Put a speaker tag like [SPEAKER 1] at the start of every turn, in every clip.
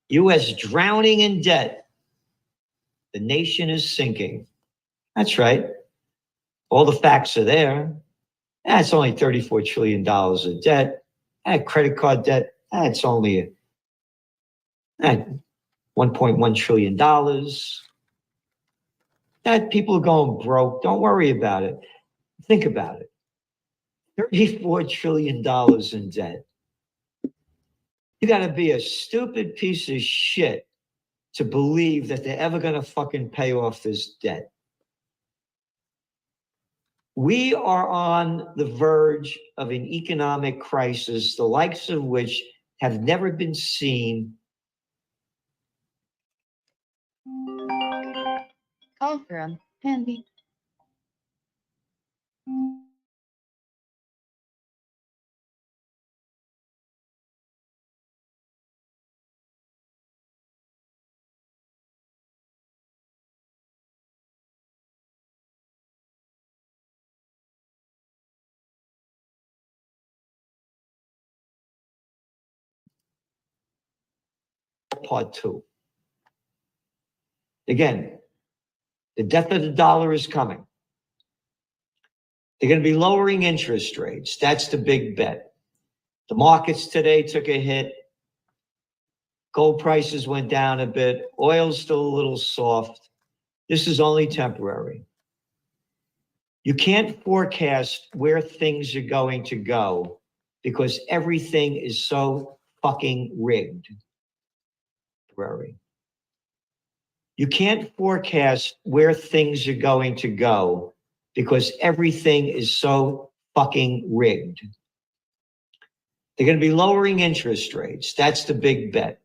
[SPEAKER 1] U.S. drowning in debt. The nation is sinking. That's right. All the facts are there. It's only $34 trillion of debt. Credit card debt, it's only $1.1 trillion. That people are going broke. Don't worry about it. Think about it. $34 trillion in debt. You got to be a stupid piece of shit to believe that they're ever going to fucking pay off this debt. We are on the verge of an economic crisis, the likes of which have never been seen.
[SPEAKER 2] Call from Handy.
[SPEAKER 1] Part two. Again, the death of the dollar is coming. They're going to be lowering interest rates. That's the big bet. The markets today took a hit. Gold prices went down a bit. Oil's still a little soft. This is only temporary. You can't forecast where things are going to go because everything is so fucking rigged. You can't forecast where things are going to go because everything is so fucking rigged. They're going to be lowering interest rates. That's the big bet.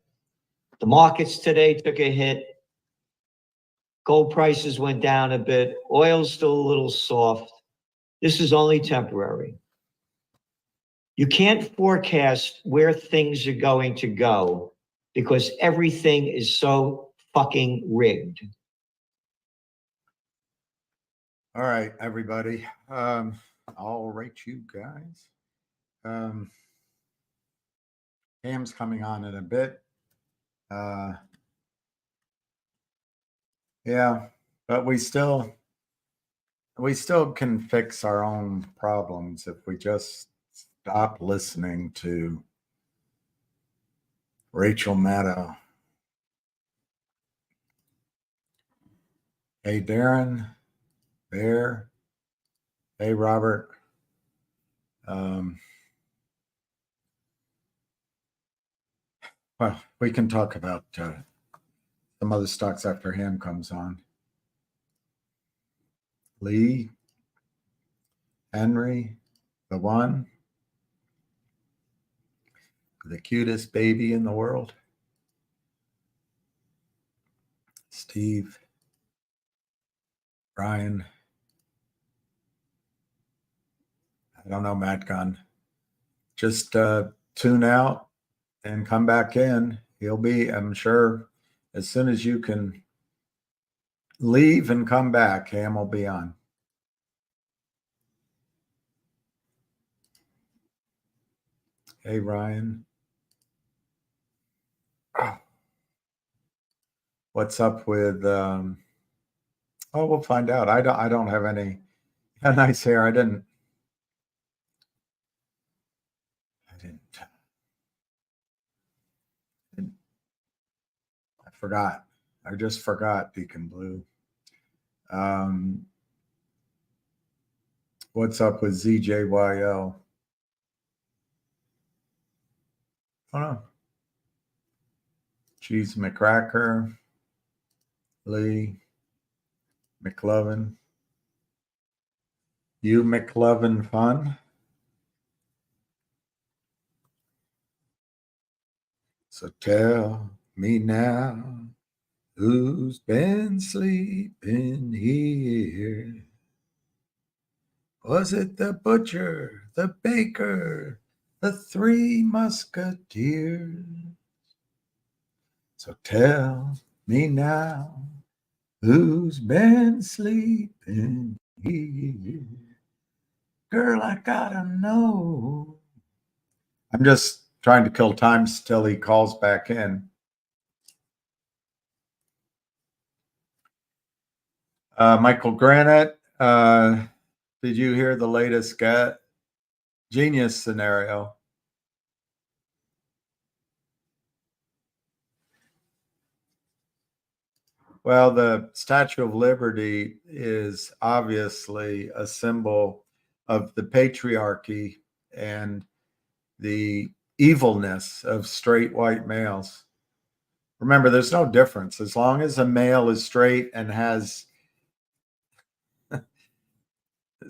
[SPEAKER 1] The markets today took a hit. Gold prices went down a bit. Oil's still a little soft. This is only temporary. You can't forecast where things are going to go because everything is so fucking rigged.
[SPEAKER 3] All right, everybody. I'll rate you guys. Cam's coming on in a bit. Yeah, but we still can fix our own problems if we just stop listening to Rachel Maddow. Hey, Darren, Bear. Hey, Robert. Well, we can talk about some other stocks after Ham comes on. Lee, Henry, the one, the cutest baby in the world. Steve, Brian. I don't know, Matt Gunn. Just tune out and come back in. He'll be, I'm sure, as soon as you can leave and come back, Ham will be on. Hey, Ryan. What's up with, we'll find out. I don't have any nice hair. I forgot. I just forgot Deacon Blue. What's up with ZJYL? I don't know. Cheese McCracker, Lee, McLovin. You McLovin fun? So tell me now, who's been sleeping here? Was it the butcher, the baker, the three musketeers? So tell me now, who's been sleeping here? Girl, I gotta know. I'm just trying to kill time till he calls back in. Michael Granite, did you hear the latest genius scenario? Well, the Statue of Liberty is obviously a symbol of the patriarchy and the evilness of straight white males. Remember, there's no difference. As long as a male is straight and has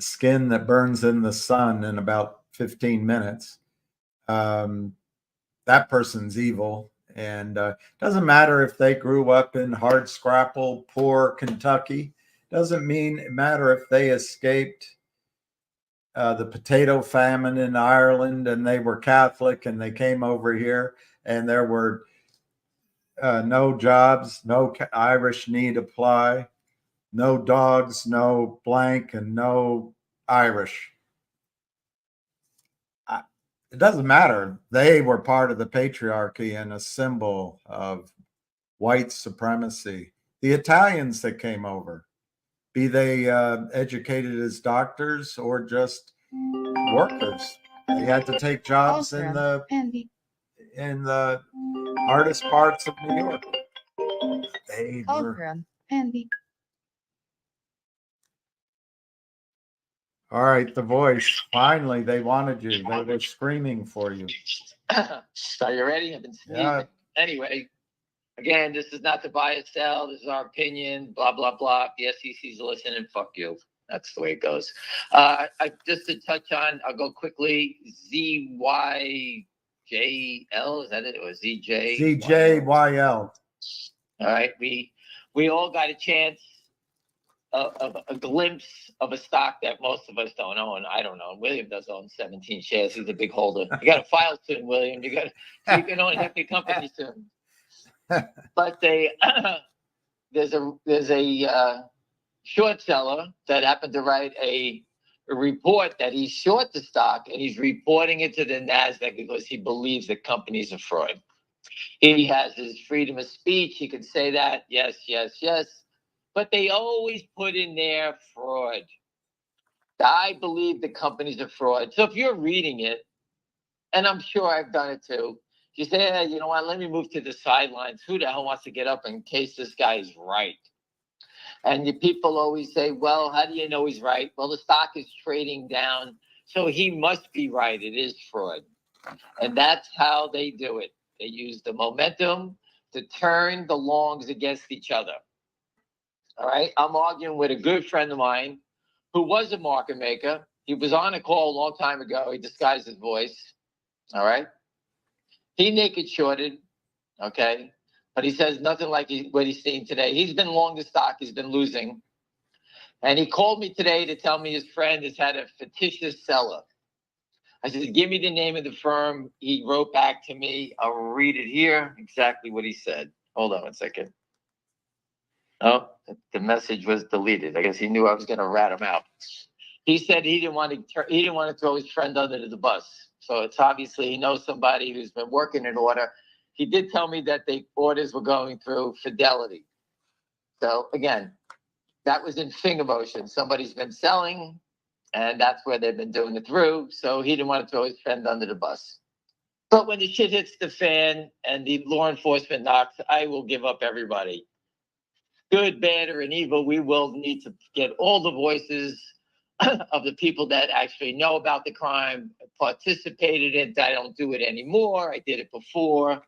[SPEAKER 3] skin that burns in the sun in about 15 minutes, that person's evil. And doesn't matter if they grew up in hardscrapple, poor Kentucky. Doesn't matter if they escaped the potato famine in Ireland and they were Catholic and they came over here and there were no jobs, no Irish need apply, no dogs, no blank, and no Irish. It doesn't matter. They were part of the patriarchy and a symbol of white supremacy. The Italians that came over, be they educated as doctors or just workers, they had to take jobs in the hardest parts of New York. They were. All right, The Voice. Finally, they wanted you. They were screaming for you.
[SPEAKER 4] So you ready? I've been sneezing.
[SPEAKER 3] Yeah.
[SPEAKER 4] Anyway, again, this is not to buy or sell. This is our opinion. Blah blah blah. The SEC's listening. Fuck you. That's the way it goes. I just to touch on. I'll go quickly. ZYJL. Is that it? Or ZJ?
[SPEAKER 3] ZJYL.
[SPEAKER 4] All right. We all got a chance of a glimpse of a stock that most of us don't own. I don't know. William does own 17 shares. He's a big holder. You got to file soon, William. You can own half your company soon. But there's a short seller that happened to write a report that he's short the stock and he's reporting it to the NASDAQ because he believes the company's a fraud. He has his freedom of speech. He could say that. Yes, yes, yes. But they always put in there fraud. I believe the company's a fraud. So if you're reading it, and I'm sure I've done it too, you say, hey, you know what, let me move to the sidelines. Who the hell wants to get up in case this guy is right? And the people always say, well, how do you know he's right? Well, the stock is trading down, so he must be right. It is fraud. And that's how they do it. They use the momentum to turn the longs against each other. All right. I'm arguing with a good friend of mine who was a market maker. He was on a call a long time ago. He disguised his voice. All right. He naked shorted. Okay. But he says nothing like what he's seeing today. He's been long the stock. He's been losing. And he called me today to tell me his friend has had a fictitious seller. I said, give me the name of the firm. He wrote back to me. I'll read it here. Exactly what he said. Hold on 1 second. Oh, the message was deleted. I guess he knew I was going to rat him out. He said he didn't want to throw his friend under the bus. So it's obviously he knows somebody who's been working in order. He did tell me that the orders were going through Fidelity. So again, that was in finger motion. Somebody's been selling, and that's where they've been doing it through. So he didn't want to throw his friend under the bus. But when the shit hits the fan and the law enforcement knocks, I will give up everybody. Good, bad, or an evil, we will need to get all the voices of the people that actually know about the crime, participated in it. I don't do it anymore. I did it before,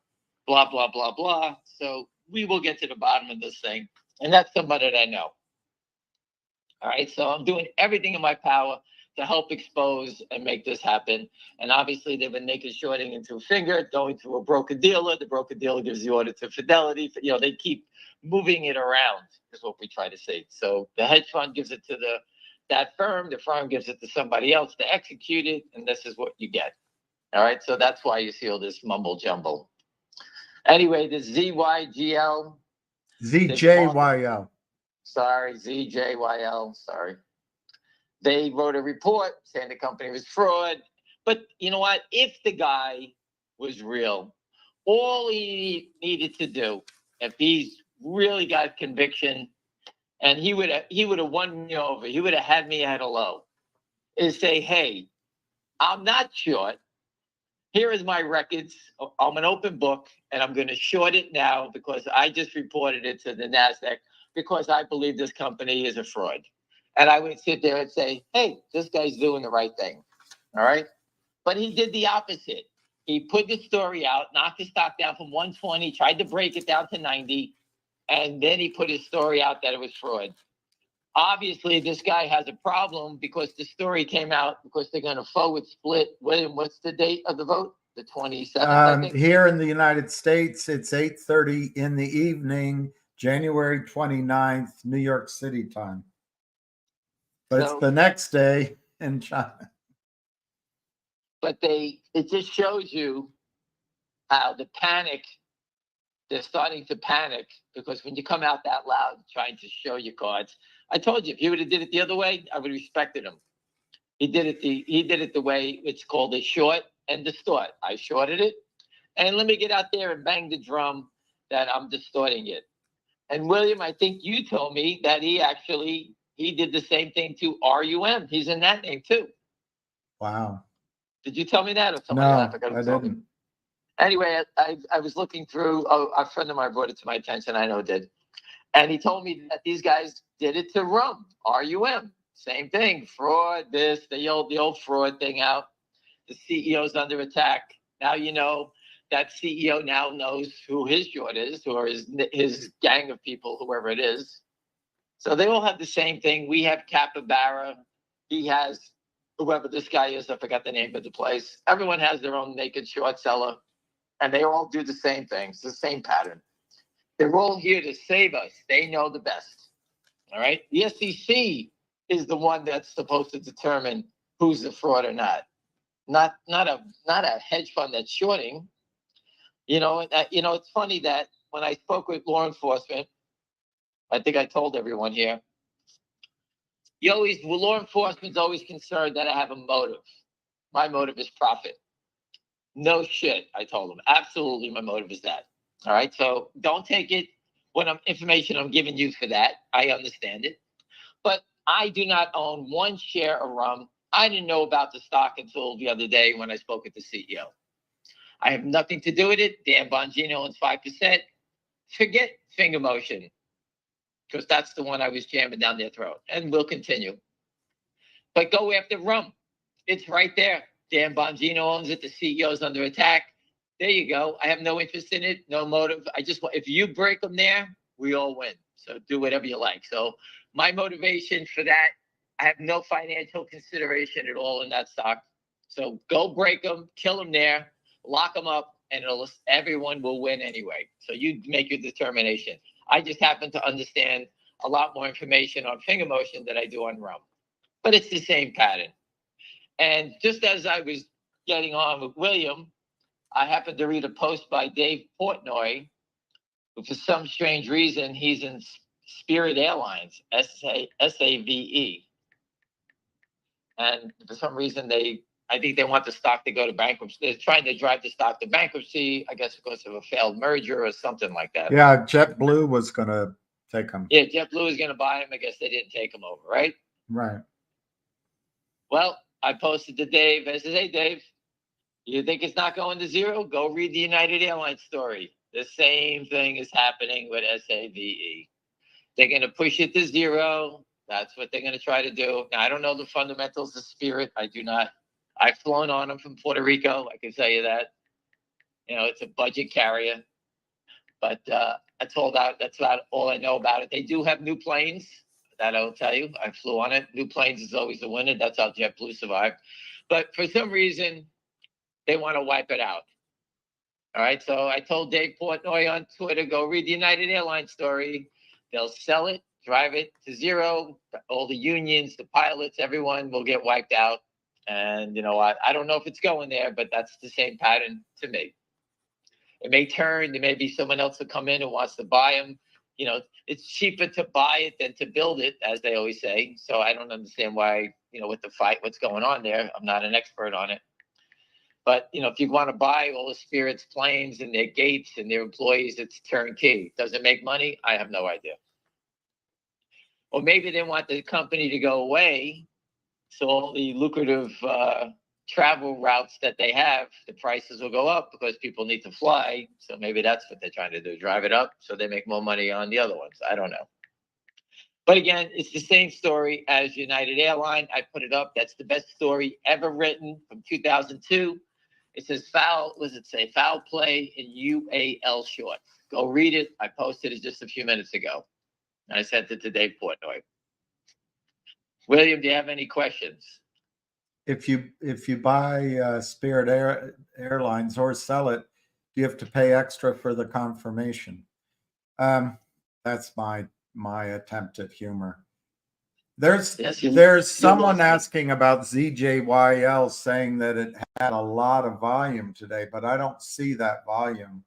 [SPEAKER 4] blah, blah, blah, blah. So we will get to the bottom of this thing. And that's somebody that I know. All right. So I'm doing everything in my power to help expose and make this happen. And obviously they've been naked shorting into a finger, going through a broker dealer. The broker dealer gives the order to Fidelity. You know, they keep moving it around is what we try to say. So the hedge fund gives it to that firm. The firm gives it to somebody else to execute it. And this is what you get. All right. So that's why you see all this mumble jumble. Anyway, the ZYGL.
[SPEAKER 3] ZJYL.
[SPEAKER 4] Sorry, ZJYL. Sorry. They wrote a report saying the company was fraud. But you know what? If the guy was real. All he needed to do, if he's really got conviction, and he would have won me over, he would have had me at a low, is say, hey, I'm not short. Here is my records. I'm an open book, and I'm going to short it now because I just reported it to the NASDAQ because I believe this company is a fraud. And I would sit there and say, hey, this guy's doing the right thing. All right. But he did the opposite. He put the story out, knocked the stock down from 120, tried to break it down to 90, and then he put his story out that it was fraud. Obviously, this guy has a problem because the story came out because they're going to forward split. William, what's the date of the vote? The 27th, I think?
[SPEAKER 3] Here in the United States, it's 8:30 in the evening, January 29th, New York City time. But it's
[SPEAKER 4] So-
[SPEAKER 3] the next day in China.
[SPEAKER 4] But it just shows you how the panic, they're starting to panic because when you come out that loud trying to show your cards, I told you, if he would have did it the other way, I would have respected him. He did it the way it's called a short and distort. I shorted it, and let me get out there and bang the drum that I'm distorting it. And William, I think you told me that he did the same thing to RUM. He's in that name too.
[SPEAKER 3] Wow.
[SPEAKER 4] Did you tell me that or somebody
[SPEAKER 3] No,
[SPEAKER 4] else? forgot who
[SPEAKER 3] I
[SPEAKER 4] told me.
[SPEAKER 3] didn't.
[SPEAKER 4] Anyway, I was looking through, a friend of mine brought it to my attention, I know did. And he told me that these guys did it to RUM. Same thing, fraud, the old fraud thing out. The CEO's under attack. Now you know that CEO now knows who his short is, or his gang of people, whoever it is. So they all have the same thing. We have Capybara. He has whoever this guy is. I forgot the name of the place. Everyone has their own naked short seller. And they all do the same thing. It's the same pattern. They're all here to save us. They know the best. All right. The SEC is the one that's supposed to determine who's the fraud or not. Not a hedge fund that's shorting. It's funny that when I spoke with law enforcement, I think I told everyone here, law enforcement's always concerned that I have a motive. My motive is profit. No shit, I told him. Absolutely, my motive is that. All right, so don't take it information I'm giving you for that. I understand it. But I do not own one share of RUM. I didn't know about the stock until the other day when I spoke with the CEO. I have nothing to do with it. Dan Bongino owns 5%. Forget finger motion, because that's the one I was jamming down their throat. And we'll continue. But go after RUM. It's right there. Dan Bongino owns it. The CEO's under attack. There you go. I have no interest in it, no motive. If you break them there, we all win. So do whatever you like. So my motivation for that, I have no financial consideration at all in that stock. So go break them, kill them there, lock them up, and everyone will win anyway. So you make your determination. I just happen to understand a lot more information on finger motion than I do on RUM. But it's the same pattern. And just as I was getting on with William, I happened to read a post by Dave Portnoy, who for some strange reason, he's in Spirit Airlines, SAVE. And for some reason, I think they want the stock to go to bankruptcy. They're trying to drive the stock to bankruptcy, I guess because of a failed merger or something like that.
[SPEAKER 3] Yeah, JetBlue was going to take them.
[SPEAKER 4] Yeah, JetBlue is going to buy him. I guess they didn't take him over, right?
[SPEAKER 3] Right.
[SPEAKER 4] Well, I posted to Dave. I said, hey, Dave, you think it's not going to zero? Go read the United Airlines story. The same thing is happening with SAVE. They're going to push it to zero. That's what they're going to try to do. Now, I don't know the fundamentals of Spirit. I do not. I've flown on them from Puerto Rico. I can tell you that. It's a budget carrier. But that's about all I know about it. They do have new planes. That I'll tell you. I flew on it. New planes is always a winner. That's how JetBlue survived. But for some reason, they want to wipe it out. All right. So I told Dave Portnoy on Twitter, go read the United Airlines story. They'll sell it, drive it to zero. All the unions, the pilots, everyone will get wiped out. And you know what? I don't know if it's going there, but that's the same pattern to me. It may turn. There may be someone else to come in who wants to buy them. It's cheaper to buy it than to build it, as they always say. So I don't understand why, with the fight, what's going on there. I'm not an expert on it. But, if you want to buy all the Spirit's planes and their gates and their employees, it's turnkey. Does it make money? I have no idea. Or maybe they want the company to go away, so all the lucrative travel routes that they have, the prices will go up because people need to fly. So maybe that's what they're trying to do, drive it up so they make more money on the other ones. I don't know. But again, it's the same story as United Airlines. I put it up. That's the best story ever written from 2002. It says foul, what does it say? Foul play in UAL short. Go read it. I posted it just a few minutes ago. And I sent it to Dave Portnoy. William, do you have any questions?
[SPEAKER 3] If you buy Spirit Airlines or sell it, do you have to pay extra for the confirmation? That's my attempt at humor. There's someone asking about ZJYL, saying that it had a lot of volume today, but I don't see that volume.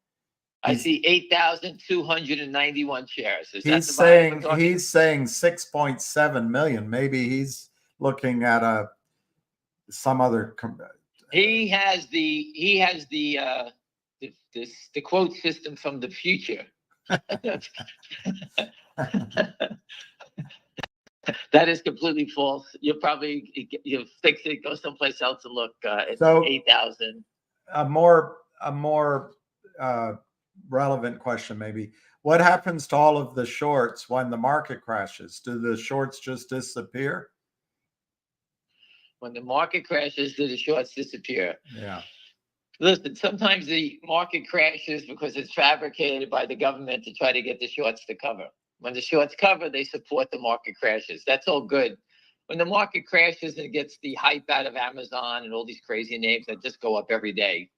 [SPEAKER 4] I see 8,291 shares.
[SPEAKER 3] He's saying 6.7 million. Maybe he's looking at some other.
[SPEAKER 4] He has the quote system from the future. That is completely false. You'll fix it, go someplace else and look. It's
[SPEAKER 3] So
[SPEAKER 4] 8,000.
[SPEAKER 3] A more relevant question, maybe. What happens to all of the shorts when the market crashes? Do the shorts just disappear?
[SPEAKER 4] When the market crashes, do the shorts disappear?
[SPEAKER 3] Yeah.
[SPEAKER 4] Listen, sometimes the market crashes because it's fabricated by the government to try to get the shorts to cover. When the shorts cover, they support the market crashes. That's all good. When the market crashes and gets the hype out of Amazon and all these crazy names that just go up every day,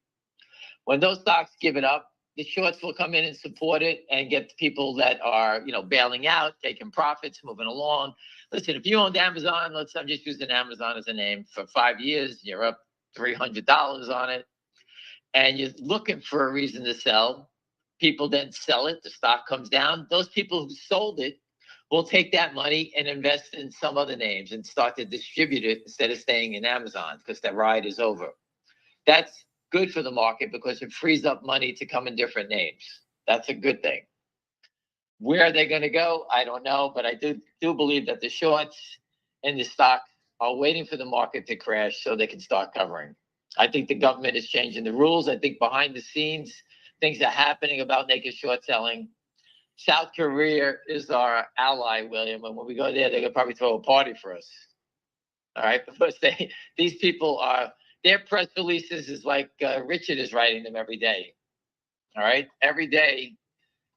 [SPEAKER 4] when those stocks give it up, the shorts will come in and support it and get people that are, bailing out, taking profits, moving along. Listen, if you owned Amazon, I'm just using Amazon as a name, for 5 years, you're up $300 on it, and you're looking for a reason to sell. People then sell it, the stock comes down. Those people who sold it will take that money and invest in some other names and start to distribute it instead of staying in Amazon because that ride is over. That's good for the market because it frees up money to come in different names. That's a good thing. Where are they going to go? I don't know, but I do believe that the shorts in the stock are waiting for the market to crash so they can start covering. I think the government is changing the rules. I think behind the scenes, things are happening about naked short selling. South Korea is our ally, William, and when we go there, they're going to probably throw a party for us. All right, because these people their press releases is like Richard is writing them every day. All right, every day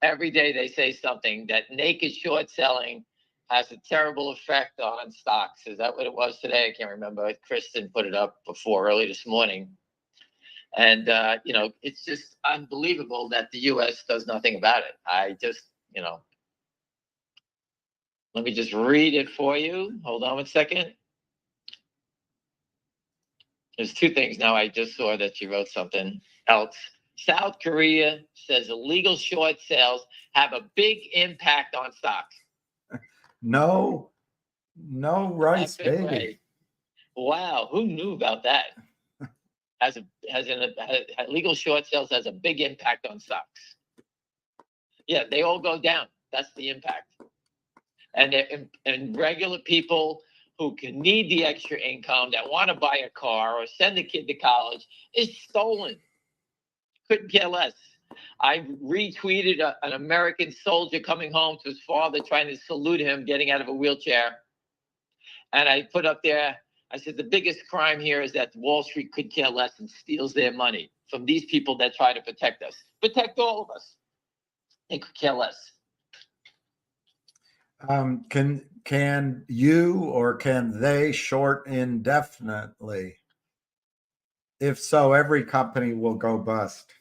[SPEAKER 4] they say something that naked short selling has a terrible effect on stocks. Is that what it was today? I can't remember. Kristen put it up early this morning. And, it's just unbelievable that the U.S. does nothing about it. Let me just read it for you. Hold on 1 second. There's two things now. I just saw that you wrote something else. South Korea says illegal short sales have a big impact on stocks.
[SPEAKER 3] No rice, baby.
[SPEAKER 4] Way. Wow, who knew about that? Illegal short sales has a big impact on stocks. Yeah, they all go down. That's the impact. And regular people who can need the extra income, that want to buy a car or send a kid to college, is stolen. Couldn't care less. I retweeted an American soldier coming home to his father, trying to salute him, getting out of a wheelchair. And I put up there, I said, the biggest crime here is that Wall Street could care less and steals their money from these people that try to protect us. Protect all of us. They could care less.
[SPEAKER 3] Can you or can they short indefinitely? If so, every company will go bust.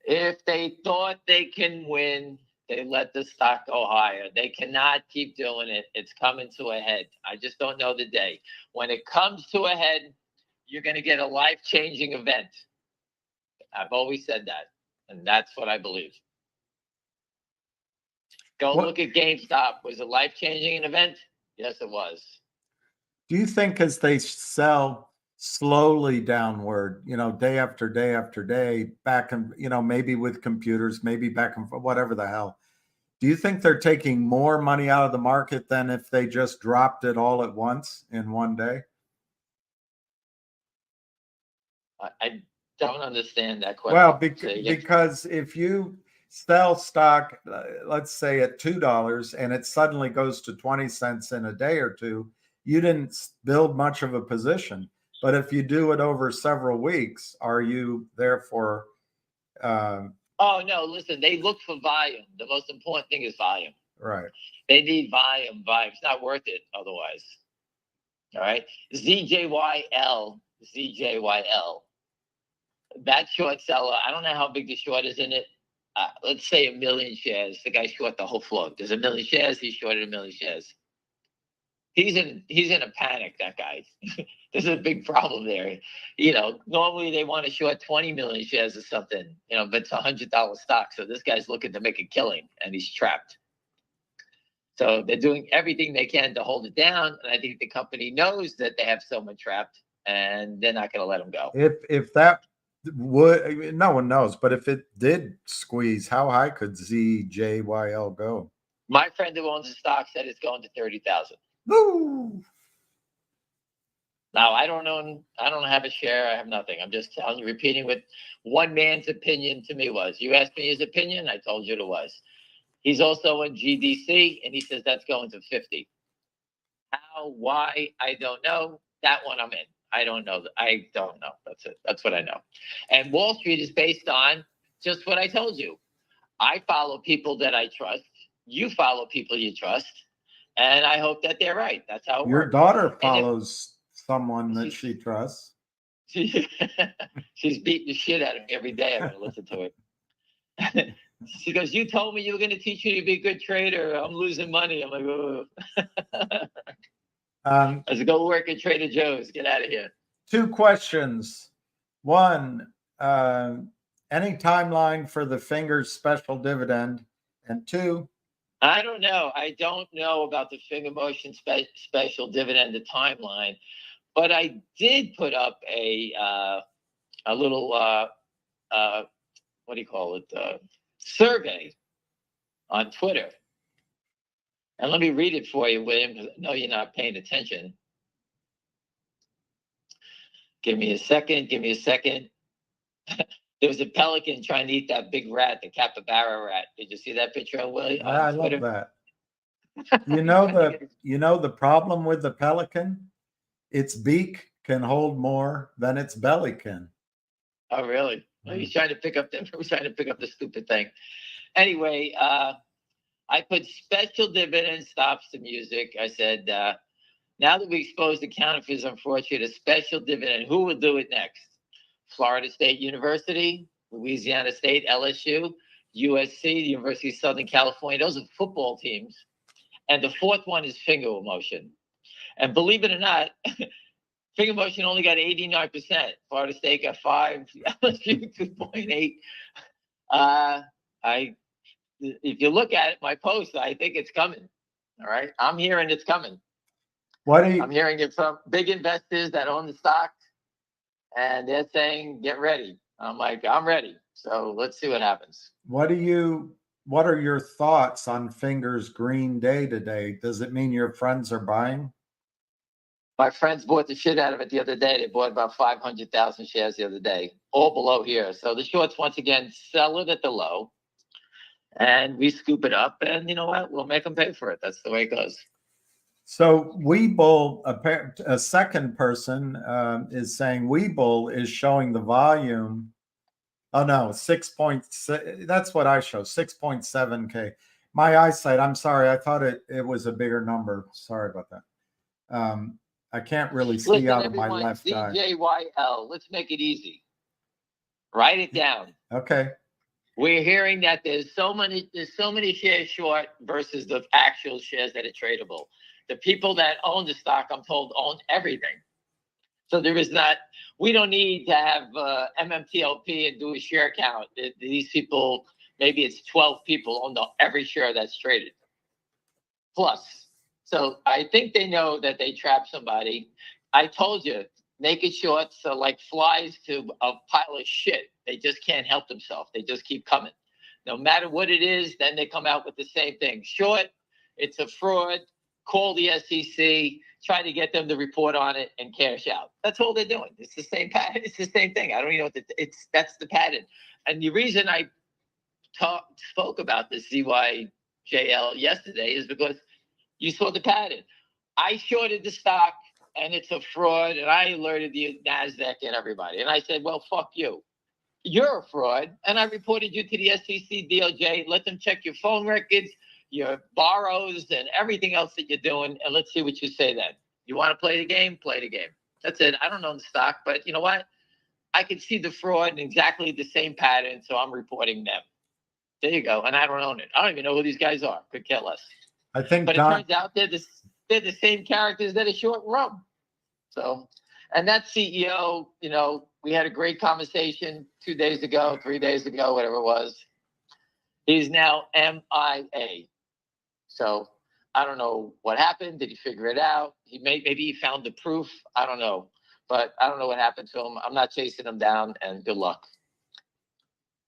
[SPEAKER 4] If they thought they can win, they let the stock go higher. They cannot keep doing it. It's coming to a head. I just don't know the day. When it comes to a head, you're going to get a life-changing event. I've always said that, and that's what I believe. Look at GameStop. Was it life-changing an event? Yes, it was.
[SPEAKER 3] Do you think as they sell slowly downward, day after day after day, back and, maybe with computers, maybe back and forth, whatever the hell. Do you think they're taking more money out of the market than if they just dropped it all at once in one day?
[SPEAKER 4] I don't understand that question.
[SPEAKER 3] Well,
[SPEAKER 4] Say again.
[SPEAKER 3] because if you sell stock, let's say at $2, and it suddenly goes to 20 cents in a day or two, you didn't build much of a position. But if you do it over several weeks, are you therefore?
[SPEAKER 4] Oh, no, listen, they look for volume. The most important thing is volume.
[SPEAKER 3] Right.
[SPEAKER 4] They need volume. Volume's not worth it otherwise. All right. ZJYL. That short seller, I don't know how big the short is in it. Let's say 1 million shares. The guy short the whole float. There's 1 million shares. He shorted 1 million shares. He's in a panic, that guy. There's a big problem there. Normally they want to short 20 million shares or something, but it's $100 stock. So this guy's looking to make a killing and he's trapped. So they're doing everything they can to hold it down. And I think the company knows that they have someone trapped and they're not going to let him go.
[SPEAKER 3] If that would, no one knows, but if it did squeeze, how high could ZJYL go?
[SPEAKER 4] My friend who owns the stock said it's going to 30,000.
[SPEAKER 3] Woo!
[SPEAKER 4] Now, I don't know. I don't have a share. I have nothing. I'm just telling you, repeating what one man's opinion to me was. You asked me his opinion. I told you it was. He's also in GDC, and he says that's going to 50. How, why, I don't know. That one I'm in. I don't know. I don't know. That's it. That's what I know. And Wall Street is based on just what I told you. I follow people that I trust. You follow people you trust. And I hope that they're right. That's how it
[SPEAKER 3] Your
[SPEAKER 4] works.
[SPEAKER 3] daughter follows someone that she trusts.
[SPEAKER 4] She's beating the shit out of me every day. I'm going to listen to it. She goes, you told me you were going to teach me to be a good trader. I'm losing money. I'm like, oh. I said, go work at Trader Joe's. Get out of here.
[SPEAKER 3] 2 questions. One, any timeline for the Fingers special dividend? And 2,
[SPEAKER 4] I don't know. I don't know about the finger motion special dividend, the timeline, but I did put up a little what do you call it? Survey on Twitter. And let me read it for you, William, because I know you're not paying attention. Give me a second. There was a pelican trying to eat that big rat, the capybara rat. Did you see that picture, William?
[SPEAKER 3] I love that. You know the problem with the pelican? Its beak can hold more than its belly can.
[SPEAKER 4] Oh, really? Well, he's trying to pick up the stupid thing. Anyway, I put special dividend, stops the music. I said, now that we exposed the counterfeiters and fraud to a special dividend, who will do it next? Florida State University, Louisiana State, LSU, USC, the University of Southern California. Those are football teams. And the fourth one is finger motion. And believe it or not, finger motion only got 89%. Florida State got 5, LSU 2.8. If you look at it, my post, I think it's coming. All right. I'm hearing it's coming. I'm hearing it from big investors that own the stock, and they're saying, get ready. I'm like, I'm ready. So let's see what happens.
[SPEAKER 3] What are your thoughts on Fingers Green Day today? Does it mean your friends are buying?
[SPEAKER 4] My friends bought the shit out of it the other day. They bought about 500,000 shares the other day, all below here. So the shorts, once again, sell it at the low, and we scoop it up, and you know what? We'll make them pay for it. That's the way it goes.
[SPEAKER 3] So Webull, a second person is saying Webull is showing the volume. Oh no, 6.6. That's what I show, 6.7K. My eyesight, I'm sorry, I thought it was a bigger number. Sorry about that. I can't really see out of my left eye.
[SPEAKER 4] ZJYL, let's make it easy. Write it down.
[SPEAKER 3] Okay.
[SPEAKER 4] We're hearing that there's so many shares short versus the actual shares that are tradable. The people that own the stock, I'm told, own everything. So there is not, we don't need to have MMTLP and do a share count. These people, maybe it's 12 people own every share that's traded. Plus. So I think they know that they trapped somebody. I told you, naked shorts are like flies to a pile of shit. They just can't help themselves. They just keep coming. No matter what it is, then they come out with the same thing. Short, it's a fraud. Call the SEC, try to get them to report on it and cash out. That's all they're doing. It's the same pattern. It's the same thing. I don't even know what that's the pattern. And the reason I spoke about the CYJL yesterday is because you saw the pattern. I shorted the stock and it's a fraud, and I alerted the NASDAQ and everybody. And I said, well, fuck you. You're a fraud. And I reported you to the SEC, DOJ, let them check your phone records, your borrows, and everything else that you're doing. And let's see what you say then. You want to play the game? Play the game. That's it. I don't own the stock, but you know what? I can see the fraud in exactly the same pattern, so I'm reporting them. There you go. And I don't own it. I don't even know who these guys are. Could care less.
[SPEAKER 3] I think
[SPEAKER 4] But it turns out they're the same characters that are short rum. So, and that CEO, you know, we had a great conversation 2 days ago, 3 days ago, whatever it was. He's now MIA. So I don't know what happened. Did he figure it out? Maybe he found the proof. I don't know. But I don't know what happened to him. I'm not chasing him down, and good luck.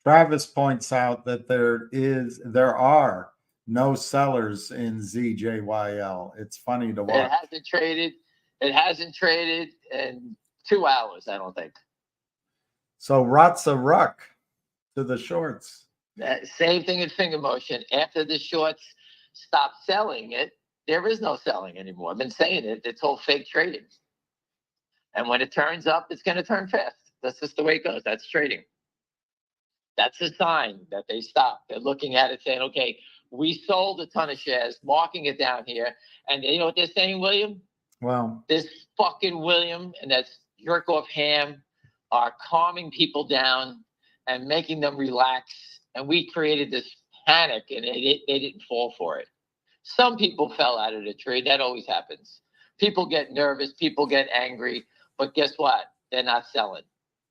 [SPEAKER 3] Travis points out that there are no sellers in ZJYL. It's funny to watch.
[SPEAKER 4] It hasn't traded in 2 hours, I don't think.
[SPEAKER 3] So Ratsa Ruck to the shorts.
[SPEAKER 4] Same thing in finger motion. After the shorts stop selling it, there is no selling anymore. I've been saying it. It's all fake trading. And when it turns up, it's going to turn fast. That's just the way it goes. That's trading. That's a sign that they stopped. They're looking at it saying, okay, we sold a ton of shares, marking it down here. And you know what they're saying, William?
[SPEAKER 3] Well,
[SPEAKER 4] This fucking William and that jerk off Ham are calming people down and making them relax. And we created this panic, and they didn't fall for it. Some people fell out of the trade. That always happens. People get nervous. People get angry. But guess what? They're not selling.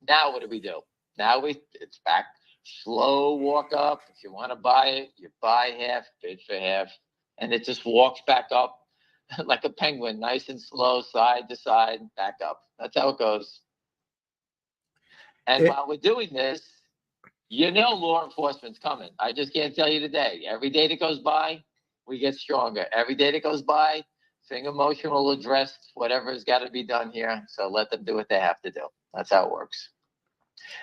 [SPEAKER 4] Now what do? Now it's back. Slow walk up. If you want to buy it, you buy half, bid for half. And it just walks back up like a penguin, nice and slow, side to side, back up. That's how it goes. And while we're doing this, you know law enforcement's coming. I just can't tell you today. Every day that goes by, we get stronger. Every day that goes by, finger motion will address whatever has got to be done here. So let them do what they have to do. That's how it works.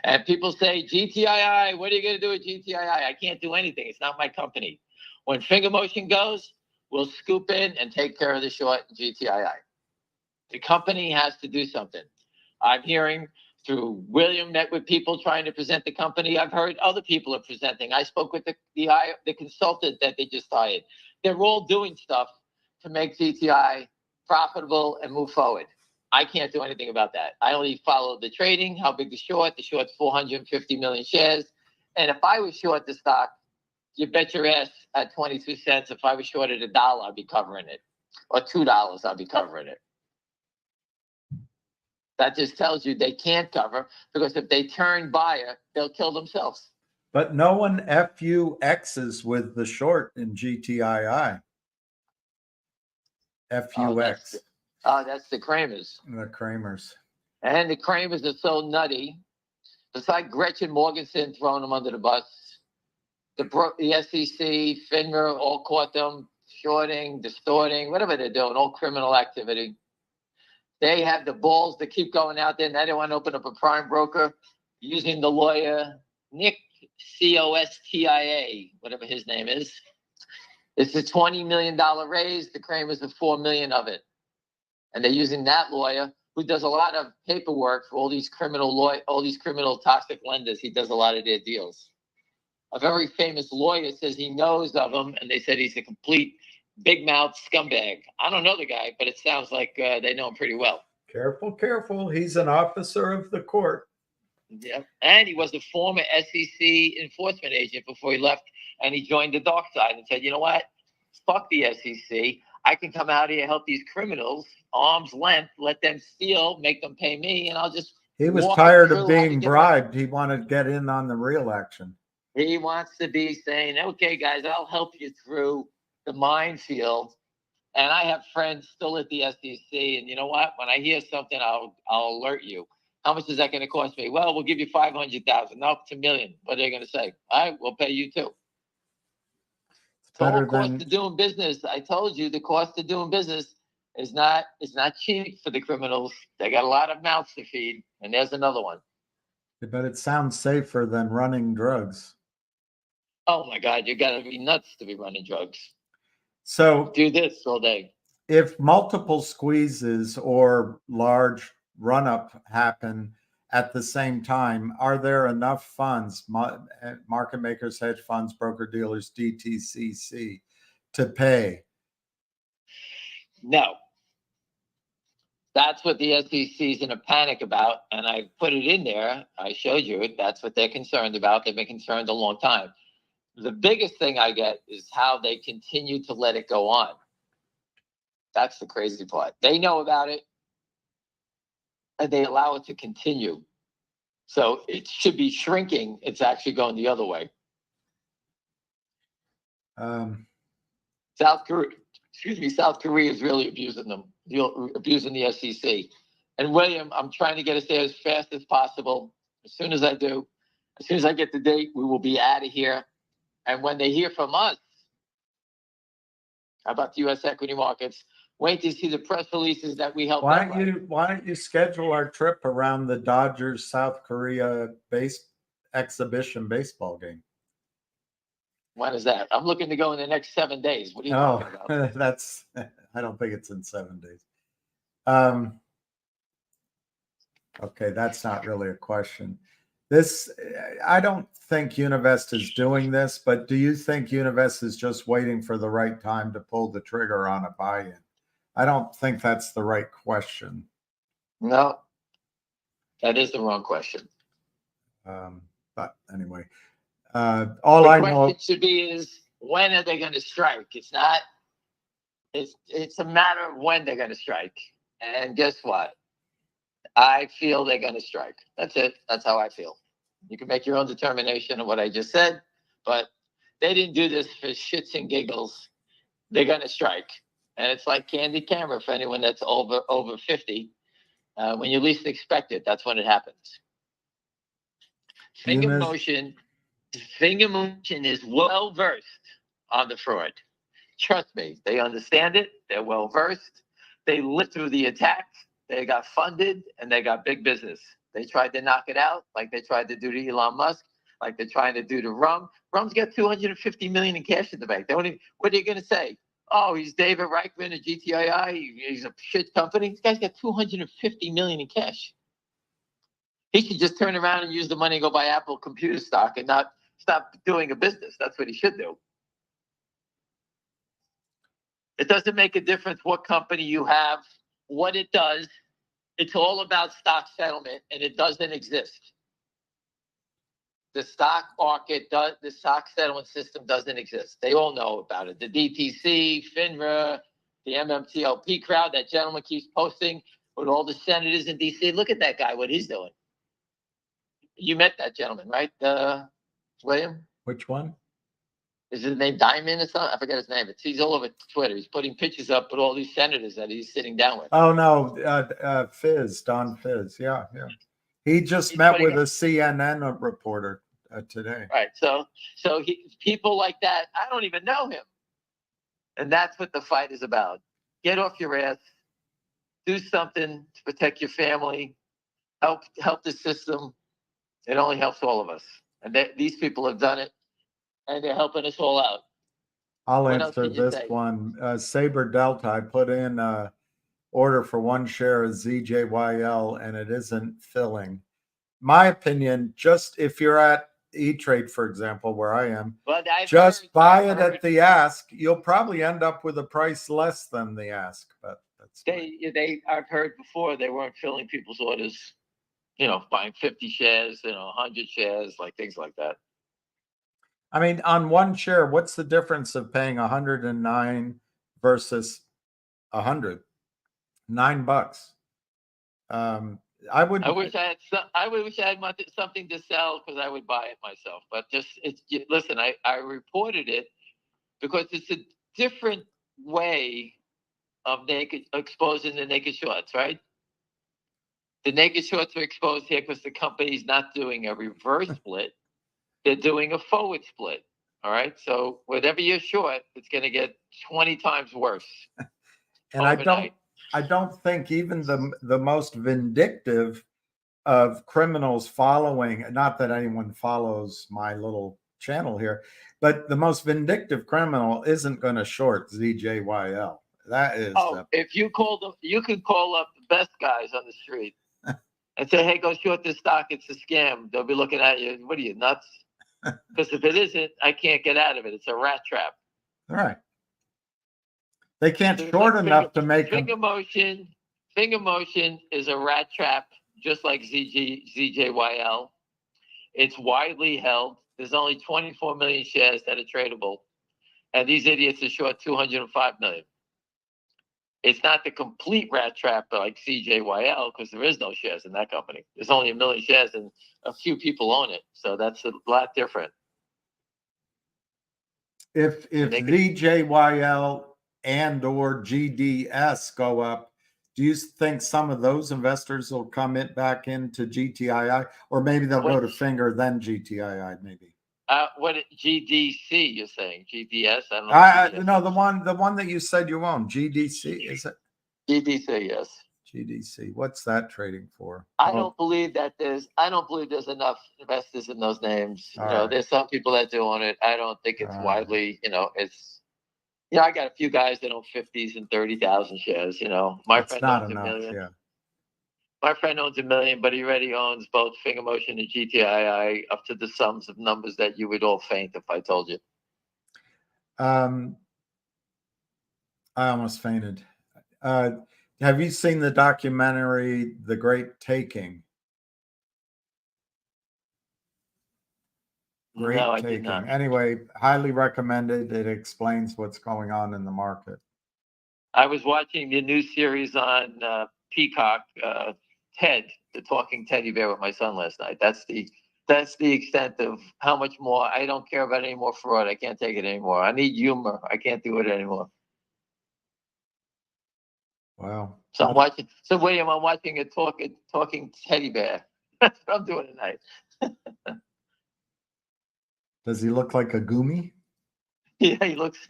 [SPEAKER 4] And people say, GTII, what are you going to do with GTII? I can't do anything. It's not my company. When finger motion goes, we'll scoop in and take care of the short GTII. The company has to do something. I'm hearing through William met with people trying to present the company. I've heard other people are presenting. I spoke with the consultant that they just hired. They're all doing stuff to make GTI profitable and move forward. I can't do anything about that. I only follow the trading, how big the short's 450 million shares. And if I was short the stock, you bet your ass at 22 cents. If I was short at $1, I'd be covering it. Or $2, I'd be covering it. That just tells you they can't cover, because if they turn buyer, they'll kill themselves.
[SPEAKER 3] but no one FUXs with the short in GTII. FUX.
[SPEAKER 4] That's the Kramers.
[SPEAKER 3] The Kramers.
[SPEAKER 4] And the Kramers are so nutty. It's like Gretchen Morgensen throwing them under the bus. The SEC, FINRA all caught them shorting, distorting, whatever they're doing, all criminal activity. They have the balls to keep going out there. Now they want to open up a prime broker using the lawyer, Nick Costia, whatever his name is. It's a $20 million raise. The Kramers have $4 million of it. And they're using that lawyer who does a lot of paperwork for all these criminal toxic lenders. He does a lot of their deals. A very famous lawyer says he knows of him, and they said he's a complete big mouth scumbag. I don't know the guy, but it sounds like they know him pretty well.
[SPEAKER 3] Careful, careful. He's an officer of the court.
[SPEAKER 4] Yeah, and he was a former SEC enforcement agent before he left, and he joined the dark side and said, you know what? Fuck the SEC. I can come out here, help these criminals, arm's length, let them steal, make them pay me, and I'll just.
[SPEAKER 3] He was tired of being bribed. He wanted to get in on the re-election.
[SPEAKER 4] He wants to be saying, okay, guys, I'll help you through the minefield And I have friends still at the SEC, and you know what? When I hear something, I'll alert you. How much is that going to cost me? Well, we'll give you 500,000. No, it's $1 million. What are they going to say? All right, we'll pay you too. The whole
[SPEAKER 3] Better
[SPEAKER 4] cost
[SPEAKER 3] than
[SPEAKER 4] of doing business. I told you the cost of doing business is not cheap for the criminals. They got a lot of mouths to feed, and there's another one.
[SPEAKER 3] but it sounds safer than running drugs.
[SPEAKER 4] Oh my God, you got to be nuts to be running drugs.
[SPEAKER 3] So
[SPEAKER 4] Do this all day.
[SPEAKER 3] if multiple squeezes or large run-up happen at the same time, are there enough funds, market makers, hedge funds, broker dealers, DTCC, to pay?
[SPEAKER 4] No. That's what the SEC is in a panic about, and I put it in there. I showed you it. That's what they're concerned about. They've been concerned a long time. The biggest thing I get is how they continue to let it go on. That's the crazy part. They know about it, and they allow it to continue. So it should be shrinking. It's actually going the other way. South Korea is really abusing them, abusing the SEC. And William, I'm trying to get us there as fast as possible. As soon as I do, as soon as I get the date, we will be out of here. And when they hear from us about the U.S. equity markets, wait to see the press releases that we helped.
[SPEAKER 3] Why don't you schedule our trip around the Dodgers South Korea exhibition baseball game?
[SPEAKER 4] When is that? I'm looking to go in the next 7 days. What are you talking about?
[SPEAKER 3] That's, I don't think it's in 7 days. Okay, that's not really a question. I don't think Univest is doing this, but do you think Univest is just waiting for the right time to pull the trigger on a buy-in? I don't think that's the right question.
[SPEAKER 4] No, that is the wrong question.
[SPEAKER 3] But anyway, all I know
[SPEAKER 4] question should be is, when are they going to strike? It's not. It's a matter of when they're going to strike. And guess what? I feel they're going to strike. That's it. That's how I feel. You can make your own determination of what I just said, but they didn't do this for shits and giggles. They're going to strike. And it's like candy camera for anyone that's over 50. When you least expect it, that's when it happens. Finger motion is well versed on the fraud. Trust me, they understand it. They're well versed. They lived through the attacks. They got funded and they got big business. They tried to knock it out, like they tried to do to Elon Musk, like they're trying to do to Rum. Rum's got $250 million in cash in the bank. What are you going to say? Oh, he's David Reichman of GTII. He's a shit company. This guy's got $250 million in cash. He should just turn around and use the money and go buy Apple computer stock and not stop doing a business. That's what he should do. It doesn't make a difference what company you have, what it does. It's all about stock settlement, and it doesn't exist. The stock market the stock settlement system doesn't exist. They all know about it. The DTC, FINRA, the MMTLP crowd, that gentleman keeps posting with all the senators in DC. Look at that guy, what he's doing. You met that gentleman, right, William?
[SPEAKER 3] Which one?
[SPEAKER 4] Is his name Diamond or something? I forget his name. He's all over Twitter. He's putting pictures up with all these senators that he's sitting down with.
[SPEAKER 3] Oh, no, Don Fizz. Yeah. He just met with a CNN reporter today.
[SPEAKER 4] Right. So people like that, I don't even know him. And that's what the fight is about. Get off your ass. Do something to protect your family. Help the system. It only helps all of us. And these people have done it. And they're helping us all out.
[SPEAKER 3] I'll answer this one. Saber Delta, I put in an order for 1 share of ZJYL and it isn't filling. My opinion, just if you're at E-Trade, for example, where I am, just buy it at the ask. You'll probably end up with a price less than the ask. But that's
[SPEAKER 4] I've heard before they weren't filling people's orders, buying 50 shares, 100 shares, like things like that.
[SPEAKER 3] I mean, on 1 share, what's the difference of paying 109 versus 100? $9. I wish
[SPEAKER 4] I had something to sell because I would buy it myself. But listen, I reported it because it's a different way of naked exposing the naked shorts, right? The naked shorts are exposed here because the company's not doing a reverse split. They're doing a forward split. All right. So whatever you're short, it's going to get 20 times worse.
[SPEAKER 3] And
[SPEAKER 4] overnight.
[SPEAKER 3] I don't think even the most vindictive of criminals following, not that anyone follows my little channel here, but the most vindictive criminal isn't going to short ZJYL. That is
[SPEAKER 4] if you call them, you can call up the best guys on the street and say, hey, go short this stock. It's a scam. They'll be looking at you. What are you, nuts? Because if it isn't, I can't get out of it. It's a rat trap.
[SPEAKER 3] all right. They can't short enough to make
[SPEAKER 4] finger motion. Finger motion is a rat trap, just like ZJYL. It's widely held. There's only 24 million shares that are tradable, and these idiots are short 205 million. It's not the complete rat trap like CJYL because there is no shares in that company. There's only 1 million shares and a few people own it, so that's a lot different.
[SPEAKER 3] If ZJYL and or GDS go up, do you think some of those investors will come back into GTII, or maybe they'll go to finger then GTII? Maybe.
[SPEAKER 4] What GDC you're saying? GDS? I don't know.
[SPEAKER 3] No, the one that you said you own, GDC, is it?
[SPEAKER 4] GDC, yes.
[SPEAKER 3] GDC. What's that trading for?
[SPEAKER 4] I don't believe there's enough investors in those names. There's some people that do own it. I don't think it's widely, it's I got a few guys that own 50s and 30,000 shares, My friend owns 1 million.
[SPEAKER 3] Yeah.
[SPEAKER 4] My friend owns 1 million, but he already owns both Finger Motion and GTII up to the sums of numbers that you would all faint if I told you.
[SPEAKER 3] I almost fainted. Have you seen the documentary, The Great Taking?
[SPEAKER 4] No, I did not.
[SPEAKER 3] Anyway, highly recommended. It explains what's going on in the market.
[SPEAKER 4] I was watching the new series on Peacock, Ted, the talking teddy bear with my son last night. That's the extent of how much more. I don't care about any more fraud. I can't take it anymore. I need humor. I can't do it anymore.
[SPEAKER 3] Wow.
[SPEAKER 4] So I'm watching. So William, I'm watching a talking teddy bear. That's what I'm doing tonight.
[SPEAKER 3] Does he look like a Goomy?
[SPEAKER 4] Yeah, he looks.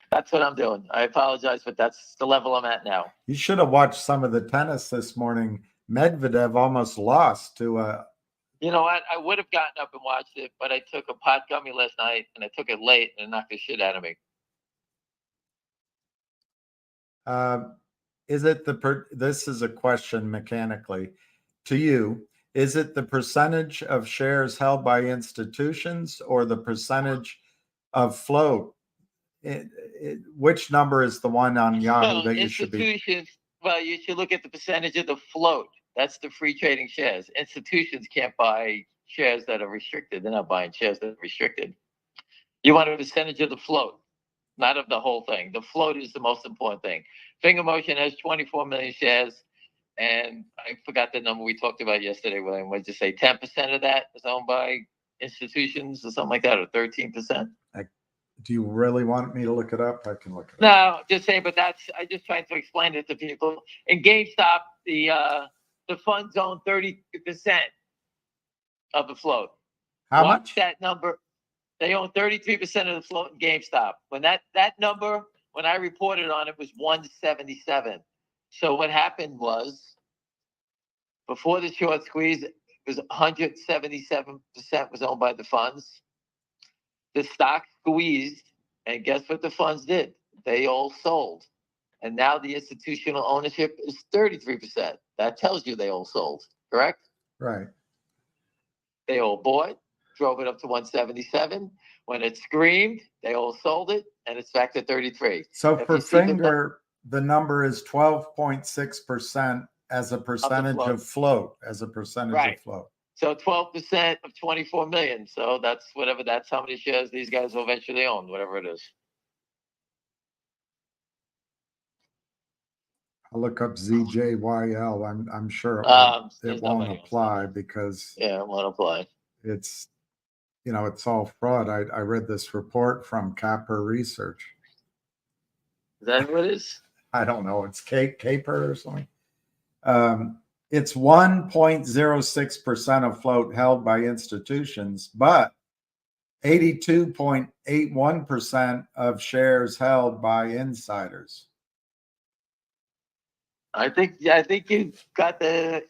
[SPEAKER 4] That's what I'm doing. I apologize, but that's the level I'm at now.
[SPEAKER 3] You should have watched some of the tennis this morning. Medvedev almost lost to a.
[SPEAKER 4] You know what? I would have gotten up and watched it, but I took a pot gummy last night, and I took it late, and it knocked the shit out of me.
[SPEAKER 3] Is it this is a question mechanically to you. Is it the percentage of shares held by institutions or the percentage of float? Which number is the one on Yahoo that you should be?
[SPEAKER 4] Well, you should look at the percentage of the float. That's the free trading shares. Institutions can't buy shares that are restricted. They're not buying shares that are restricted. You want a percentage of the float, not of the whole thing. The float is the most important thing. Finger Motion has 24 million shares, and I forgot the number we talked about yesterday, William. What did you say? 10% of that is owned by institutions or something like that, or 13%?
[SPEAKER 3] Do you really want me to look it up? I can look it up.
[SPEAKER 4] No, just say, but I just trying to explain it to people. In GameStop, the funds own 30% of the float.
[SPEAKER 3] How much?
[SPEAKER 4] That number. They own 33% of the float in GameStop. When that number, when I reported on it, was 177. So what happened was, before the short squeeze, it was 177% was owned by the funds. The stock squeezed, and guess what the funds did? They all sold. And now the institutional ownership is 33%. That tells you they all sold, correct?
[SPEAKER 3] Right.
[SPEAKER 4] They all bought, drove it up to 177. When it screamed, they all sold it, and it's back to 33.
[SPEAKER 3] So for Finger, the number is 12.6% as a percentage of float,
[SPEAKER 4] Right.
[SPEAKER 3] of float.
[SPEAKER 4] So 12% of 24 million. So that's whatever. That's how many shares these guys will eventually own, whatever it is.
[SPEAKER 3] I'll look up ZJYL. I'm sure it won't apply because
[SPEAKER 4] it won't apply.
[SPEAKER 3] It's it's all fraud. I read this report from Capper Research.
[SPEAKER 4] Is that what it is?
[SPEAKER 3] I don't know. It's caper or something. It's 1.06% of float held by institutions, but 82.81% of shares held by insiders.
[SPEAKER 4] I think you got the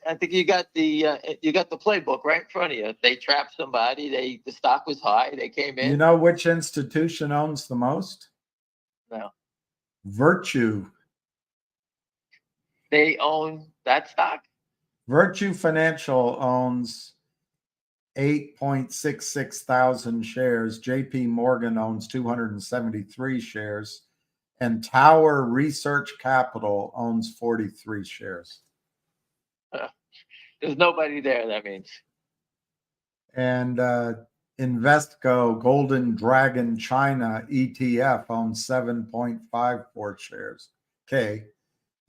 [SPEAKER 4] playbook right in front of you. They trapped somebody. The stock was high. They came in.
[SPEAKER 3] You know which institution owns the most?
[SPEAKER 4] No.
[SPEAKER 3] Virtue.
[SPEAKER 4] They own that stock.
[SPEAKER 3] Virtue Financial owns 8.66 thousand shares. JP Morgan owns 273 shares. And Tower Research Capital owns 43 shares.
[SPEAKER 4] There's nobody there. That means.
[SPEAKER 3] And Investco Golden Dragon China ETF owns 7.54 shares. Okay.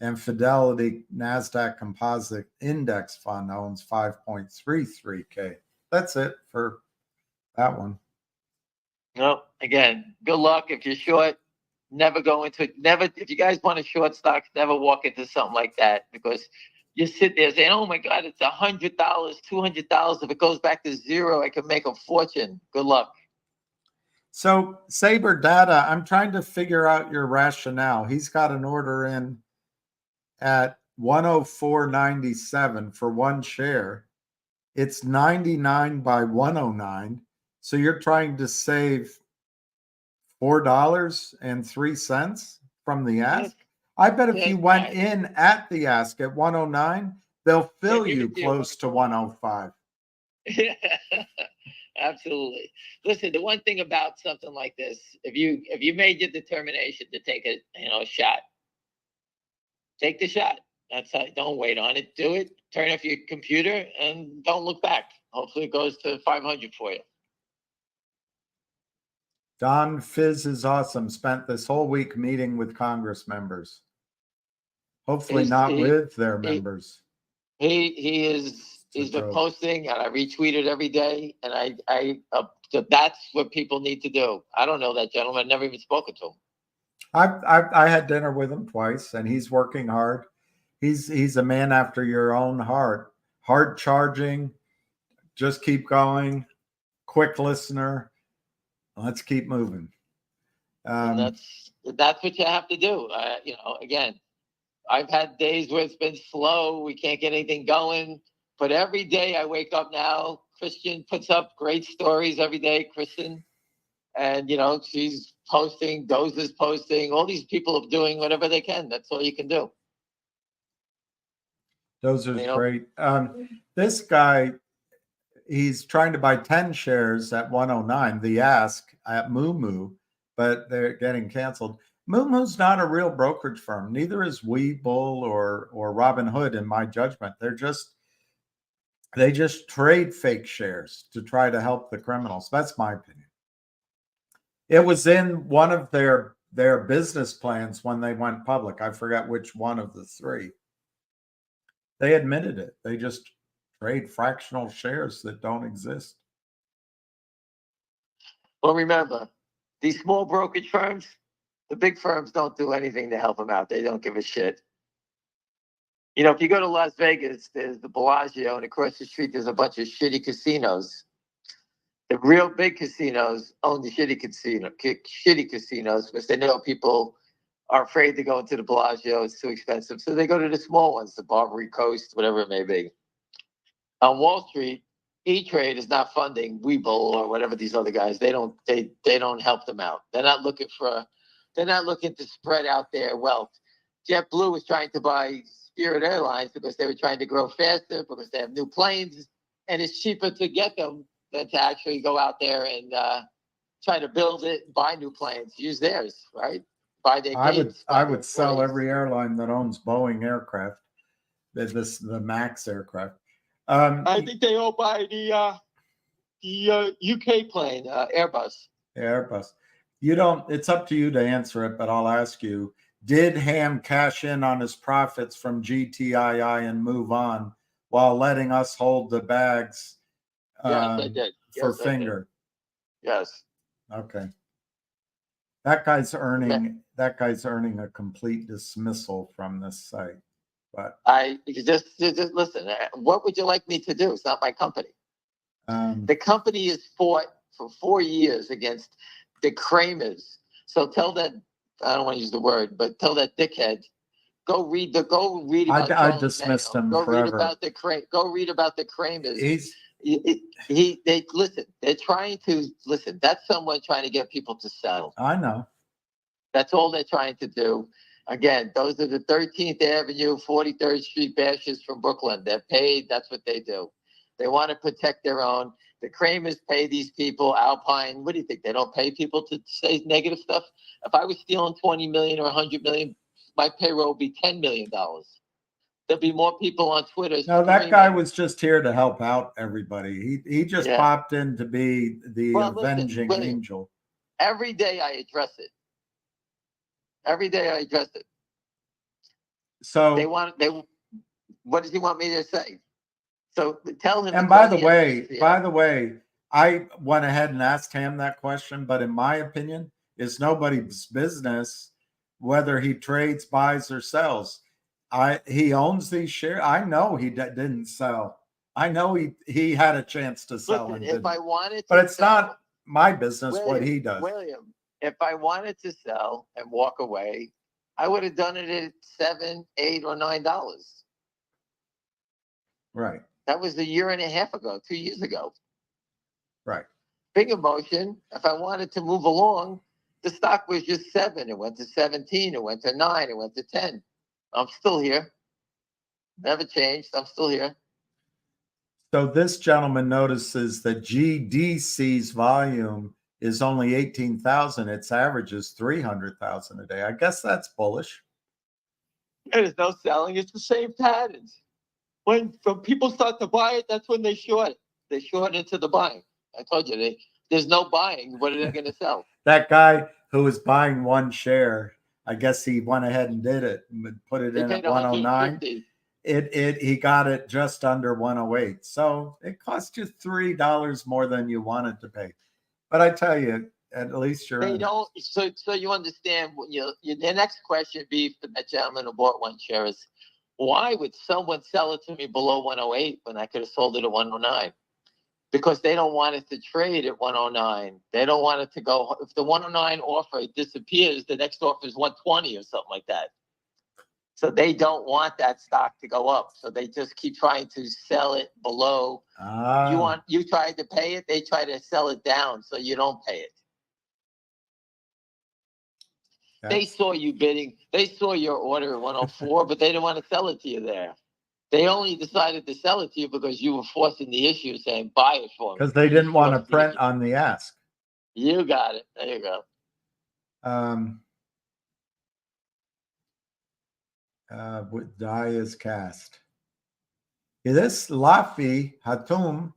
[SPEAKER 3] And Fidelity NASDAQ Composite Index Fund owns 5.33K. That's it for that one.
[SPEAKER 4] No, again, good luck if you're short. Never go into if you guys want to short stocks, never walk into something like that, because you sit there saying, "Oh my God, it's $100, $200. If it goes back to zero, I can make a fortune." Good luck.
[SPEAKER 3] So Saber Data, I'm trying to figure out your rationale. He's got an order in at 104.97 for one share. It's 99 by 109. So you're trying to save $4.03 from the ask. I bet if you went in at the ask at 109, they'll fill you close to 105.
[SPEAKER 4] Absolutely. Listen, the one thing about something like this, if you made your determination to take a shot, take the shot. That's how. Don't wait on it. Do it. Turn off your computer and don't look back. Hopefully, it goes to 500 for you.
[SPEAKER 3] Don Fizz is awesome. Spent this whole week meeting with Congress members. Hopefully not with their members.
[SPEAKER 4] He's been posting, and I retweet it every day. And that's what people need to do. I don't know that gentleman. I've never even spoken to him.
[SPEAKER 3] I had dinner with him twice, and he's working hard. He's a man after your own heart. Hard charging, just keep going. Quick listener. Let's keep moving.
[SPEAKER 4] And that's what you have to do. Again, I've had days where it's been slow. We can't get anything going. But every day I wake up now, Christian puts up great stories every day, Kristen. And, she's posting, Doza's posting. All these people are doing whatever they can. That's all you can do.
[SPEAKER 3] Dozer's great. This guy, he's trying to buy 10 shares at 109, the ask at Moo, but they're getting canceled. Moo's not a real brokerage firm. Neither is Webull or Robinhood, in my judgment. They just trade fake shares to try to help the criminals. That's my opinion. It was in one of their business plans when they went public. I forgot which one of the three. They admitted it. They just trade fractional shares that don't exist.
[SPEAKER 4] Well, remember, these small brokerage firms, the big firms don't do anything to help them out. They don't give a shit. If you go to Las Vegas, there's the Bellagio, and across the street, there's a bunch of shitty casinos. The real big casinos own the shitty casinos because they know people are afraid to go into the Bellagio. It's too expensive. So they go to the small ones, the Barbary Coast, whatever it may be. On Wall Street, E-Trade is not funding Webull or whatever these other guys. They don't help them out. They're not looking to spread out their wealth. JetBlue was trying to buy Spirit Airlines because they were trying to grow faster, because they have new planes, and it's cheaper to get them than to actually go out there and try to build it, buy new planes, use theirs, right? Buy their gates.
[SPEAKER 3] I would sell every airline that owns Boeing aircraft, the MAX aircraft.
[SPEAKER 4] I think they all buy the UK plane, Airbus.
[SPEAKER 3] Airbus. It's up to you to answer it, but I'll ask you, did Ham cash in on his profits from GTII and move on while letting us hold the bags?
[SPEAKER 4] Yes, I did.
[SPEAKER 3] For Finger.
[SPEAKER 4] Yes.
[SPEAKER 3] Okay. That guy's earning a complete dismissal from this site. But
[SPEAKER 4] just listen. What would you like me to do? It's not my company. The company has fought for 4 years against the Kramers. So tell that, I don't want to use the word, but tell that dickhead, go read about
[SPEAKER 3] I
[SPEAKER 4] Charlie
[SPEAKER 3] dismissed
[SPEAKER 4] Mayo.
[SPEAKER 3] him
[SPEAKER 4] Go
[SPEAKER 3] forever.
[SPEAKER 4] Go read about the Kramers.
[SPEAKER 3] He's
[SPEAKER 4] Listen, they're trying to listen. That's someone trying to get people to sell.
[SPEAKER 3] I know.
[SPEAKER 4] That's all they're trying to do. Again, those are the 13th Avenue, 43rd Street bashers from Brooklyn. They're paid. That's what they do. They want to protect their own. The Kramers pay these people. Alpine, what do you think? They don't pay people to say negative stuff? If I was stealing 20 million or 100 million, my payroll would be $10 million. There'll be more people on Twitter.
[SPEAKER 3] No, that guy was just here to help out everybody. He just popped in to be the avenging angel.
[SPEAKER 4] Every day I address it. So what does he want me to say? So tell him.
[SPEAKER 3] And by the way, I went ahead and asked him that question, but in my opinion, it's nobody's business whether he trades, buys, or sells. He owns these shares. I know he didn't sell. I know he had a chance to sell.
[SPEAKER 4] Listen,
[SPEAKER 3] and
[SPEAKER 4] if
[SPEAKER 3] didn't.
[SPEAKER 4] I wanted to,
[SPEAKER 3] but it's not my business what he does.
[SPEAKER 4] William, if I wanted to sell and walk away, I would have done it at $7, $8, or $9.
[SPEAKER 3] Right.
[SPEAKER 4] That was a year and a half ago, 2 years ago.
[SPEAKER 3] Right.
[SPEAKER 4] Big emotion. If I wanted to move along, the stock was just 7. It went to 17. It went to 9. It went to 10. I'm still here. Never changed. I'm still here.
[SPEAKER 3] So this gentleman notices that GDC's volume is only 18,000. Its average is 300,000 a day. I guess that's bullish.
[SPEAKER 4] There's no selling. It's the same patterns. When people start to buy it, that's when they short it. They short into the buying. I told you, there's no buying. What are they going to sell?
[SPEAKER 3] That guy who was buying one share, I guess he went ahead and did it and put it in at 109. He got it just under 108. So it cost you $3 more than you wanted to pay. But I tell you, at least you're
[SPEAKER 4] they don't. So you understand. The next question be for that gentleman who bought one share is, why would someone sell it to me below 108 when I could have sold it at 109? Because they don't want it to trade at 109. They don't want it to go. If the 109 offer disappears, the next offer is 120 or something like that. So they don't want that stock to go up. So they just keep trying to sell it below. You tried to pay it, they try to sell it down so you don't pay it. They saw you bidding. They saw your order at 104, but they didn't want to sell it to you there. They only decided to sell it to you because you were forcing the issue, saying buy it for me.
[SPEAKER 3] Because they didn't want to print on the ask.
[SPEAKER 4] You got it. There you go.
[SPEAKER 3] Die is cast. This Lafi Hatum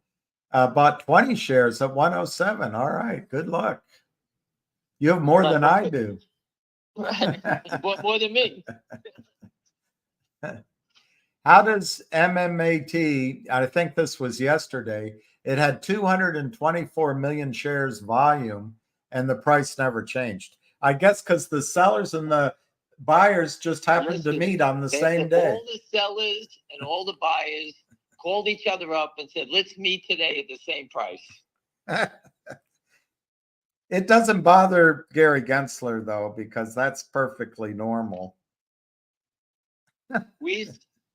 [SPEAKER 3] bought 20 shares at 107. All right, good luck. You have more than I do.
[SPEAKER 4] More than me.
[SPEAKER 3] How does MMAT, I think this was yesterday, it had 224 million shares volume and the price never changed. I guess because the sellers and the buyers just happened to meet on the same day.
[SPEAKER 4] All the sellers and all the buyers called each other up and said, let's meet today at the same price.
[SPEAKER 3] It doesn't bother Gary Gensler, though, because that's perfectly normal.
[SPEAKER 4] We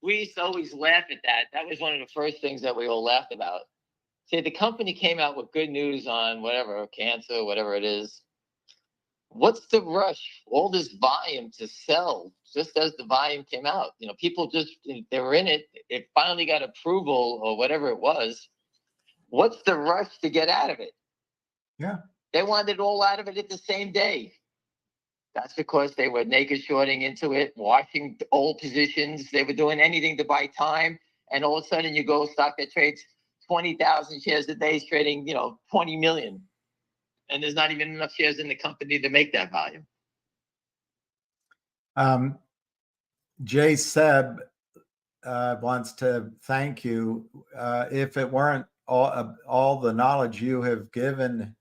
[SPEAKER 4] used to always laugh at that. That was one of the first things that we all laughed about. Say the company came out with good news on whatever, cancer, whatever it is. What's the rush? All this volume to sell just as the volume came out. People just, they were in it. It finally got approval or whatever it was. What's the rush to get out of it?
[SPEAKER 3] Yeah.
[SPEAKER 4] They wanted it all out of it at the same day. That's because they were naked shorting into it, washing old positions. They were doing anything to buy time. And all of a sudden you go stock that trades 20,000 shares a day is trading, 20 million. And there's not even enough shares in the company to make that volume.
[SPEAKER 3] Jay Seb wants to thank you. If it weren't all the knowledge you have given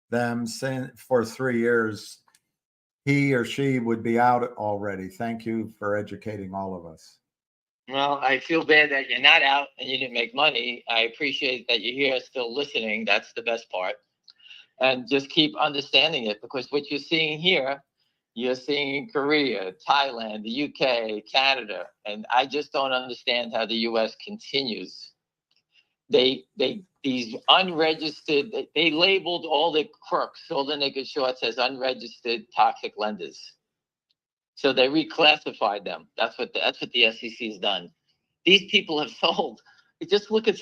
[SPEAKER 3] them for 3 years, he or she would be out already. Thank you for educating all of us.
[SPEAKER 4] Well, I feel bad that you're not out and you didn't make money. I appreciate that you're here still listening. That's the best part. And just keep understanding it, because what you're seeing here, you're seeing in Korea, Thailand, the UK, Canada. And I just don't understand how the US continues. These unregistered, they labeled all the crooks, all the naked shorts as unregistered toxic lenders. So they reclassified them. That's what the SEC has done. These people have sold. Just look at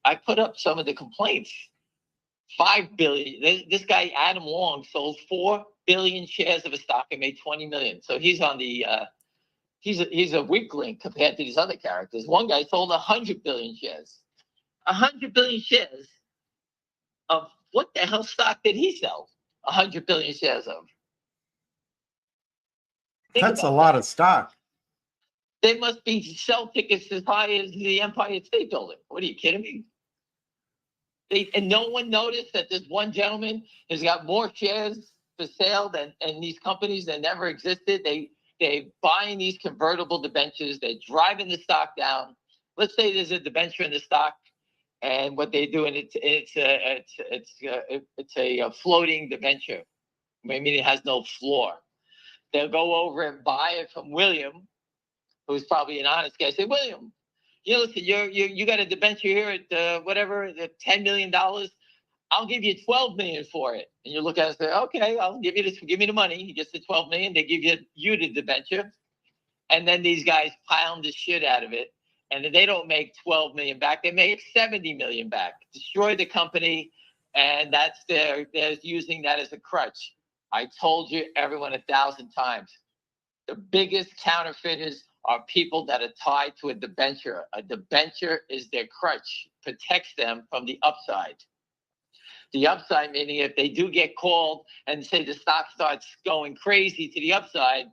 [SPEAKER 4] I put up some of the complaints. 5 billion. This guy, Adam Long, sold 4 billion shares of a stock and made 20 million. So he's on the, he's a weakling compared to these other characters. One guy sold 100 billion shares. 100 billion shares of what the hell stock did he sell? 100 billion shares of.
[SPEAKER 3] That's a lot of stock.
[SPEAKER 4] They must be sell tickets as high as the Empire State Building. What are you kidding me? And no one noticed that this one gentleman has got more shares for sale than in these companies that never existed. They're buying these convertible debentures. They're driving the stock down. Let's say there's a debenture in the stock, and what they do, and it's a floating debenture. I mean, it has no floor. They'll go over and buy it from William, who's probably an honest guy. Say, William, listen, you got a debenture here at whatever, the $10 million. I'll give you 12 million for it. And you look at it and say, okay, I'll give you this. Give me the money. He gets the 12 million. They give you the debenture, and then these guys pound the shit out of it, and they don't make 12 million back. They make 70 million back. Destroy the company, and they're using that as a crutch. I told you, everyone, 1,000 times. The biggest counterfeiters are people that are tied to a debenture. A debenture is their crutch, protects them from the upside. The upside meaning if they do get called and say the stock starts going crazy to the upside,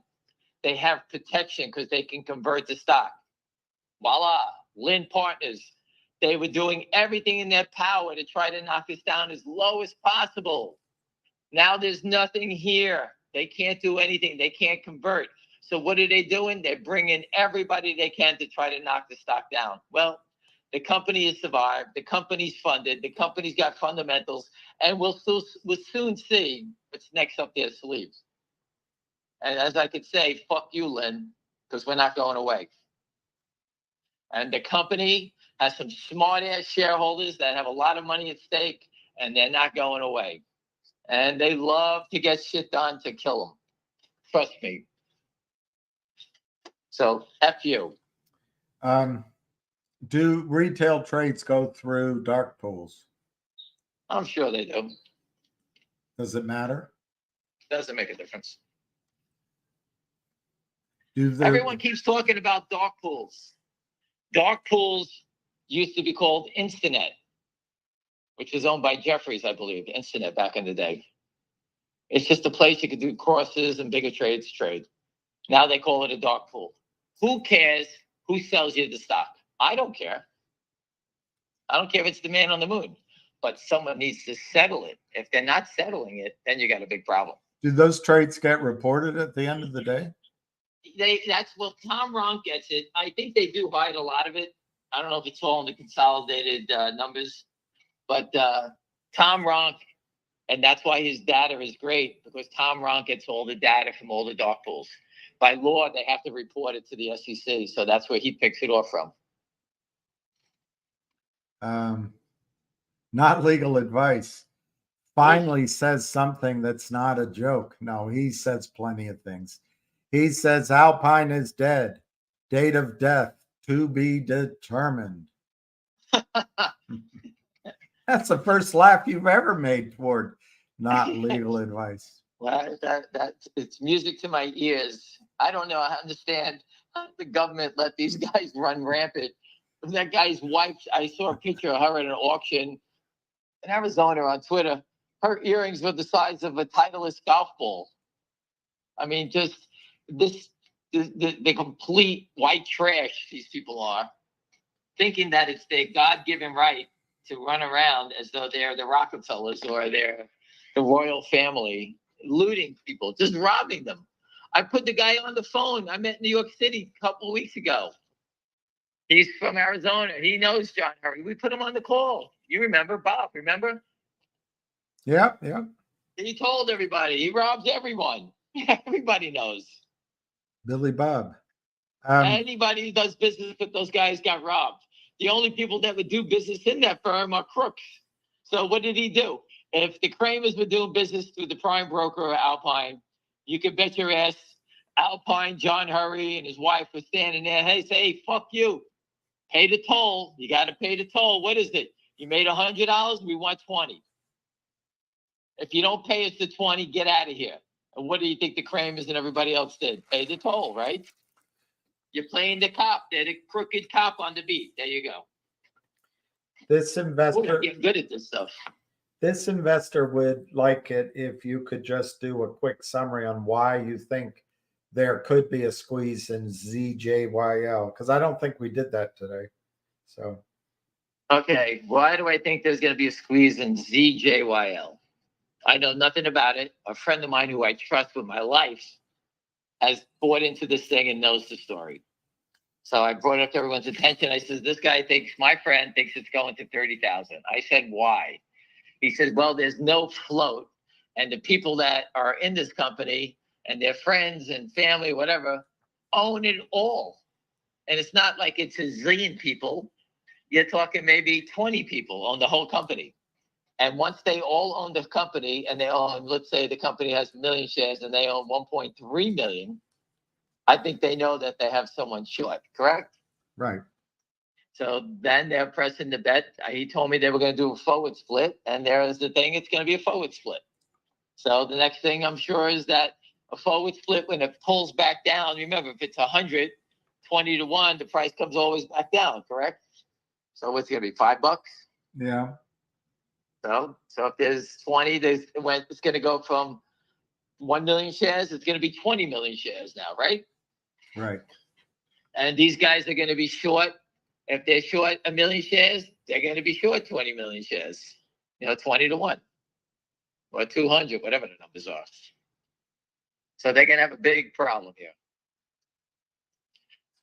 [SPEAKER 4] they have protection because they can convert the stock. Voila, Lynn Partners. They were doing everything in their power to try to knock us down as low as possible. Now there's nothing here. They can't do anything. They can't convert. So what are they doing? They're bringing everybody they can to try to knock the stock down. Well, the company has survived. The company's funded. The company's got fundamentals. And we'll soon see what's next up their sleeves. And as I could say, fuck you, Lynn, because we're not going away. And the company has some smart-ass shareholders that have a lot of money at stake, and they're not going away. And they love to get shit done to kill them. Trust me. So, F you.
[SPEAKER 3] Do retail trades go through dark pools?
[SPEAKER 4] I'm sure they do.
[SPEAKER 3] Does it matter?
[SPEAKER 4] Doesn't make a difference.
[SPEAKER 3] Do
[SPEAKER 4] Everyone keeps talking about dark pools. Dark pools used to be called Instinet, which was owned by Jeffries, I believe, Instinet back in the day. It's just a place you could do crosses and bigger trades trade. Now they call it a dark pool. Who cares who sells you the stock? I don't care. I don't care if it's the man on the moon, but someone needs to settle it. If they're not settling it, then you got a big problem.
[SPEAKER 3] Do those trades get reported at the end of the day?
[SPEAKER 4] Tom Ronk gets it. I think they do hide a lot of it. I don't know if it's all in the consolidated numbers, but Tom Ronk, and that's why his data is great, because Tom Ronk gets all the data from all the dark pools. By law, they have to report it to the SEC, so that's where he picks it off from.
[SPEAKER 3] Not legal advice. Finally says something that's not a joke. No, he says plenty of things. He says Alpine is dead. Date of death to be determined. That's the first laugh you've ever made toward not legal advice.
[SPEAKER 4] Well, it's music to my ears. I don't know. I understand how the government let these guys run rampant. That guy's wife, I saw a picture of her at an auction in Arizona on Twitter. Her earrings were the size of a Titleist golf ball. I mean, just the complete white trash these people are, thinking that it's their God-given right to run around as though they're the Rockefellers or they're the royal family. looting people, just robbing them. I put the guy on the phone. I met in New York City a couple of weeks ago. He's from Arizona. He knows John Hurry. We put him on the call. You remember, Bob, remember?
[SPEAKER 3] Yeah, yeah.
[SPEAKER 4] He told everybody. He robs everyone. Everybody knows.
[SPEAKER 3] Billy Bob.
[SPEAKER 4] Anybody who does business with those guys got robbed. The only people that would do business in that firm are crooks. So what did he do? If the Kramers were doing business through the prime broker or Alpine, you could bet your ass Alpine, John Hurry, and his wife were standing there. Hey, say, hey, fuck you. Pay the toll. You got to pay the toll. What is it? You made $100. We want 20. If you don't pay us the 20, get out of here. And what do you think the Kramers and everybody else did? Pay the toll, right? You're playing the cop. They're the crooked cop on the beat. There you go.
[SPEAKER 3] This
[SPEAKER 4] We're
[SPEAKER 3] investor,
[SPEAKER 4] getting good at this stuff.
[SPEAKER 3] this investor would like it if you could just do a quick summary on why you think there could be a squeeze in ZJYL, because I don't think we did that today. So,
[SPEAKER 4] Okay, why do I think there's going to be a squeeze in ZJYL? I know nothing about it. A friend of mine who I trust with my life has bought into this thing and knows the story. So I brought it up to everyone's attention. I said, this guy thinks, my friend thinks it's going to 30,000. I said, why? He said, well, there's no float. And the people that are in this company and their friends and family, whatever, own it all. And it's not like it's a zillion people. You're talking maybe 20 people own the whole company. And once they all own the company and they own, let's say the company has 1 million shares and they own 1.3 million, I think they know that they have someone short, correct?
[SPEAKER 3] right.
[SPEAKER 4] So then they're pressing the bet. He told me they were going to do a forward split, and there's the thing, it's going to be a forward split. So the next thing I'm sure is that a forward split, when it pulls back down, remember, if it's 100, 20 to 1, the price comes always back down, correct? So what's it going to be, $5?
[SPEAKER 3] Yeah.
[SPEAKER 4] So if there's 20, it's going to go from 1 million shares, it's going to be 20 million shares now, right?
[SPEAKER 3] Right.
[SPEAKER 4] And these guys are going to be short. If they're short 1 million shares, they're going to be short 20 million shares. 20 to 1 or 200, whatever the numbers are. So they're going to have a big problem here.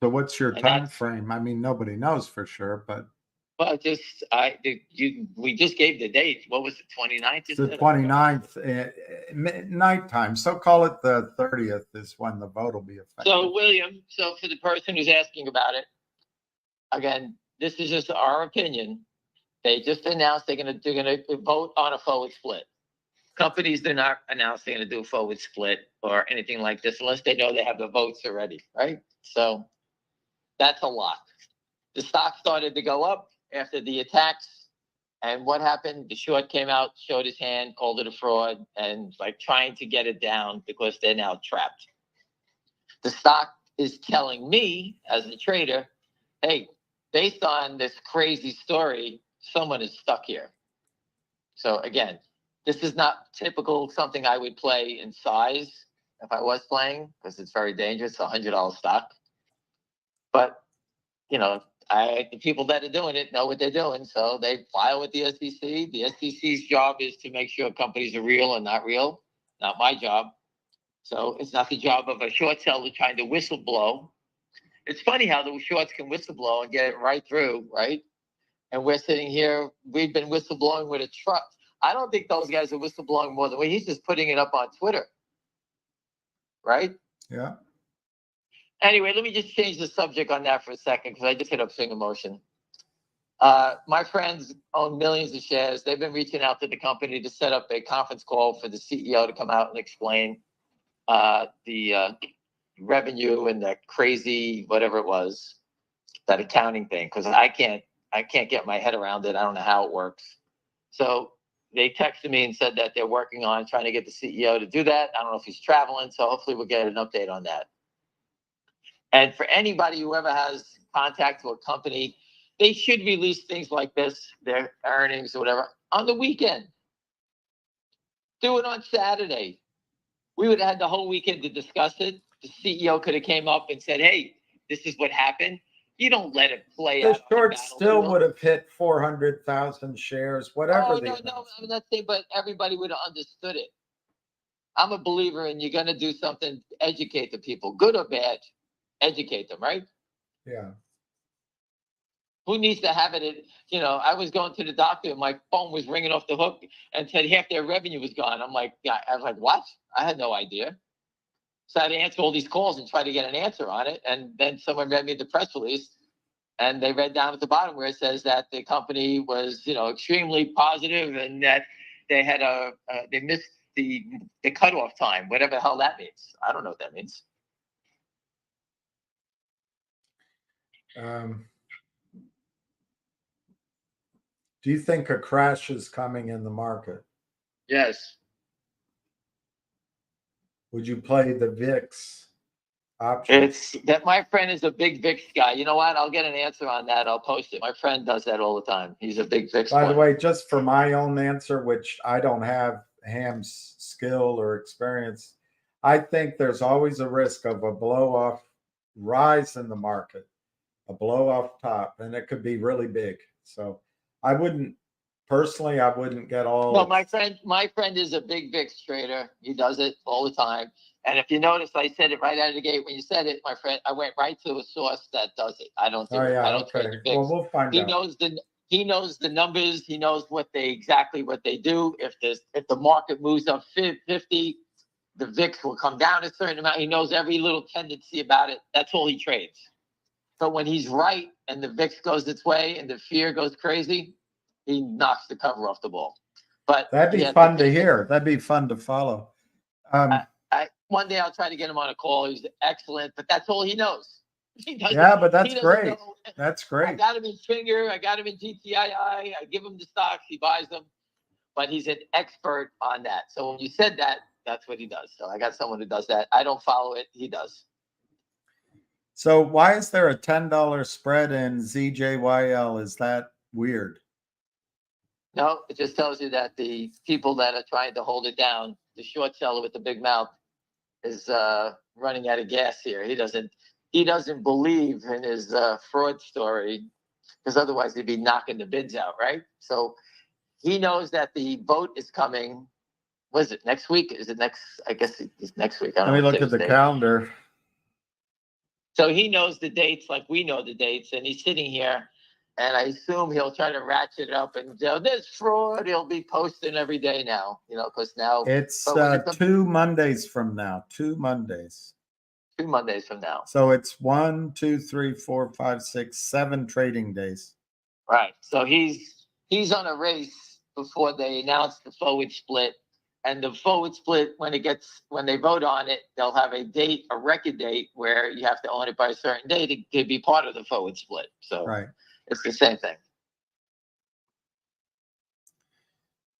[SPEAKER 3] So what's your
[SPEAKER 4] And
[SPEAKER 3] time frame? I mean, nobody knows for sure, but
[SPEAKER 4] Well, we just gave the date. What was it, 29th?
[SPEAKER 3] it's the 29th nighttime. So call it the 30th is when the vote will be effective.
[SPEAKER 4] So William, for the person who's asking about it, again, this is just our opinion. They just announced they're gonna vote on a forward split. Companies do not announce they're gonna do a forward split or anything like this unless they know they have the votes already, right? So that's a lot. The stock started to go up after the attacks. And what happened? The short came out, showed his hand, called it a fraud, and like trying to get it down because they're now trapped. The stock is telling me as a trader, hey, based on this crazy story, someone is stuck here. So again, this is not typical something I would play in size if I was playing, because it's very dangerous, it's $100 stock. But, the people that are doing it know what they're doing. So they file with the SEC. The SEC's job is to make sure companies are real and not real. Not my job. So it's not the job of a short seller trying to whistleblow. It's funny how the shorts can whistleblow and get it right through, right? And we're sitting here, we've been whistleblowing with a truck. I don't think those guys are whistleblowing more than he's just putting it up on Twitter. Right?
[SPEAKER 3] Yeah.
[SPEAKER 4] Anyway, let me just change the subject on that for a second because I just hit up Swing Emotion. My friends own millions of shares. They've been reaching out to the company to set up a conference call for the CEO to come out and explain the revenue and the crazy whatever it was, that accounting thing, because I can't get my head around it. I don't know how it works. So they texted me and said that they're working on trying to get the CEO to do that. I don't know if he's traveling, so hopefully we'll get an update on that. And for anybody who ever has contact with a company, they should release things like this, their earnings or whatever, on the weekend. Do it on Saturday. We would have had the whole weekend to discuss it. The CEO could have came up and said, hey, this is what happened. You don't let it play
[SPEAKER 3] The
[SPEAKER 4] out.
[SPEAKER 3] short still would have hit 400,000 shares, whatever.
[SPEAKER 4] No, I'm not saying, but everybody would have understood it. I'm a believer in you're going to do something, educate the people, good or bad, educate them, right?
[SPEAKER 3] Yeah.
[SPEAKER 4] Who needs to have it? I was going to the doctor and my phone was ringing off the hook and said half their revenue was gone. I'm like, yeah, I was like, what? I had no idea. So I had to answer all these calls and try to get an answer on it. And then someone read me the press release and they read down at the bottom where it says that the company was, extremely positive and that they had they missed the cutoff time, whatever the hell that means. I don't know what that means.
[SPEAKER 3] Do you think a crash is coming in the market?
[SPEAKER 4] Yes.
[SPEAKER 3] Would you play the VIX option?
[SPEAKER 4] It's that my friend is a big VIX guy. You know what? I'll get an answer on that. I'll post it. My friend does that all the time. He's a big VIX.
[SPEAKER 3] By the way, just for my own answer, which I don't have Ham's skill or experience, I think there's always a risk of a blow-off rise in the market, a blow-off top, and it could be really big. So I wouldn't get all.
[SPEAKER 4] No, my friend is a big VIX trader. He does it all the time. And if you notice, I said it right out of the gate when you said it, my friend. I went right to a source that does it. I don't do it. I don't trade the VIX.
[SPEAKER 3] Well, we'll find out.
[SPEAKER 4] He knows the numbers. He knows exactly what they do. If the market moves up 50, the VIX will come down a certain amount. He knows every little tendency about it. That's all he trades. So when he's right and the VIX goes its way and the fear goes crazy, he knocks the cover off the ball. But
[SPEAKER 3] that'd be fun to hear. That'd be fun to follow.
[SPEAKER 4] One day I'll try to get him on a call. He's excellent, but that's all he knows.
[SPEAKER 3] But that's great. That's great.
[SPEAKER 4] I got him in Finger. I got him in GTII. I give him the stocks. He buys them. But he's an expert on that. So when you said that, that's what he does. So I got someone who does that. I don't follow it. He does.
[SPEAKER 3] So why is there a $10 spread in ZJYL? Is that weird?
[SPEAKER 4] No, it just tells you that the people that are trying to hold it down, the short seller with the big mouth, is running out of gas here. He doesn't believe in his fraud story, because otherwise he'd be knocking the bids out, right? So he knows that the vote is coming. Was it next week? Is it next? I guess it's next week.
[SPEAKER 3] Let me look at the calendar.
[SPEAKER 4] So he knows the dates like we know the dates, and he's sitting here. And I assume he'll try to ratchet it up and there's fraud. He'll be posting every day now, because now
[SPEAKER 3] it's 2 Mondays from now. 2 Mondays.
[SPEAKER 4] 2 Mondays from now.
[SPEAKER 3] So it's 1, 2, 3, 4, 5, 6, 7 trading days.
[SPEAKER 4] Right. So he's on a race before they announce the forward split. And the forward split, when they vote on it, they'll have a record date where you have to own it by a certain date to be part of the forward split. So
[SPEAKER 3] right.
[SPEAKER 4] It's the same thing.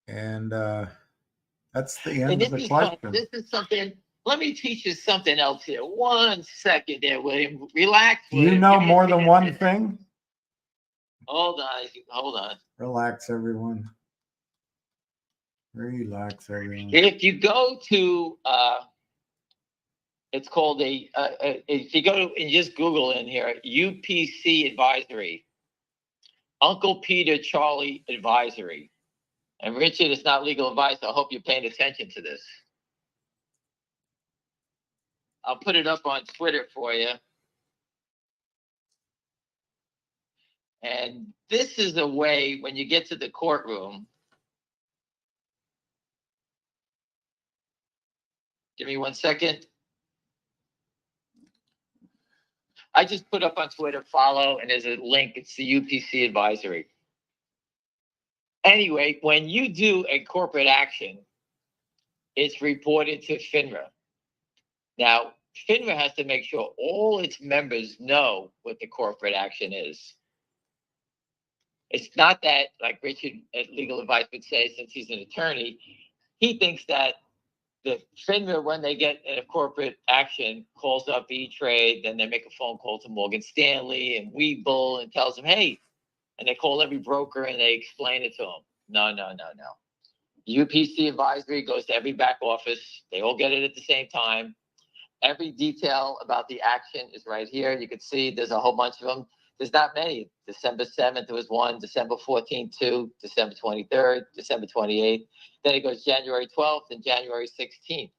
[SPEAKER 3] And that's the end of the question.
[SPEAKER 4] This is something. Let me teach you something else here. 1 second there, William. Relax. William.
[SPEAKER 3] You know more than one thing?
[SPEAKER 4] Hold on.
[SPEAKER 3] Relax, everyone. Relax, everyone.
[SPEAKER 4] If you go to, it's called if you go and just Google in here, UPC Advisory. Uncle Peter Charlie Advisory. And Richard, it's not legal advice. I hope you're paying attention to this. I'll put it up on Twitter for you. And this is a way when you get to the courtroom. Give me 1 second. I just put up on Twitter, follow, and there's a link. It's the UPC Advisory. Anyway, when you do a corporate action, it's reported to FINRA. Now, FINRA has to make sure all its members know what the corporate action is. It's not that, like Richard at Legal Advice would say, since he's an attorney, he thinks that the FINRA, when they get a corporate action, calls up E-Trade, then they make a phone call to Morgan Stanley and Webull and tells them, hey, and they call every broker and they explain it to them. No. UPC Advisory goes to every back office. They all get it at the same time. Every detail about the action is right here. You can see there's a whole bunch of them. There's not many. December 7th, there was one. December 14th, 2. December 23rd, December 28th. Then it goes January 12th and January 16th.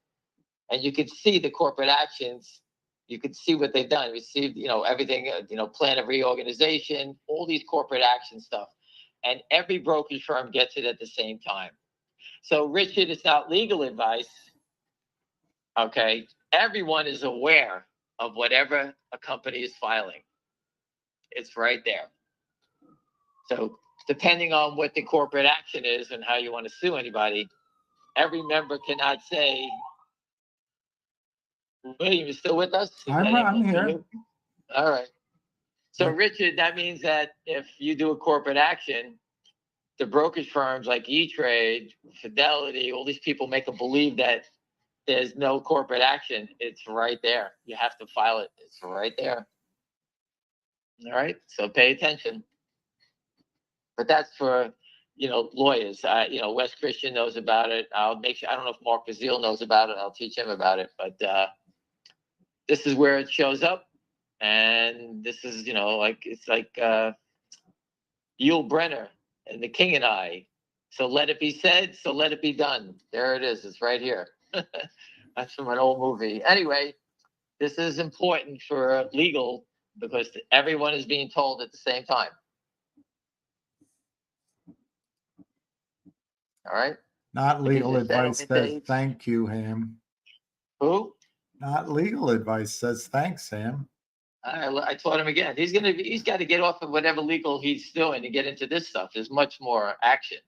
[SPEAKER 4] and you could see the corporate actions. You could see what they've done, received, everything, plan of reorganization, all these corporate action stuff. And every brokerage firm gets it at the same time. So, Richard, it's not legal advice. Okay. Everyone is aware of whatever a company is filing. It's right there. So, depending on what the corporate action is and how you want to sue anybody, every member cannot say, William, you still with us?
[SPEAKER 3] I'm here.
[SPEAKER 4] All right. So,
[SPEAKER 3] Right.
[SPEAKER 4] Richard, that means that if you do a corporate action, the brokerage firms like E-Trade, Fidelity, all these people make them believe that there's no corporate action. It's right there. You have to file it. It's right there. All right. So pay attention. But that's for, lawyers. Wes Christian knows about it. I'll make sure. I don't know if Mark Bazile knows about it. I'll teach him about it. But this is where it shows up. And this is, it's like Yul Brenner and The King and I. So let it be said, so let it be done. There it is. It's right here. That's from an old movie. Anyway, this is important for legal because everyone is being told at the same time. All right?
[SPEAKER 3] Not legal
[SPEAKER 4] Because the
[SPEAKER 3] advice
[SPEAKER 4] settlement
[SPEAKER 3] says
[SPEAKER 4] dates-
[SPEAKER 3] thank you, Ham.
[SPEAKER 4] Who?
[SPEAKER 3] Not legal advice says thanks, Ham.
[SPEAKER 4] I taught him again. He's got to get off of whatever legal he's doing and get into this stuff. There's much more action.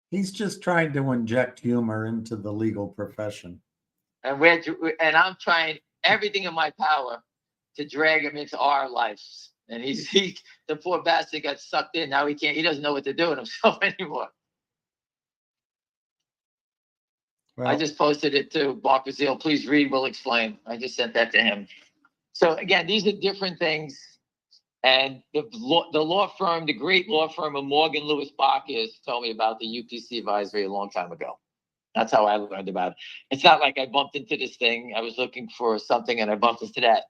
[SPEAKER 3] He's just trying to inject humor into the legal profession.
[SPEAKER 4] And I'm trying everything in my power to drag him into our lives. And the poor bastard got sucked in. Now he doesn't know what to do with himself anymore.
[SPEAKER 3] Well,
[SPEAKER 4] I just posted it to Mark Bazile. Please read, we'll explain. I just sent that to him. So again, these are different things. And the law firm, the great law firm of Morgan Lewis Bacchus told me about the UPC advisory a long time ago. That's how I learned about it. It's not like I bumped into this thing. I was looking for something and I bumped into that.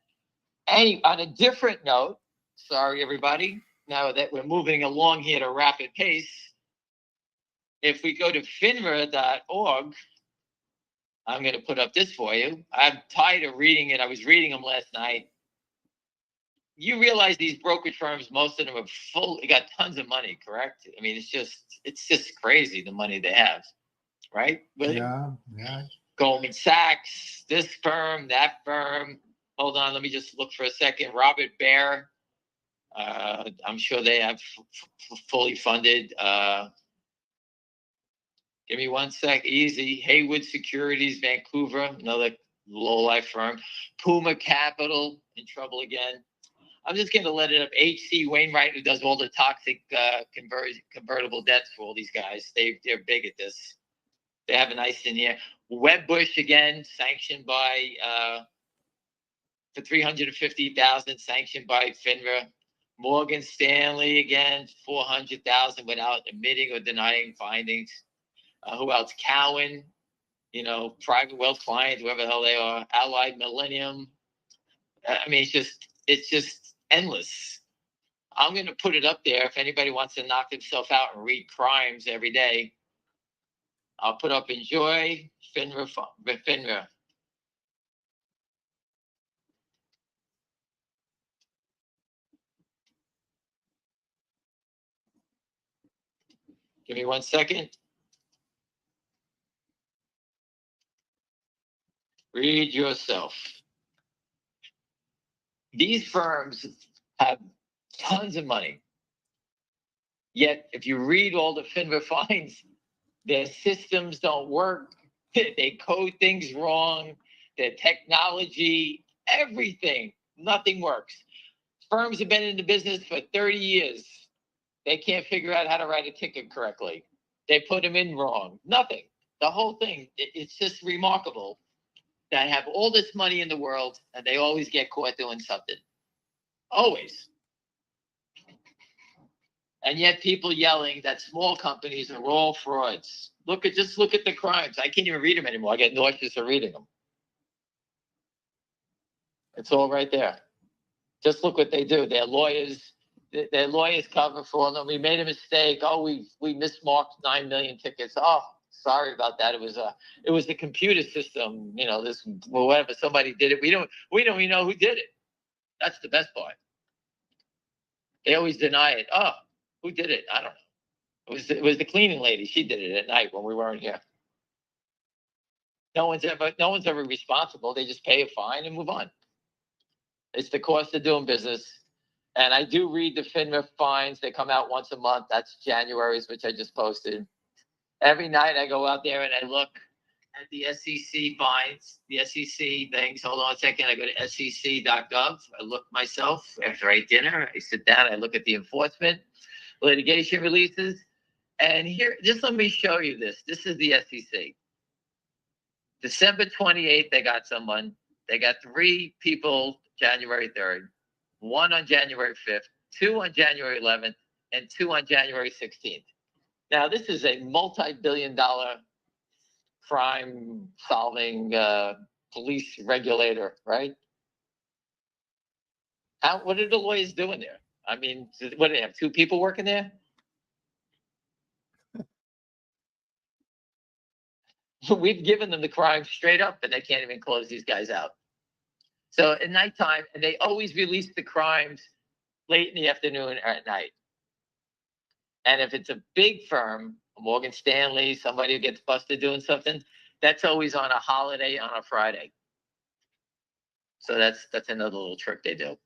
[SPEAKER 4] On a different note, sorry, everybody, now that we're moving along here at a rapid pace, if we go to finra.org, I'm going to put up this for you. I'm tired of reading it. I was reading them last night. You realize these brokerage firms, most of them are they got tons of money, correct? I mean, it's just crazy the money they have, right? William?
[SPEAKER 3] yeah.
[SPEAKER 4] Goldman Sachs, this firm, that firm. Hold on, let me just look for a second. Robert Baer, I'm sure they have fully funded. Give me one sec, easy. Haywood Securities, Vancouver, another low-life firm. Puma Capital, in trouble again. I'm just going to let it up. H.C. Wainwright, who does all the toxic convertible debts for all these guys. They're big at this. They have a nice in here. Wedbush, again, sanctioned by, for $350,000, sanctioned by FINRA. Morgan Stanley, again, $400,000 without admitting or denying findings. Who else? Cowen, private wealth clients, whoever the hell they are. Allied Millennium. I mean, it's just endless. I'm going to put it up there if anybody wants to knock themselves out and read crimes every day. I'll put up Enjoy FINRA. Give me 1 second. Read yourself. These firms have tons of money. Yet, if you read all the FINRA fines, their systems don't work. They code things wrong. Their technology, everything, nothing works. Firms have been in the business for 30 years. They can't figure out how to write a ticket correctly. They put them in wrong. Nothing. The whole thing, it's just remarkable that have all this money in the world and they always get caught doing something. Always. And yet people yelling that small companies are all frauds. Just look at the crimes. I can't even read them anymore. I get nauseous of reading them. It's all right there. Just look what they do. Their lawyers cover for them. We made a mistake. Oh, we mismarked 9 million tickets. Oh, Sorry about that. It was a computer system, this, well, whatever, somebody did it. We don't even know who did it. That's the best part. They always deny it. Oh, who did it? I don't know. It was the cleaning lady. She did it at night when we weren't here. No one's ever responsible. They just pay a fine and move on. It's the cost of doing business. And I do read the FINRA fines. They come out once a month. That's January's, which I just posted. Every night I go out there and I look at the SEC fines, the SEC things. Hold on a second. I go to sec.gov. I look myself after I eat dinner. I sit down. I look at the enforcement, litigation releases. And here, just let me show you this. This is the SEC. December 28th, they got someone. They got 3 people January 3rd, 1 on January 5th, 2 on January 11th, and 2 on January 16th. Now, this is a multi-billion-dollar crime-solving police regulator, right? What are the lawyers doing there? I mean, what do they have, 2 people working there? We've given them the crime straight up, and they can't even close these guys out. So at nighttime, and they always release the crimes late in the afternoon or at night. And if it's a big firm, Morgan Stanley, somebody who gets busted doing something, that's always on a holiday on a Friday. So that's another little trick they do.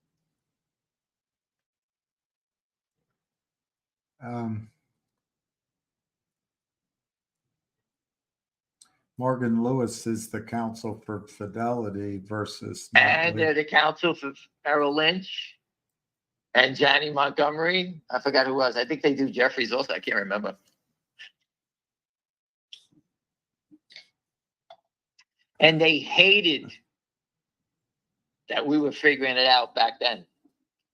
[SPEAKER 3] Morgan Lewis is the counsel for Fidelity versus.
[SPEAKER 4] And they're the counsel for Merrill Lynch and Janney Montgomery. I forgot who was. I think they do Jeffries also. I can't remember. And they hated that we were figuring it out back then.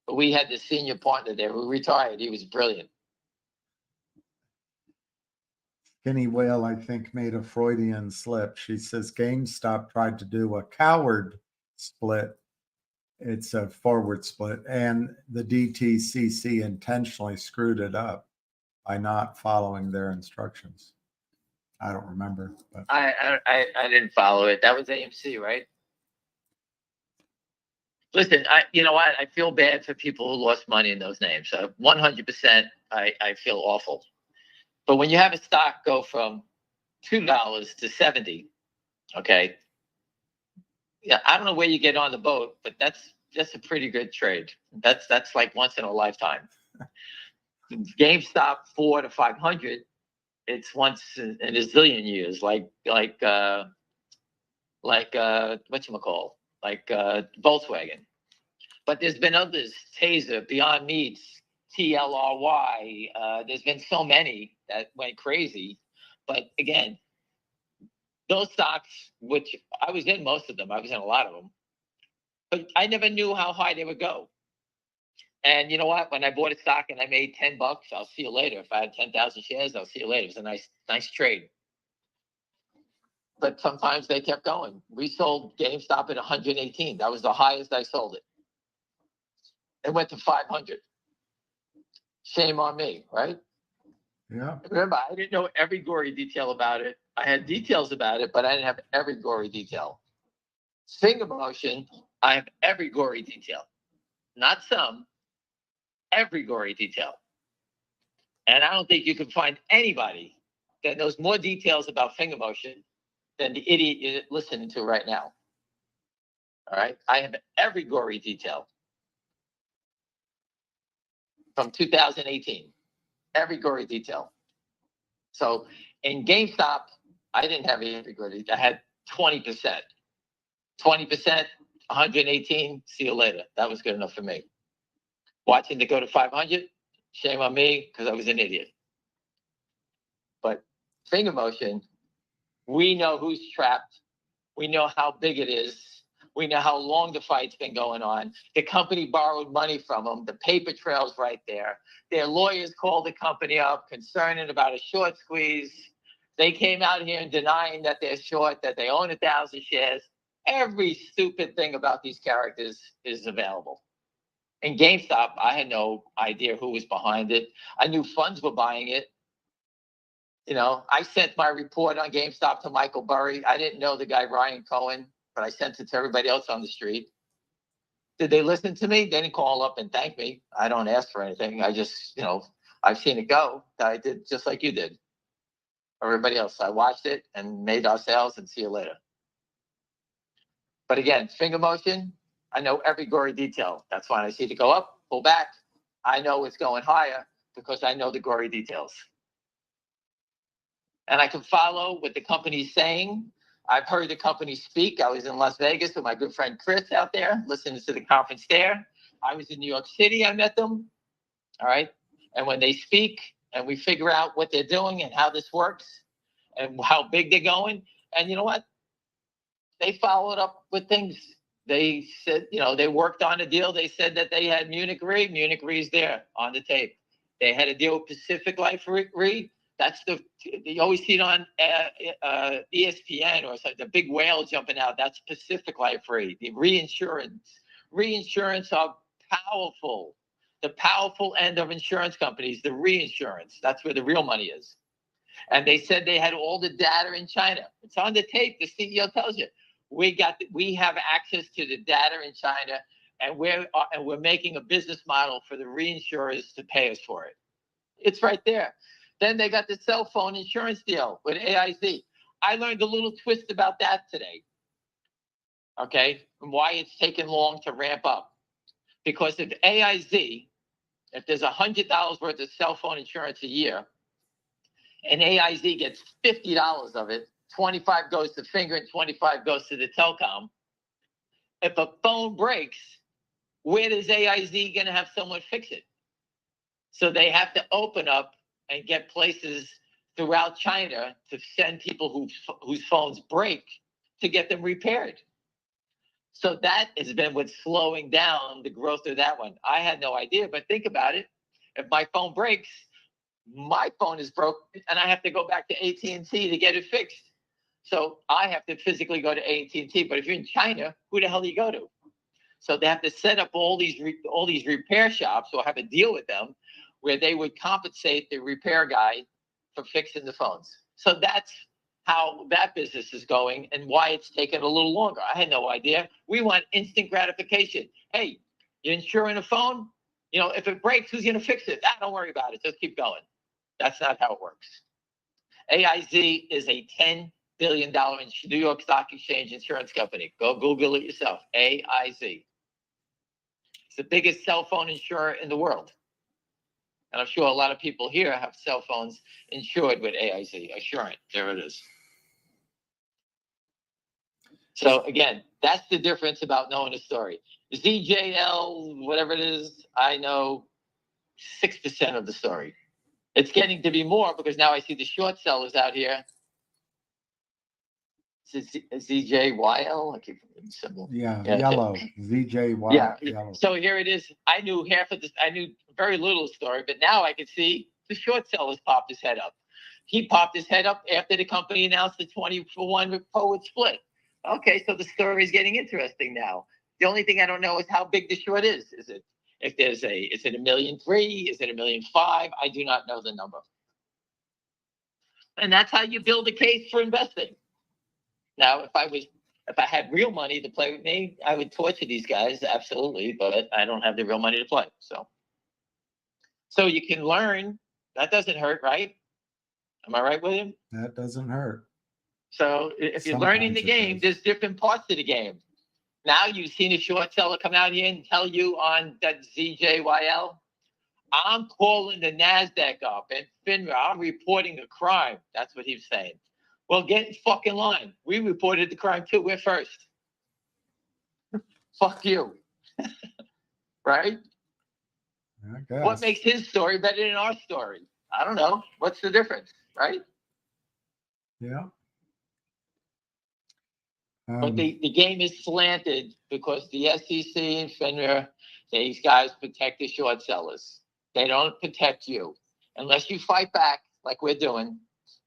[SPEAKER 4] But we had the senior partner there who retired. He was brilliant.
[SPEAKER 3] Kenny Whale, I think, made a Freudian slip. She says GameStop tried to do a coward split. It's a forward split. And the DTCC intentionally screwed it up by not following their instructions. I don't remember. But
[SPEAKER 4] I didn't follow it. That was AMC, right? Listen, you know what? I feel bad for people who lost money in those names. So 100%, I feel awful. But when you have a stock go from $2 to 70, okay, yeah, I don't know where you get on the boat, but that's a pretty good trade. That's like once in a lifetime. GameStop 400 to 500, it's once in a zillion years, like whatchamacall, like Volkswagen. But there's been others, Taser, Beyond Meats, TLRY. There's been so many that went crazy. But again, those stocks, which I was in most of them, I was in a lot of them, but I never knew how high they would go. And you know what? When I bought a stock and I made $10, I'll see you later. If I had 10,000 shares, I'll see you later. It was a nice trade. But sometimes they kept going. We sold GameStop at 118. That was the highest I sold it. It went to 500. Shame on me, right?
[SPEAKER 3] yeah.
[SPEAKER 4] Remember, I didn't know every gory detail about it. I had details about it, but I didn't have every gory detail. Finger motion, I have every gory detail. Not some, every gory detail. And I don't think you can find anybody that knows more details about finger motion than the idiot you're listening to right now. All right? I have every gory detail from 2018. Every gory detail. So in GameStop, I didn't have every gory detail. I had 20%. 20%, 118, see you later. That was good enough for me. Watching it go to 500, shame on me because I was an idiot. But finger motion, we know who's trapped. We know how big it is. We know how long the fight's been going on. The company borrowed money from them. The paper trail's right there. Their lawyers called the company up concerning about a short squeeze. They came out here and denying that they're short, that they own 1,000 shares. Every stupid thing about these characters is available. In GameStop, I had no idea who was behind it. I knew funds were buying it. I sent my report on GameStop to Michael Burry. I didn't know the guy Ryan Cohen, but I sent it to everybody else on the street. Did they listen to me? They didn't call up and thank me. I don't ask for anything. I just, I've seen it go. I did just like you did. Everybody else. I watched it and made our sales and see you later. But again, finger motion, I know every gory detail. That's why I see it go up, pull back. I know it's going higher because I know the gory details. And I can follow what the company's saying. I've heard the company speak. I was in Las Vegas with my good friend Chris out there, listening to the conference there. I was in New York City. I met them. All right. And when they speak and we figure out what they're doing and how this works and how big they're going, and you know what? They followed up with things. They said, they worked on a deal. They said that they had Munich Re. Munich Re's there on the tape. They had a deal with Pacific Life Re. That's you always see it on ESPN or something, the big whale jumping out. That's Pacific Life Re. The reinsurance are powerful. The powerful end of insurance companies, the reinsurance. That's where the real money is. And they said they had all the data in China. It's on the tape. The CEO tells you. We have access to the data in China, and we're making a business model for the reinsurers to pay us for it. It's right there. Then they got the cell phone insurance deal with AIZ. I learned a little twist about that today. Okay, and why it's taken long to ramp up. Because if AIZ, if there's $100 worth of cell phone insurance a year, and AIZ gets $50 of it, 25 goes to Finger and 25 goes to the telecom. If a phone breaks, where does AIZ going to have someone fix it? So they have to open up and get places throughout China to send people whose phones break to get them repaired. So that has been what's slowing down the growth of that one. I had no idea, but think about it. If my phone breaks, my phone is broken and I have to go back to AT&T to get it fixed. So I have to physically go to AT&T. But if you're in China, who the hell do you go to? So they have to set up all these repair shops or have a deal with them where they would compensate the repair guy for fixing the phones. So that's how that business is going and why it's taken a little longer. I had no idea. We want instant gratification. Hey, you're insuring a phone? If it breaks, who's going to fix it? Don't worry about it. Just keep going. That's not how it works. AIZ is a $10 billion New York Stock Exchange insurance company. Go Google it yourself. AIZ. It's the biggest cell phone insurer in the world. And I'm sure a lot of people here have cell phones insured with AIZ. Assurant. There it is. So again, that's the difference about knowing a story. ZJL, whatever it is, I know 6% of the story. It's getting to be more because now I see the short sellers out here. ZJYL? I keep symbol.
[SPEAKER 3] Yeah, yellow. ZJY.
[SPEAKER 4] Yeah.
[SPEAKER 3] Yellow.
[SPEAKER 4] So here it is. I knew half of this. I knew very little story, but now I can see the short sellers popped his head up. He popped his head up after the company announced the 20-for-1 forward split. Okay, so the story is getting interesting now. The only thing I don't know is how big the short is. Is it is it 1.3 million? Is it 1.5 million? I do not know the number. And that's how you build a case for investing. Now, if I had real money to play with me, I would torture these guys, absolutely, but I don't have the real money to play. So you can learn. That doesn't hurt, right? Am I right, William?
[SPEAKER 3] That doesn't hurt.
[SPEAKER 4] So if you're
[SPEAKER 3] Sometimes
[SPEAKER 4] learning the
[SPEAKER 3] it
[SPEAKER 4] game,
[SPEAKER 3] does.
[SPEAKER 4] there's different parts of the game. Now you've seen a short seller come out here and tell you on that ZJYL, I'm calling the NASDAQ up and FINRA, I'm reporting a crime. That's what he was saying. Well, get in fucking line. We reported the crime too. We're first. Fuck you. Right?
[SPEAKER 3] I guess.
[SPEAKER 4] What makes his story better than our story? I don't know. What's the difference? Right?
[SPEAKER 3] Yeah.
[SPEAKER 4] But the game is slanted because the SEC and FINRA, these guys protect the short sellers. They don't protect you. Unless you fight back like we're doing,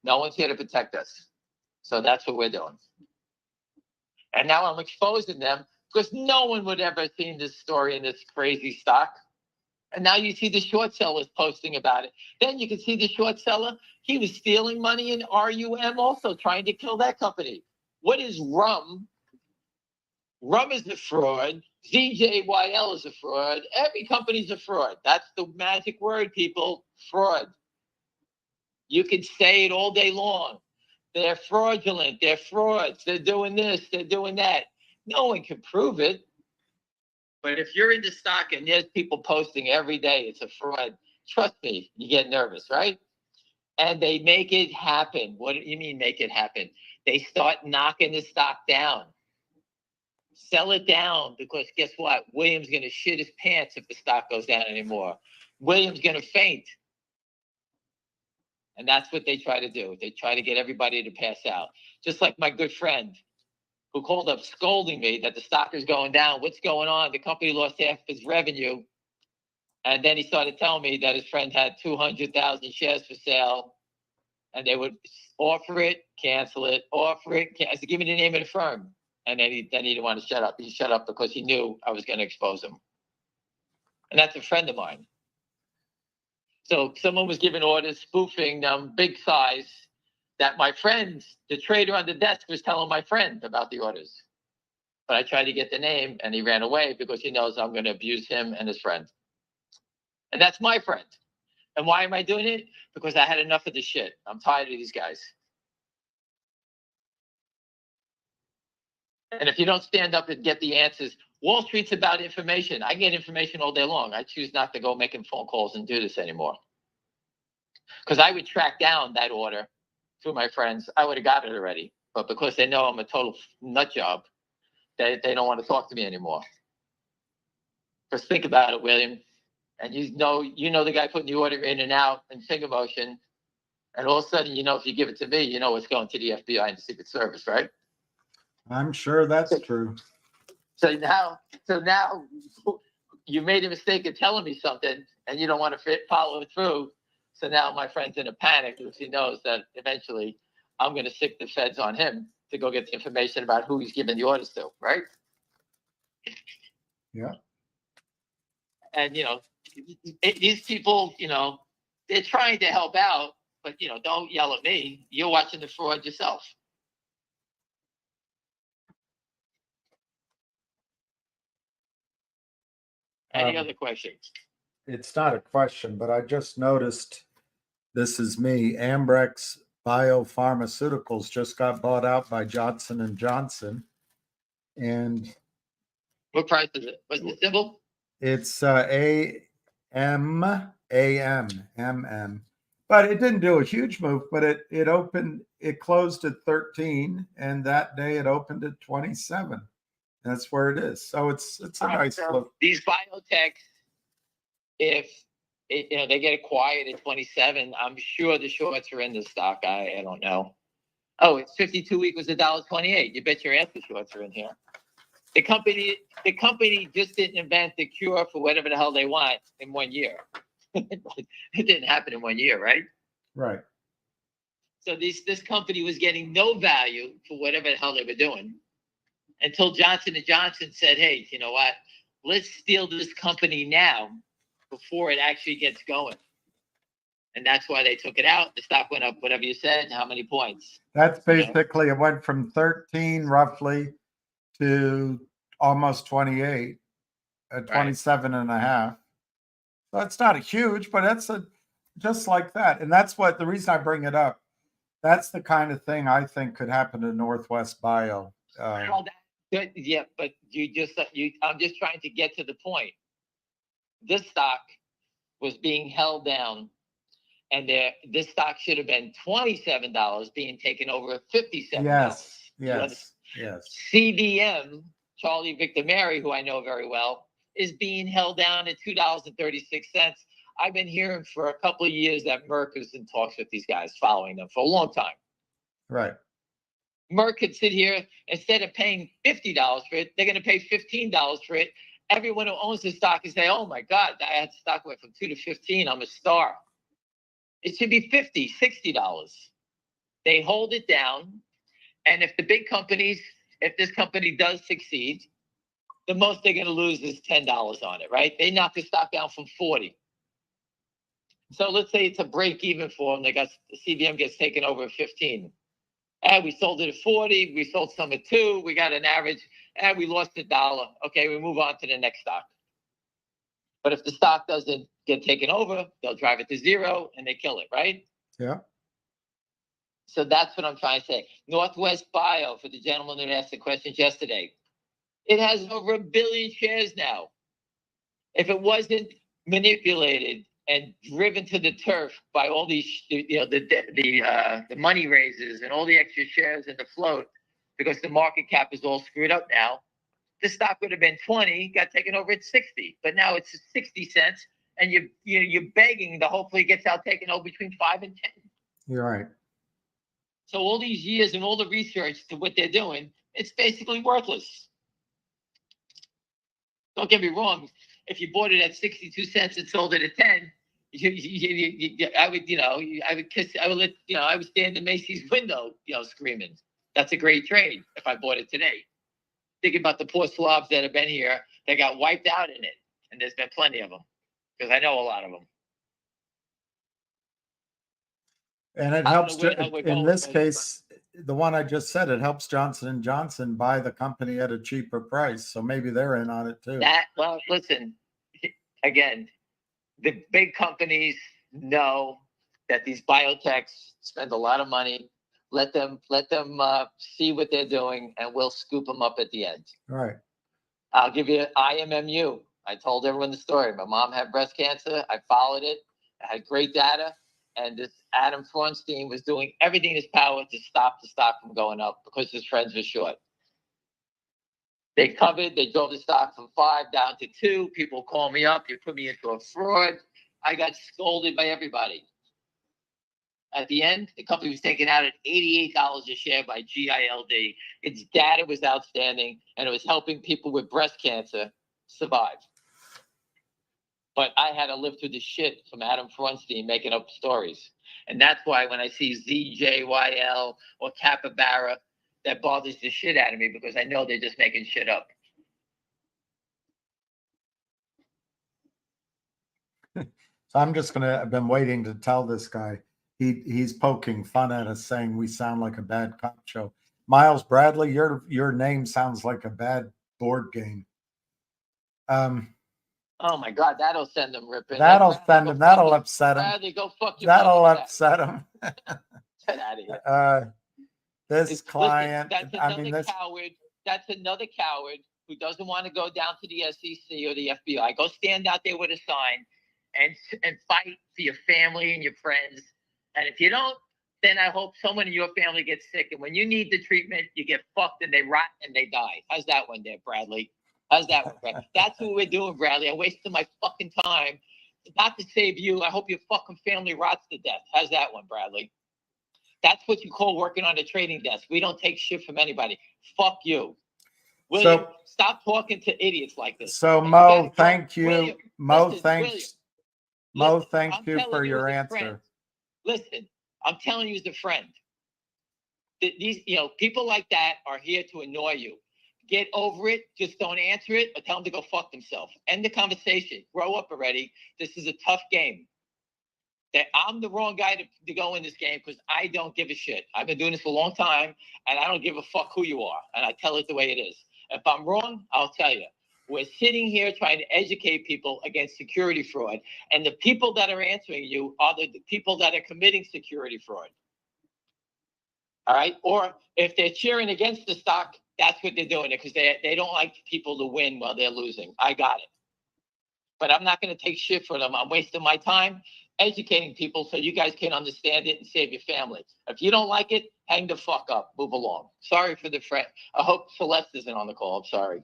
[SPEAKER 4] no one's here to protect us. So that's what we're doing. And now I'm exposing them because no one would ever have seen this story in this crazy stock. And now you see the short sellers posting about it. Then you can see the short seller, he was stealing money in RUM also, trying to kill that company. What is RUM? RUM is a fraud. ZJYL is a fraud. Every company's a fraud. That's the magic word, people. Fraud. You can say it all day long. They're fraudulent. They're frauds. They're doing this. They're doing that. No one can prove it. But if you're in the stock and there's people posting every day, it's a fraud. Trust me, you get nervous, right? And they make it happen. What do you mean make it happen? They start knocking the stock down. Sell it down, because guess what? William's going to shit his pants if the stock goes down anymore. William's going to faint. And that's what they try to do. They try to get everybody to pass out. Just like my good friend who called up scolding me that the stock is going down. What's going on? The company lost half his revenue. And then he started telling me that his friend had 200,000 shares for sale. And they would offer it, cancel it, offer it. I said, give me the name of the firm. And then he didn't want to shut up. He shut up because he knew I was going to expose him. And that's a friend of mine. So someone was giving orders, spoofing them, big size, that my friend, the trader on the desk, was telling my friend about the orders. But I tried to get the name, and he ran away because he knows I'm going to abuse him and his friend. And that's my friend. And why am I doing it? Because I had enough of this shit. I'm tired of these guys. And if you don't stand up and get the answers, Wall Street's about information. I get information all day long. I choose not to go making phone calls and do this anymore. Because I would track down that order through my friends. I would have got it already. But because they know I'm a total nut job, they don't want to talk to me anymore. Just think about it, William. And you know the guy putting the order in and out in finger motion. And all of a sudden, if you give it to me, it's going to the FBI and the Secret Service, right?
[SPEAKER 3] I'm sure that's true.
[SPEAKER 4] So now you made a mistake of telling me something and you don't want to follow it through. So now my friend's in a panic because he knows that eventually I'm going to sick the feds on him to go get the information about who he's giving the orders to, right?
[SPEAKER 3] Yeah.
[SPEAKER 4] And, these people, they're trying to help out, but, don't yell at me. You're watching the fraud yourself. Any other questions?
[SPEAKER 3] It's not a question, but I just noticed, this is me, Ambrex Biopharmaceuticals just got bought out by Johnson & Johnson. And
[SPEAKER 4] What price is it? What's the symbol?
[SPEAKER 3] it's AM. But it didn't do a huge move, but it closed at 13, and that day it opened at 27. That's where it is. So it's a nice look.
[SPEAKER 4] These biotechs, if they get acquired at 27, I'm sure the shorts are in the stock. I don't know. Oh, it's 52 equals $1.28. You bet your ass the shorts are in here. The company just didn't invent the cure for whatever the hell they want in 1 year. It didn't happen in 1 year, right?
[SPEAKER 3] Right.
[SPEAKER 4] So this company was getting no value for whatever the hell they were doing until Johnson & Johnson said, hey, you know what? Let's steal this company now before it actually gets going. And that's why they took it out. The stock went up, whatever you said, how many points?
[SPEAKER 3] That's basically, it went from 13 roughly to almost 28, at 27 and a half. So it's not a huge, but it's just like that. And that's what the reason I bring it up. That's the kind of thing I think could happen to Northwest Bio.
[SPEAKER 4] Yeah, but I'm just trying to get to the point. This stock was being held down, and this stock should have been $27 being taken over at $57.
[SPEAKER 3] Yes.
[SPEAKER 4] CVM, Charlie Victor Mary, who I know very well, is being held down at $2.36. I've been hearing for a couple of years that Merck is in talks with these guys, following them for a long time.
[SPEAKER 3] Right.
[SPEAKER 4] Merck could sit here, instead of paying $50 for it, they're going to pay $15 for it. Everyone who owns the stock can say, oh my God, that stock went from 2 to 15. I'm a star. It should be $50, $60. They hold it down. And if the big companies, if this company does succeed, the most they're going to lose is $10 on it, right? They knock the stock down from 40. So let's say it's a break even for them. They got CVM gets taken over at 15. And we sold it at 40. We sold some at 2. We got an average, and we lost $1. Okay, we move on to the next stock. But if the stock doesn't get taken over, they'll drive it to 0 and they kill it, right?
[SPEAKER 3] Yeah.
[SPEAKER 4] So that's what I'm trying to say. Northwest Bio, for the gentleman that asked the questions yesterday, it has over 1 billion shares now. If it wasn't manipulated and driven to the turf by all these, the money raises and all the extra shares in the float, because the market cap is all screwed up now, the stock would have been 20, got taken over at 60, but now it's 60 cents, and you're begging to hopefully it gets out taken over between 5 and 10.
[SPEAKER 3] You're right.
[SPEAKER 4] So all these years and all the research to what they're doing, it's basically worthless. Don't get me wrong. If you bought it at 62 cents and sold it at 10, I would stand in Macy's window, screaming, "That's a great trade." If I bought it today, think about the poor slobs that have been here that got wiped out in it, and there's been plenty of them because I know a lot of them.
[SPEAKER 3] And it
[SPEAKER 4] I don't
[SPEAKER 3] helps
[SPEAKER 4] know where the hell we're
[SPEAKER 3] in
[SPEAKER 4] going,
[SPEAKER 3] this
[SPEAKER 4] but-
[SPEAKER 3] case, the one I just said, it helps Johnson & Johnson buy the company at a cheaper price. So maybe they're in on it too.
[SPEAKER 4] Well, listen, again, the big companies know that these biotechs spend a lot of money. Let them see what they're doing, and we'll scoop them up at the end.
[SPEAKER 3] Right.
[SPEAKER 4] I'll give you IMMU. I told everyone the story. My mom had breast cancer. I followed it. I had great data. And this Adam Fronstein was doing everything in his power to stop the stock from going up because his friends were short. They drove the stock from 5 down to 2. People call me up. You put me into a fraud. I got scolded by everybody. At the end, the company was taken out at $88 a share by GILD. Its data was outstanding, and it was helping people with breast cancer survive. But I had to live through the shit from Adam Fronstein making up stories. And that's why when I see ZJYL or Capybara, that bothers the shit out of me, because I know they're just making shit up.
[SPEAKER 3] So I've been waiting to tell this guy, he's poking fun at us saying we sound like a bad cop show. Miles Bradley, your name sounds like a bad board game.
[SPEAKER 4] Oh my God, that'll send them ripping.
[SPEAKER 3] That'll
[SPEAKER 4] Bradley,
[SPEAKER 3] send
[SPEAKER 4] go
[SPEAKER 3] him.
[SPEAKER 4] fuck
[SPEAKER 3] That'll
[SPEAKER 4] you.
[SPEAKER 3] upset him.
[SPEAKER 4] Bradley, go fuck your
[SPEAKER 3] That'll
[SPEAKER 4] fucking
[SPEAKER 3] upset him.
[SPEAKER 4] Get out of here.
[SPEAKER 3] This client,
[SPEAKER 4] Listen, that's another coward who doesn't want to go down to the SEC or the FBI. Go stand out there with a sign and fight for your family and your friends. And if you don't, then I hope someone in your family gets sick. And when you need the treatment, you get fucked and they rot and they die. How's that one there, Bradley? How's that one, Bradley? That's what we're doing, Bradley. I wasted my fucking time not to save you. I hope your fucking family rots to death. How's that one, Bradley? That's what you call working on a trading desk. We don't take shit from anybody. Fuck you. William, stop talking to idiots like this.
[SPEAKER 3] So Mo,
[SPEAKER 4] Guys,
[SPEAKER 3] thank you.
[SPEAKER 4] William,
[SPEAKER 3] Mo,
[SPEAKER 4] listen,
[SPEAKER 3] thanks.
[SPEAKER 4] William,
[SPEAKER 3] Mo, thank
[SPEAKER 4] I'm
[SPEAKER 3] you
[SPEAKER 4] telling
[SPEAKER 3] for
[SPEAKER 4] you
[SPEAKER 3] your
[SPEAKER 4] as a
[SPEAKER 3] answer.
[SPEAKER 4] friend. Listen, I'm telling you as a friend. These, people like that are here to annoy you. Get over it. Just don't answer it or tell them to go fuck themselves. End the conversation. Grow up already. This is a tough game. That I'm the wrong guy to go in this game because I don't give a shit. I've been doing this for a long time, and I don't give a fuck who you are. And I tell it the way it is. If I'm wrong, I'll tell you. We're sitting here trying to educate people against security fraud. And the people that are answering you are the people that are committing security fraud. All right? Or if they're cheering against the stock, that's what they're doing it because they don't like people to win while they're losing. I got it. But I'm not going to take shit from them. I'm wasting my time educating people so you guys can understand it and save your family. If you don't like it, hang the fuck up. Move along. Sorry for the friend. I hope Celeste isn't on the call. I'm sorry.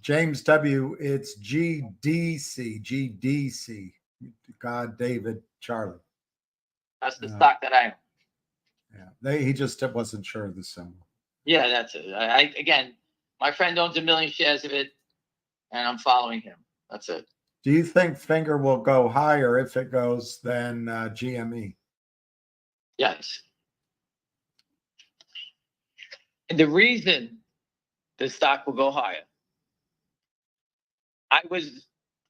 [SPEAKER 3] James W., it's GDC. God, David, Charlie.
[SPEAKER 4] That's the stock that I am.
[SPEAKER 3] Yeah, he just wasn't sure of the symbol.
[SPEAKER 4] Yeah, that's it. Again, my friend owns 1 million shares of it, and I'm following him. That's it.
[SPEAKER 3] Do you think Finger will go higher if it goes than GME?
[SPEAKER 4] Yes. And the reason the stock will go higher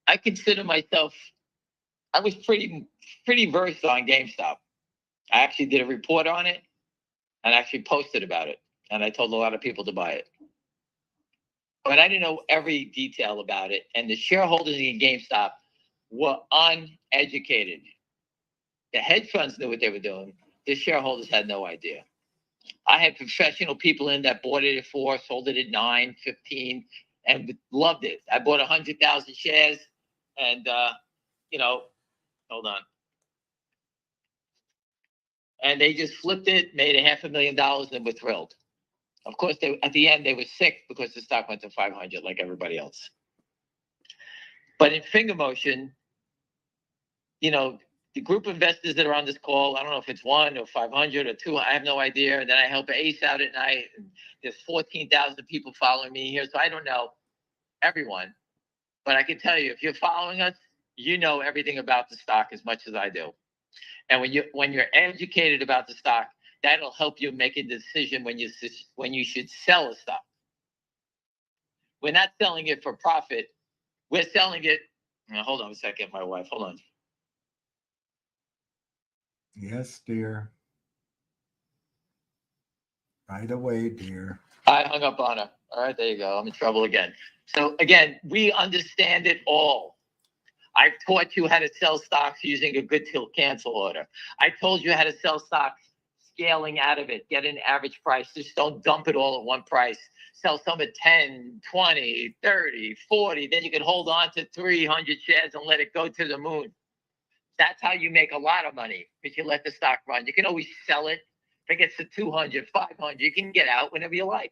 [SPEAKER 4] I consider myself, I was pretty versed on GameStop. I actually did a report on it and actually posted about it. And I told a lot of people to buy it. But I didn't know every detail about it. And the shareholders in GameStop were uneducated. The hedge funds knew what they were doing. The shareholders had no idea. I had professional people in that bought it at 4, sold it at 9, 15, and loved it. I bought 100,000 shares and, hold on. And they just flipped it, made $500,000 and were thrilled. Of course, at the end, they were sick because the stock went to 500 like everybody else. But in finger motion, the group of investors that are on this call, I don't know if it's 1 or 500 or 2, I have no idea. And then I help Ace out at night. And there's 14,000 people following me here. So I don't know everyone. But I can tell you, if you're following us, you know everything about the stock as much as I do. And when you're educated about the stock, that'll help you make a decision when you should sell a stock. We're not selling it for profit. We're selling it. Hold on a second, my wife. Hold on.
[SPEAKER 3] Yes, dear. Right away, dear.
[SPEAKER 4] I hung up on her. All right, there you go. I'm in trouble again. So again, we understand it all. I've taught you how to sell stocks using a good till cancel order. I told you how to sell stocks scaling out of it, get an average price. Just don't dump it all at one price. Sell some at 10, 20, 30, 40. Then you can hold on to 300 shares and let it go to the moon. That's how you make a lot of money, because you let the stock run. You can always sell it. If it gets to 200, 500, you can get out whenever you like.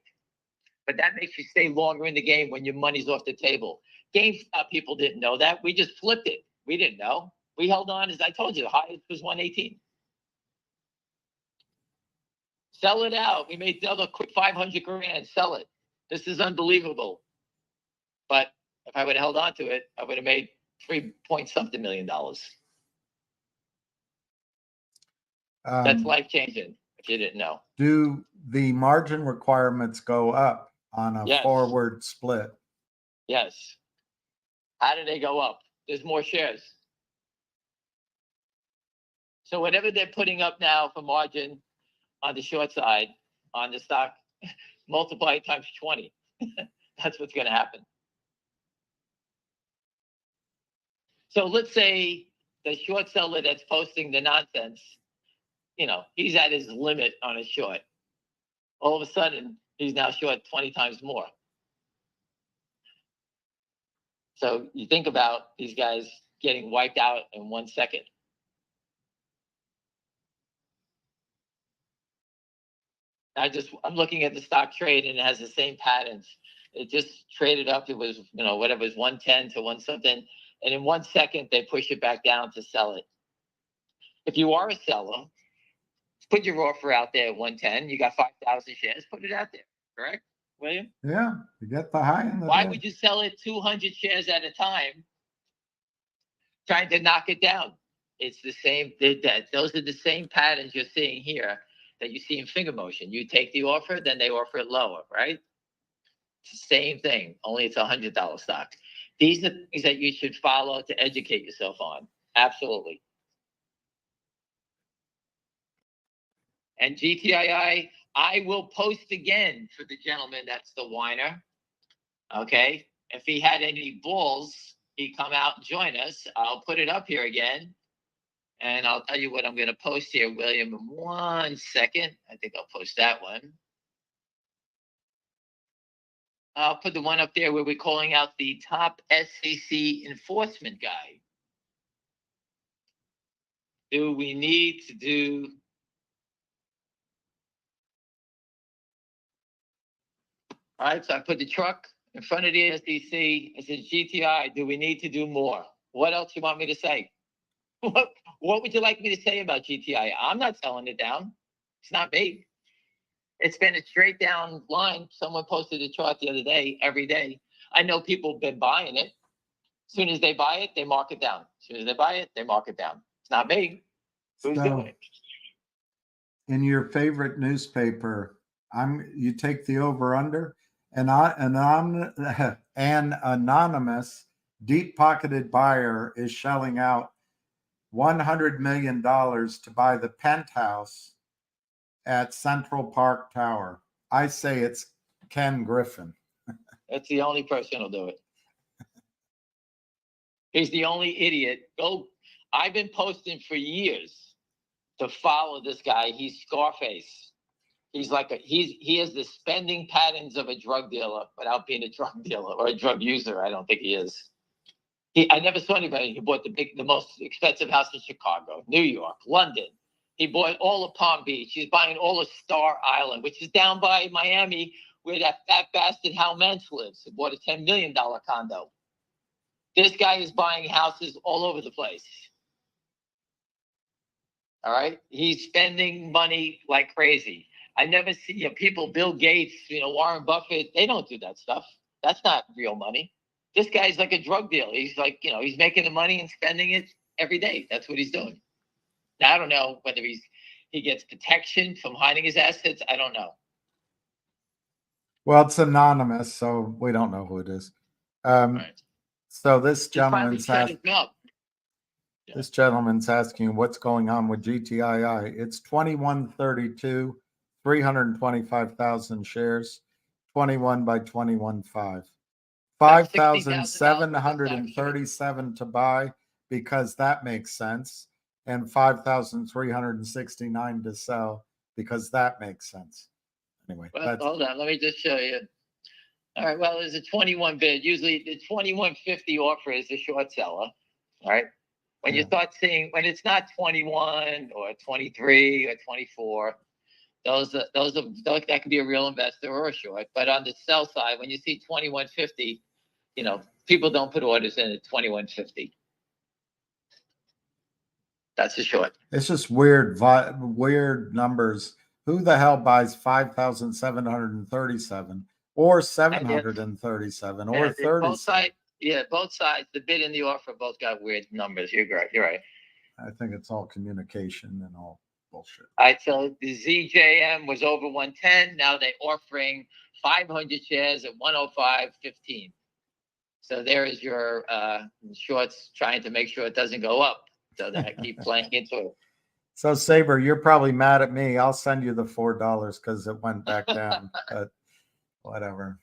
[SPEAKER 4] But that makes you stay longer in the game when your money's off the table. GameStop people didn't know that. We just flipped it. We didn't know. We held on, as I told you, the highest was 118. Sell it out. We made another quick 500 grand. Sell it. This is unbelievable. But if I would have held on to it, I would have made $3-point-something million. That's life changing. If you didn't know.
[SPEAKER 3] Do the margin requirements go up on a
[SPEAKER 4] Yes.
[SPEAKER 3] forward split?
[SPEAKER 4] Yes. How do they go up? There's more shares. So whatever they're putting up now for margin on the short side, on the stock, multiply it times 20. That's what's going to happen. So let's say the short seller that's posting the nonsense, he's at his limit on his short. All of a sudden, he's now short 20 times more. So you think about these guys getting wiped out in 1 second. I'm looking at the stock trade and it has the same patterns. It just traded up. It was, whatever, it was 110 to 1 something. And in 1 second, they push it back down to sell it. If you are a seller, put your offer out there at 110. You got 5,000 shares, put it out there. Correct, William?
[SPEAKER 3] Yeah, you get the high and the
[SPEAKER 4] Why
[SPEAKER 3] bid.
[SPEAKER 4] would you sell it 200 shares at a time, trying to knock it down? It's the same. Those are the same patterns you're seeing here that you see in finger motion. You take the offer, then they offer it lower, right? It's the same thing, only it's $100 stock. These are things that you should follow to educate yourself on. Absolutely. And GTII, I will post again for the gentleman that's the whiner. Okay. If he had any balls, he'd come out and join us. I'll put it up here again. And I'll tell you what I'm going to post here, William, in 1 second. I think I'll post that one. I'll put the one up there where we're calling out the top SEC enforcement guy. Do we need to do... All right, so I put the truck in front of the SEC. It says, GTI, do we need to do more? What else you want me to say? What would you like me to say about GTI? I'm not selling it down. It's not me. It's been a straight down line. Someone posted a chart the other day, every day. I know people have been buying it. As soon as they buy it, they mark it down. As soon as they buy it, they mark it down. It's not me. Who's doing it?
[SPEAKER 3] In your favorite newspaper, you take the over under, and anonymous deep-pocketed buyer is shelling out $100 million to buy the penthouse at Central Park Tower. I say it's Ken Griffin.
[SPEAKER 4] That's the only person who'll do it. He's the only idiot. I've been posting for years to follow this guy. He's Scarface. He's like he has the spending patterns of a drug dealer without being a drug dealer or a drug user. I don't think he is. I never saw anybody who bought the most expensive house in Chicago, New York, London. He bought all of Palm Beach. He's buying all of Star Island, which is down by Miami, where that fat bastard Hal Mentz lives. He bought a $10 million condo. This guy is buying houses all over the place. All right? He's spending money like crazy. I never see people, Bill Gates, Warren Buffett, they don't do that stuff. That's not real money. This guy's like a drug dealer. He's like, he's making the money and spending it every day. That's what he's doing. Now, I don't know whether he gets protection from hiding his assets. I don't know.
[SPEAKER 3] Well, it's anonymous, so we don't know who it is.
[SPEAKER 4] Right.
[SPEAKER 3] So this
[SPEAKER 4] Just finally
[SPEAKER 3] gentleman's
[SPEAKER 4] shut his mouth.
[SPEAKER 3] This gentleman's asking what's going on with GTII. It's 2132, 325,000 shares, 21 by 21.5. 5,737 to buy because that makes sense, and 5,369 to sell because that makes sense. Anyway,
[SPEAKER 4] Well, hold on, let me just show you. All right, well, there's a 21 bid. Usually the 2150 offer is the short seller. All right. When you start seeing, when it's not 21 or 23 or 24, that could be a real investor or a short. But on the sell side, when you see 2150, people don't put orders in at 2150. That's a short.
[SPEAKER 3] it's just weird numbers. Who the hell buys 5,737 or 737 or 37?
[SPEAKER 4] Both sides, the bid and the offer both got weird numbers. You're right.
[SPEAKER 3] I think it's all communication and all bullshit.
[SPEAKER 4] All right, so the ZJM was over 110. Now they're offering 500 shares at 105.15. So there is your shorts trying to make sure it doesn't go up. So that I keep playing into it.
[SPEAKER 3] So Saber, you're probably mad at me. I'll send you the $4 because it went back down. But whatever.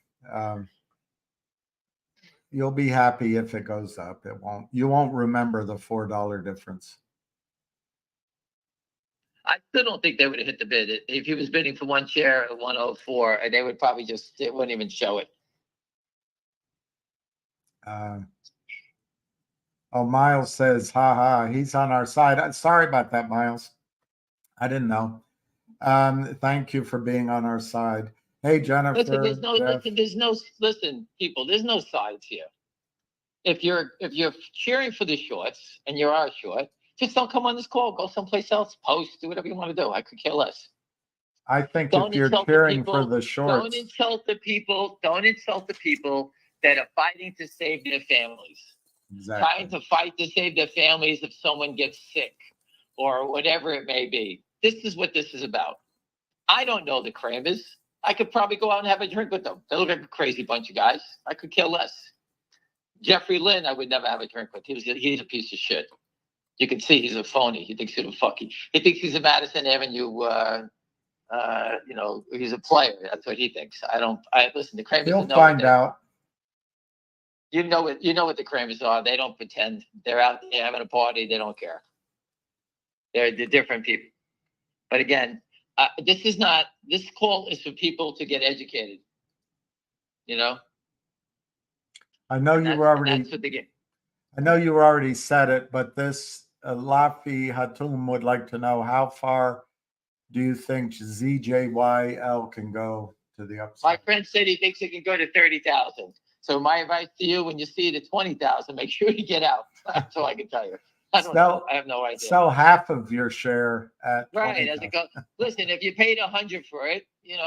[SPEAKER 3] You'll be happy if it goes up. You won't remember the $4 difference.
[SPEAKER 4] I still don't think they would have hit the bid. If he was bidding for one share at 104, they would probably it wouldn't even show it.
[SPEAKER 3] Miles says, haha, he's on our side. Sorry about that, Miles. I didn't know. Thank you for being on our side. Hey, Jennifer.
[SPEAKER 4] Listen, people, there's no sides here. If you're cheering for the shorts and you are short, just don't come on this call. Go someplace else, post, do whatever you want to do. I could care less.
[SPEAKER 3] I think if you're cheering for the shorts.
[SPEAKER 4] Don't insult the people that are fighting to save their families.
[SPEAKER 3] Exactly.
[SPEAKER 4] Trying to fight to save their families if someone gets sick or whatever it may be. This is what this is about. I don't know the Kramers. I could probably go out and have a drink with them. They look like a crazy bunch of guys. I could care less. Jeffrey Lynn, I would never have a drink with. He's a piece of shit. You can see he's a phony. He thinks he's a fucking. He thinks he's a Madison Avenue. He's a player. That's what he thinks. Listen. The Kramers.
[SPEAKER 3] He'll find out.
[SPEAKER 4] You know what the Kramers are. They don't pretend. They're out there having a party. They don't care. They're different people. But again, this call is for people to get educated.
[SPEAKER 3] I know you were already.
[SPEAKER 4] That's what they get.
[SPEAKER 3] I know you already said it, but this Lafi Hatum would like to know, how far do you think ZJYL can go to the upside?
[SPEAKER 4] My friend said he thinks it can go to 30,000. So my advice to you, when you see it at 20,000, make sure you get out. That's all I can tell you. I don't know. I have no idea.
[SPEAKER 3] Sell half of your share at
[SPEAKER 4] right as it goes. Listen, if you paid 100 for it, you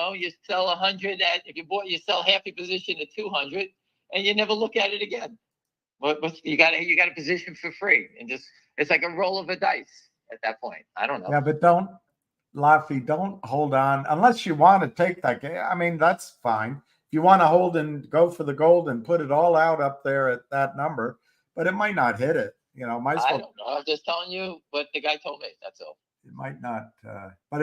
[SPEAKER 4] sell 100 you sell half your position at 200, and you never look at it again. You got a position for free, and it's like a roll of a dice at that point. I don't know.
[SPEAKER 3] Yeah, but don't hold on unless you want to take that game. I mean, that's fine. If you want to hold and go for the gold and put it all out up there at that number, but it might not hit it. You know, might as
[SPEAKER 4] I
[SPEAKER 3] well.
[SPEAKER 4] don't know. I'm just telling you what the guy told me. That's all.
[SPEAKER 3] It might not, but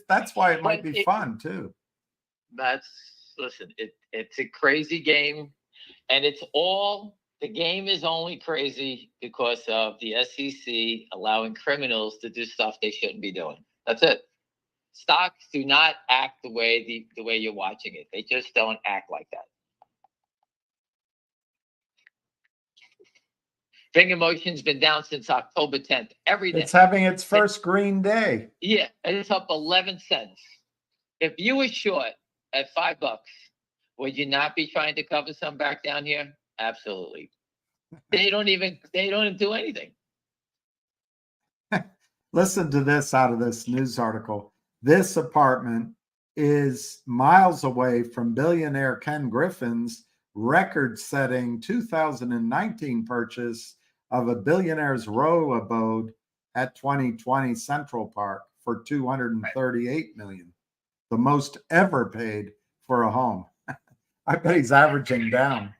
[SPEAKER 3] that's why it might
[SPEAKER 4] But
[SPEAKER 3] be fun too.
[SPEAKER 4] Listen, it's a crazy game, and the game is only crazy because of the SEC allowing criminals to do stuff they shouldn't be doing. That's it. Stocks do not act the way you're watching it. They just don't act like that. Finger motion's been down since October 10th. Every day.
[SPEAKER 3] It's having its first green day.
[SPEAKER 4] Yeah, and it's up 11 cents. If you were short at $5, would you not be trying to cover some back down here? Absolutely. They don't do anything.
[SPEAKER 3] Listen to this out of this news article. This apartment is miles away from billionaire Ken Griffin's record-setting 2019 purchase of a billionaire's row abode at 2020 Central Park for $238 million, the most ever paid for a home. I bet he's averaging down.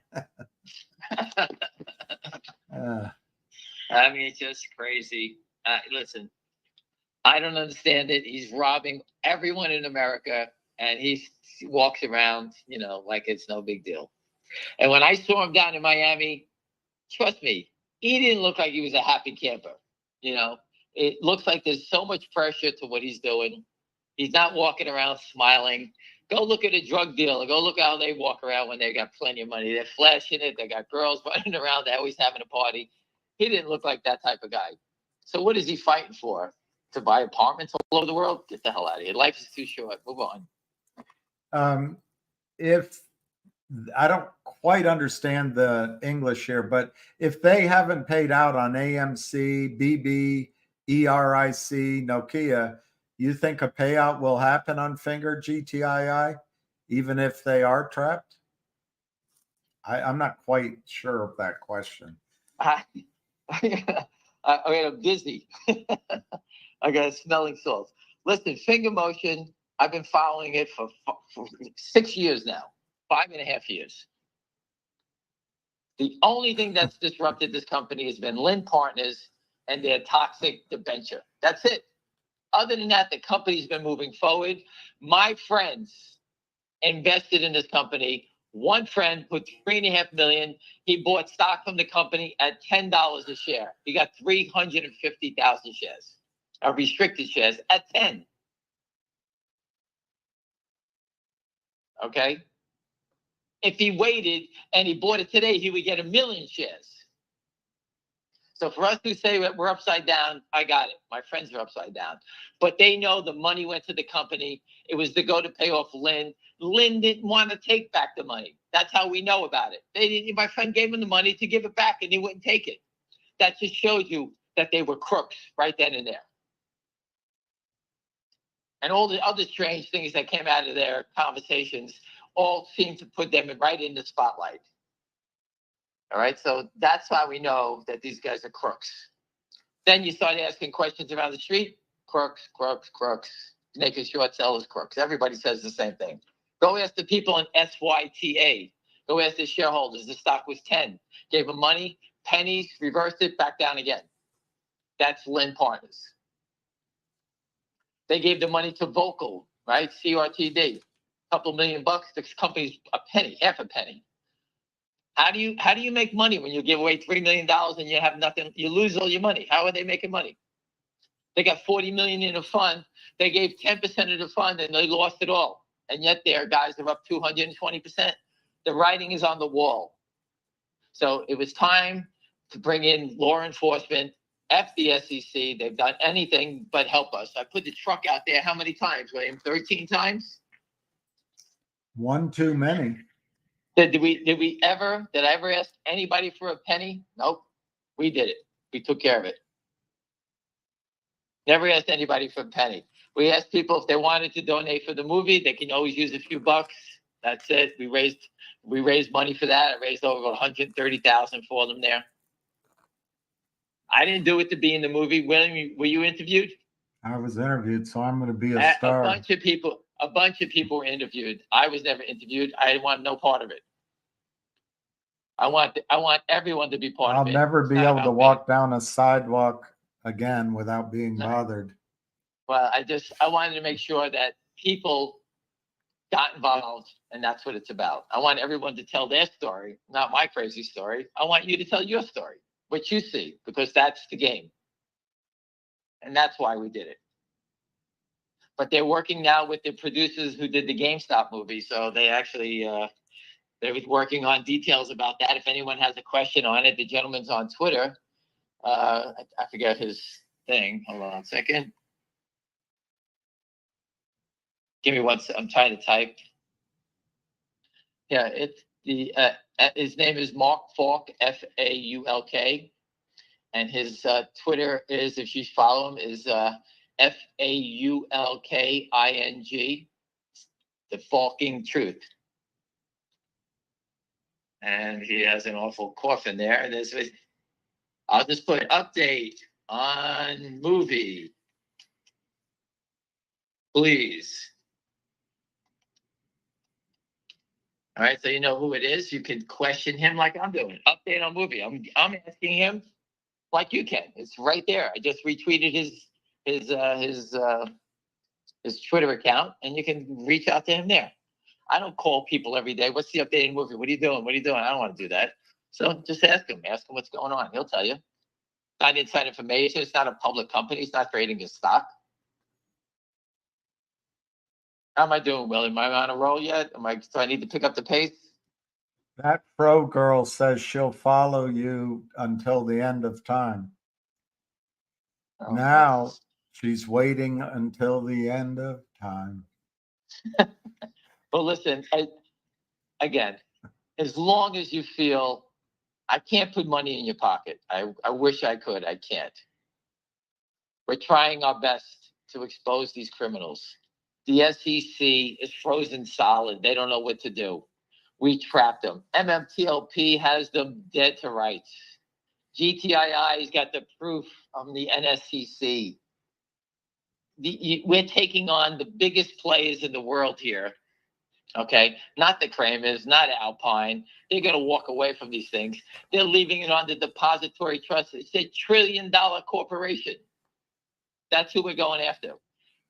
[SPEAKER 4] I mean, it's just crazy. Listen, I don't understand it. He's robbing everyone in America, and he walks around, like it's no big deal. And when I saw him down in Miami, trust me, he didn't look like he was a happy camper. It looks like there's so much pressure to what he's doing. He's not walking around smiling. Go look at a drug dealer. Go look how they walk around when they got plenty of money. They're flashing it. They got girls running around. They're always having a party. He didn't look like that type of guy. So what is he fighting for? To buy apartments all over the world? Get the hell out of here. Life is too short. Move on.
[SPEAKER 3] If I don't quite understand the English here, but if they haven't paid out on AMC, BB, ERIC, Nokia, you think a payout will happen on Finger, GTII, even if they are trapped? I'm not quite sure of that question.
[SPEAKER 4] I'm dizzy. I got smelling salts. Listen, Finger Motion, I've been following it for 6 years now, 5.5 years. The only thing that's disrupted this company has been Lynn Partners and their toxic debenture. That's it. Other than that, the company's been moving forward. My friends invested in this company. One friend put $3.5 million. He bought stock from the company at $10 a share. He got 350,000 shares, restricted shares at 10. Okay. If he waited and he bought it today, he would get 1 million shares. So for us to say that we're upside down, I got it. My friends are upside down. But they know the money went to the company. It was to go to pay off Lynn. Lynn didn't want to take back the money. That's how we know about it. My friend gave him the money to give it back, and he wouldn't take it. That just shows you that they were crooks right then and there. And all the other strange things that came out of their conversations all seemed to put them right in the spotlight. All right, so that's why we know that these guys are crooks. Then you start asking questions around the street. Crooks, crooks, crooks. Naked short sellers, crooks. Everybody says the same thing. Go ask the people in SYTA. Go ask the shareholders. The stock was 10. Gave them money, pennies, reversed it, back down again. That's Lynn Partners. They gave the money to Vocal, right? CRTD. A couple $1 million. The company's a penny, half a penny. How do you make money when you give away $3 million and you have nothing? You lose all your money. How are they making money? They got $40 million in a fund. They gave 10% of the fund and they lost it all. And yet their guys are up 220%. The writing is on the wall. So it was time to bring in law enforcement, F the SEC. They've done anything but help us. I put the truck out there how many times, William? 13 times?
[SPEAKER 3] One too many.
[SPEAKER 4] Did I ever ask anybody for a penny? Nope. We did it. We took care of it. Never asked anybody for a penny. We asked people if they wanted to donate for the movie. They can always use a few bucks. That's it. We raised money for that. I raised over 130,000 for them there. I didn't do it to be in the movie. William, were you interviewed?
[SPEAKER 3] I was interviewed, so I'm going to be a star.
[SPEAKER 4] A bunch of people were interviewed. I was never interviewed. I didn't want no part of it. I want everyone to be part
[SPEAKER 3] I'll
[SPEAKER 4] of it.
[SPEAKER 3] never
[SPEAKER 4] It's
[SPEAKER 3] be
[SPEAKER 4] not
[SPEAKER 3] able to
[SPEAKER 4] about me.
[SPEAKER 3] walk down a sidewalk again without being
[SPEAKER 4] No.
[SPEAKER 3] bothered.
[SPEAKER 4] Well, I wanted to make sure that people got involved, and that's what it's about. I want everyone to tell their story, not my crazy story. I want you to tell your story, what you see, because that's the game. And that's why we did it. But they're working now with the producers who did the GameStop movie, so they actually they're working on details about that. If anyone has a question on it, the gentleman's on Twitter. I forget his thing. Hold on a second. Give me one. I'm trying to type. Yeah, it's his name is Mark Falk, Faulk, and his Twitter is, if you follow him, is Faulking, the Falking Truth. And he has an awful cough in there. And I'll just put update on movie, please. All right, so you know who it is. You can question him like I'm doing. Update on movie. I'm asking him like you can. It's right there. I just retweeted his Twitter account, and you can reach out to him there. I don't call people every day. What's the updated movie? What are you doing? What are you doing? I don't want to do that. So just ask him. Ask him what's going on. He'll tell you. Not inside information. It's not a public company. It's not trading a stock. How am I doing, Will? Am I on a roll yet? Do I need to pick up the pace?
[SPEAKER 3] That pro girl says she'll follow you until the end of time.
[SPEAKER 4] Oh,
[SPEAKER 3] Now she's waiting until the end of time.
[SPEAKER 4] Well, listen, again, as long as you feel, I can't put money in your pocket. I wish I could. I can't. We're trying our best to expose these criminals. The SEC is frozen solid. They don't know what to do. We trapped them. MMTLP has them dead to rights. GTII's got the proof on the NSCC. We're taking on the biggest players in the world here. Okay, not the Kramers, not Alpine. They're going to walk away from these things. They're leaving it on the depository trust. It's a $1 trillion corporation. That's who we're going after.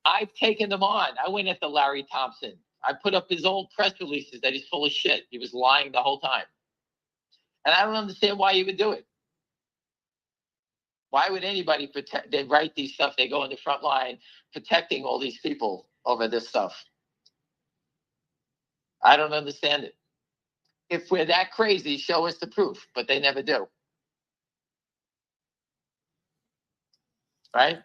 [SPEAKER 4] I've taken them on. I went after Larry Thompson. I put up his old press releases that he's full of shit. He was lying the whole time. And I don't understand why he would do it. Why would anybody protect? They write these stuff. They go in the front line protecting all these people over this stuff. I don't understand it. If we're that crazy, show us the proof, but they never do. Right?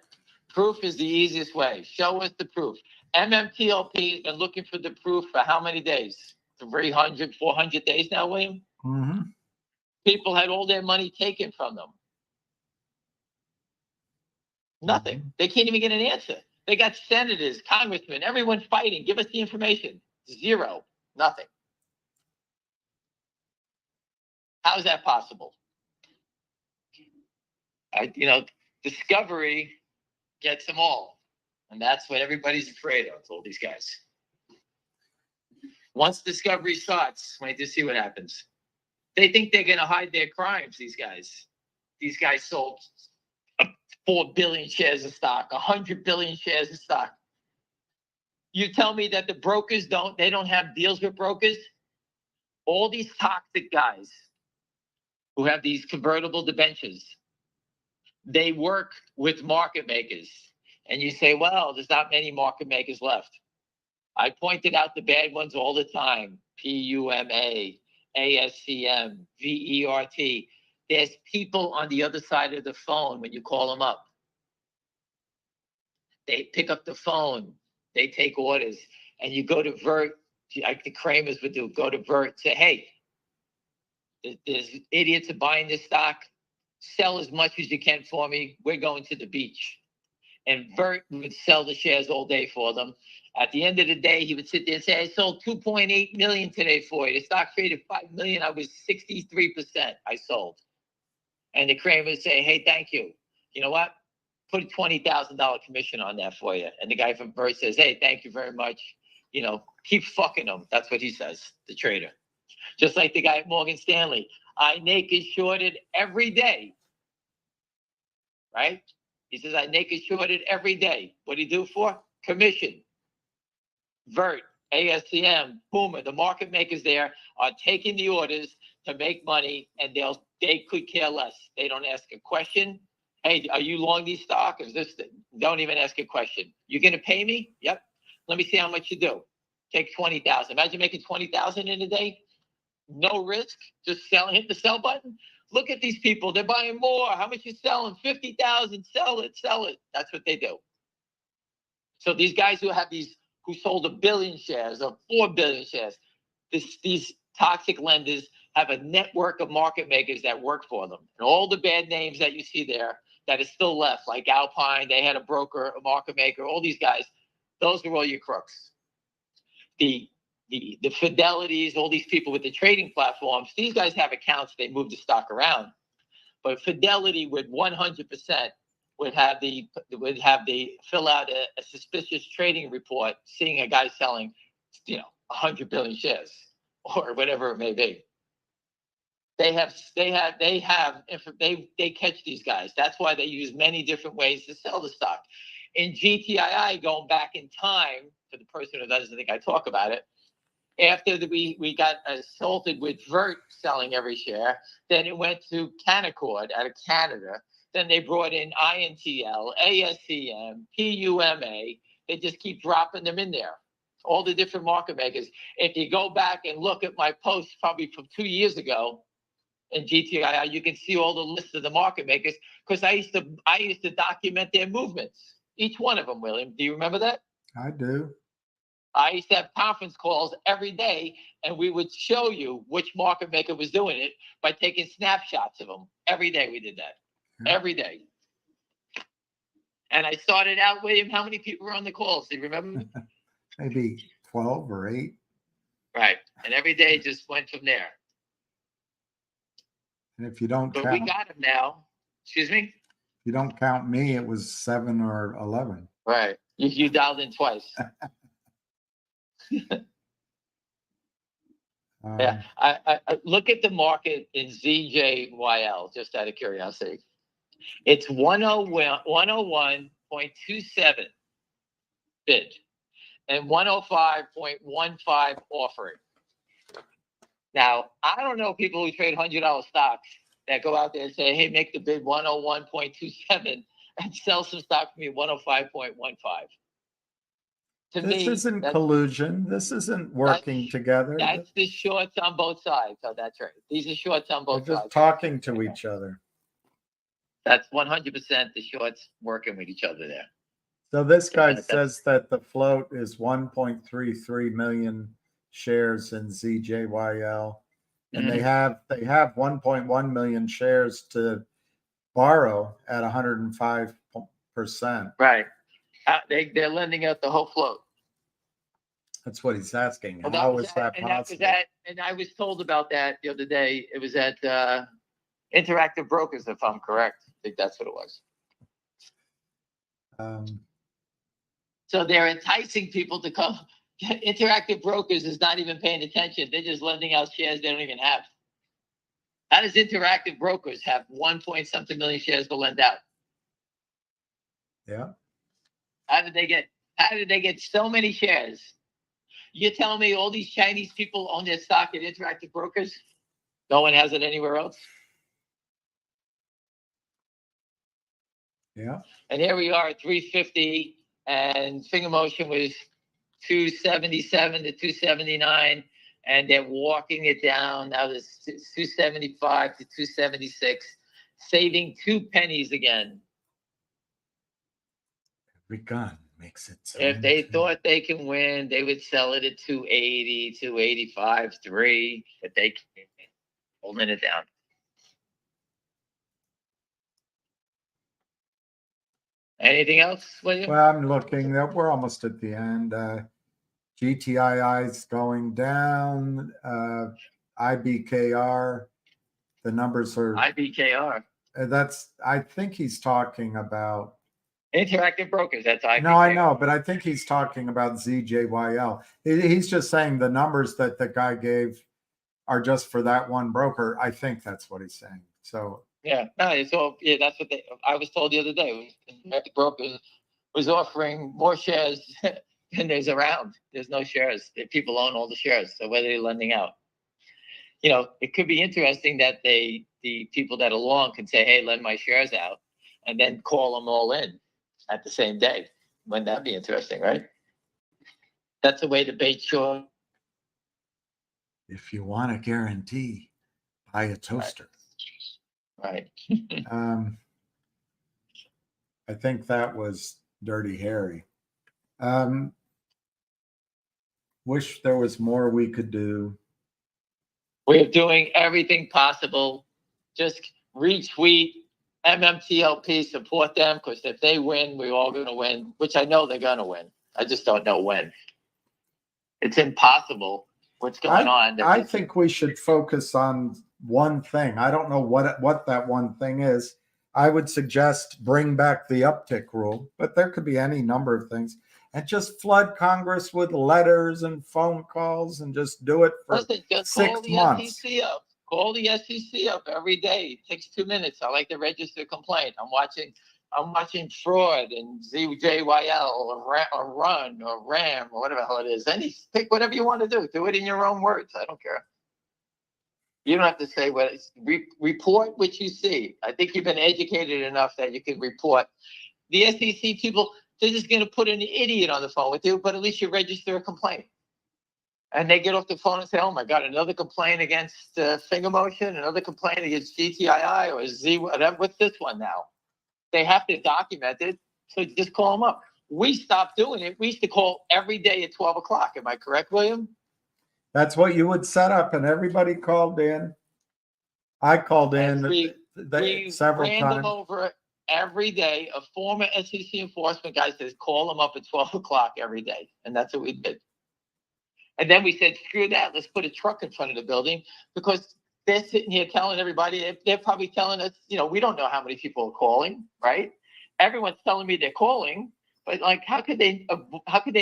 [SPEAKER 4] Proof is the easiest way. Show us the proof. MMTLP been looking for the proof for how many days? 300, 400 days now, William?
[SPEAKER 3] Mm-hmm.
[SPEAKER 4] People had all their money taken from them. Nothing. They can't even get an answer. They got senators, congressmen, everyone fighting. Give us the information. Zero. Nothing. How is that possible? Discovery gets them all. And that's what everybody's afraid of, all these guys. Once Discovery starts, wait to see what happens. They think they're going to hide their crimes, these guys. These guys sold 4 billion shares of stock, 100 billion shares of stock. You tell me that the brokers they don't have deals with brokers? All these toxic guys who have these convertible debentures, they work with market makers. And you say, well, there's not many market makers left. I pointed out the bad ones all the time. PUMA, ASCM, VERT. There's people on the other side of the phone when you call them up. They pick up the phone. They take orders. And you go to Vert, like the Kramers would do, go to Vert, say, hey, there's idiots are buying this stock. Sell as much as you can for me. We're going to the beach. And Vert would sell the shares all day for them. At the end of the day, he would sit there and say, I sold 2.8 million today for you. The stock traded 5 million. I was 63% I sold. And the Kramer would say, hey, thank you. You know what? Put a $20,000 commission on that for you. And the guy from Vert says, hey, thank you very much. Keep fucking them. That's what he says, the trader. Just like the guy at Morgan Stanley. I naked shorted every day. Right? He says, I naked shorted every day. What do you do for? Commission. Vert, ASCM, Puma, the market makers there are taking the orders to make money, and they could care less. They don't ask a question. Hey, are you long these stock? Is this? Don't even ask a question. You gonna pay me? Yep. Let me see how much you do. Take 20,000. Imagine making 20,000 in a day. No risk. Just sell. Hit the sell button. Look at these people. They're buying more. How much you selling? 50,000. Sell it. Sell it. That's what they do. So these guys who sold 1 billion shares or 4 billion shares, these toxic lenders have a network of market makers that work for them. And all the bad names that you see there that is still left, like Alpine, they had a broker, a market maker, all these guys, those are all your crooks. The Fidelities, all these people with the trading platforms, these guys have accounts, they move the stock around. But Fidelity would 100% would have the fill out a suspicious trading report, seeing a guy selling, 100 billion shares or whatever it may be. They catch these guys. That's why they use many different ways to sell the stock. In GTII, going back in time, for the person who doesn't think I talk about it, after we got assaulted with Vert selling every share, then it went to Canaccord out of Canada. Then they brought in INTL, ASCM, PUMA. They just keep dropping them in there. All the different market makers. If you go back and look at my post probably from 2 years ago in GTI, you can see all the lists of the market makers because I used to document their movements. Each one of them, William. Do you remember that?
[SPEAKER 3] I do.
[SPEAKER 4] I used to have conference calls every day, and we would show you which market maker was doing it by taking snapshots of them. Every day we did that.
[SPEAKER 3] Yeah.
[SPEAKER 4] Every day. And I started out, William, how many people were on the calls? Do you remember?
[SPEAKER 3] Maybe 12 or 8.
[SPEAKER 4] Right. And every day just went from there.
[SPEAKER 3] And if you don't
[SPEAKER 4] But
[SPEAKER 3] count,
[SPEAKER 4] we got them now. Excuse me?
[SPEAKER 3] if you don't count me, it was 7 or 11.
[SPEAKER 4] Right. You dialed in twice. Yeah. I look at the market in ZJYL, just out of curiosity. It's 101.27 bid and 105.15 offering. Now, I don't know people who trade $100 stocks that go out there and say, hey, make the bid 101.27 and sell some stock for me at 105.15. To
[SPEAKER 3] This
[SPEAKER 4] me,
[SPEAKER 3] isn't collusion. This isn't working together.
[SPEAKER 4] That's the shorts on both sides. So that's right. These are shorts on
[SPEAKER 3] They're
[SPEAKER 4] both
[SPEAKER 3] just
[SPEAKER 4] sides.
[SPEAKER 3] talking to each other.
[SPEAKER 4] That's 100% the shorts working with each other there.
[SPEAKER 3] So this guy
[SPEAKER 4] That's-
[SPEAKER 3] says that the float is 1.33 million shares in ZJYL, and they have 1.1 million shares to borrow at 105%.
[SPEAKER 4] Right. They're lending out the whole float.
[SPEAKER 3] That's what he's asking.
[SPEAKER 4] Well,
[SPEAKER 3] How is that possible?
[SPEAKER 4] And I was told about that the other day. It was at Interactive Brokers, if I'm correct. I think that's what it was. So they're enticing people to come. Interactive Brokers is not even paying attention. They're just lending out shares they don't even have. How does Interactive Brokers have 1.something million shares to lend out?
[SPEAKER 3] Yeah.
[SPEAKER 4] How did they get so many shares? You're telling me all these Chinese people own their stock at Interactive Brokers? No one has it anywhere else?
[SPEAKER 3] Yeah.
[SPEAKER 4] And here we are at 350, and Finger Motion was 277 to 279, and they're walking it down. Now there's 275 to 276, saving 2 pennies again.
[SPEAKER 3] Every gun makes it.
[SPEAKER 4] If they thought they can win, they would sell it at 280, 285, 3, but they can't. Holding it down. Anything else, William?
[SPEAKER 3] Well, I'm looking. We're almost at the end. GTII is going down. IBKR, the numbers are.
[SPEAKER 4] IBKR.
[SPEAKER 3] I think he's talking about.
[SPEAKER 4] Interactive Brokers, that's IBKR.
[SPEAKER 3] No, I know, but I think he's talking about ZJYL. He's just saying the numbers that the guy gave are just for that one broker. I think that's what he's saying. So
[SPEAKER 4] Yeah, no, it's all, yeah, that's what I was told the other day. The broker was offering more shares than there's around. There's no shares. The people own all the shares. So whether they're lending out, it could be interesting that the people that are long can say, hey, lend my shares out, and then call them all in at the same day. Wouldn't that be interesting, right? That's a way to bait short.
[SPEAKER 3] if you want a guarantee, buy a toaster.
[SPEAKER 4] Right.
[SPEAKER 3] I think that was Dirty Harry. Wish there was more we could do.
[SPEAKER 4] We're doing everything possible. Just retweet MMTLP, support them, because if they win, we're all going to win, which I know they're going to win. I just don't know when. It's impossible what's going on.
[SPEAKER 3] I think we should focus on one thing. I don't know what that one thing is. I would suggest bring back the uptick rule, but there could be any number of things. And just flood Congress with letters and phone calls and just do it for
[SPEAKER 4] Listen, just
[SPEAKER 3] 6
[SPEAKER 4] call the
[SPEAKER 3] months.
[SPEAKER 4] SEC up. Call the SEC up every day. It takes 2 minutes. I like to register a complaint. I'm watching fraud and ZJYL or run or RAM or whatever the hell it is. Pick whatever you want to do. Do it in your own words. I don't care. You don't have to say what report what you see. I think you've been educated enough that you can report. The SEC people, they're just going to put an idiot on the phone with you, but at least you register a complaint. And they get off the phone and say, oh my God, another complaint against finger motion, another complaint against GTII or Z, whatever. What's this one now? They have to document it, so just call them up. We stopped doing it. We used to call every day at 12 o'clock. Am I correct, William?
[SPEAKER 3] That's what you would set up, and everybody called in. I called in
[SPEAKER 4] We
[SPEAKER 3] several
[SPEAKER 4] ran
[SPEAKER 3] times.
[SPEAKER 4] them over every day. A former SEC enforcement guy says, call them up at 12 o'clock every day. And that's what we did. And then we said, screw that. Let's put a truck in front of the building, because they're sitting here telling everybody, they're probably telling us, we don't know how many people are calling, right? Everyone's telling me they're calling, but like, how could they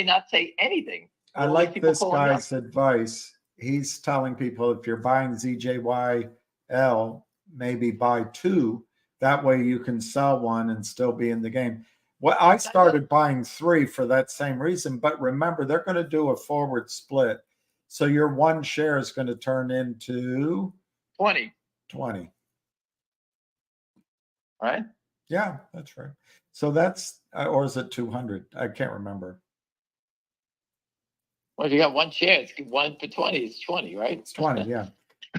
[SPEAKER 4] not say anything?
[SPEAKER 3] I
[SPEAKER 4] All
[SPEAKER 3] like
[SPEAKER 4] these people
[SPEAKER 3] this
[SPEAKER 4] calling
[SPEAKER 3] guy's
[SPEAKER 4] up.
[SPEAKER 3] advice. He's telling people, if you're buying ZJYL, maybe buy 2. That way you can sell one and still be in the game. Well, I started buying 3 for that same reason. But remember, they're going to do a forward split. So your one share is going to turn into
[SPEAKER 4] 20. Right?
[SPEAKER 3] Yeah, that's right. So that's, or is it 200? I can't remember.
[SPEAKER 4] Well, if you got one share, it's 1 for 20. It's 20, right?
[SPEAKER 3] It's 20, yeah.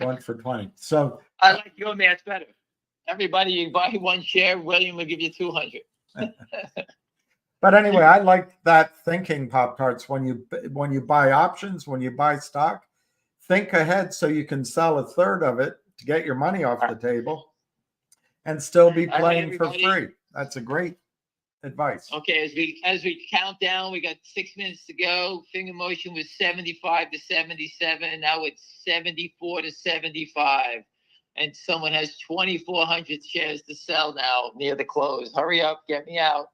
[SPEAKER 3] 1 for 20. So
[SPEAKER 4] I like your math better. Everybody, you buy one share, William will give you 200.
[SPEAKER 3] but anyway, I like that thinking, Pop-Tarts. When you buy options, when you buy stock, think ahead so you can sell a third of it to get your money off the table and still be playing for free. That's a great advice.
[SPEAKER 4] Okay, as we count down, we got 6 minutes to go. Finger motion was 75 to 77. Now it's 74 to 75. And someone has 2,400 shares to sell now near the close. Hurry up, get me out.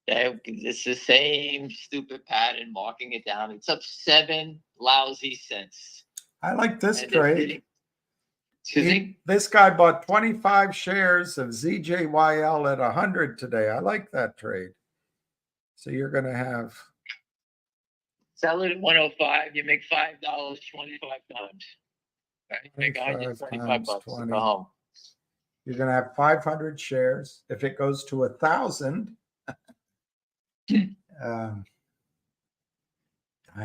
[SPEAKER 4] It's the same stupid pattern, marking it down. It's up 7 lousy cents.
[SPEAKER 3] I like this trade. This guy bought 25 shares of ZJYL at 100 today. I like that trade. So you're going to have.
[SPEAKER 4] Sell it at 105. You make $5 25 times. Right? Make 125 bucks to go home.
[SPEAKER 3] You're going to have 500 shares. If it goes to 1,000.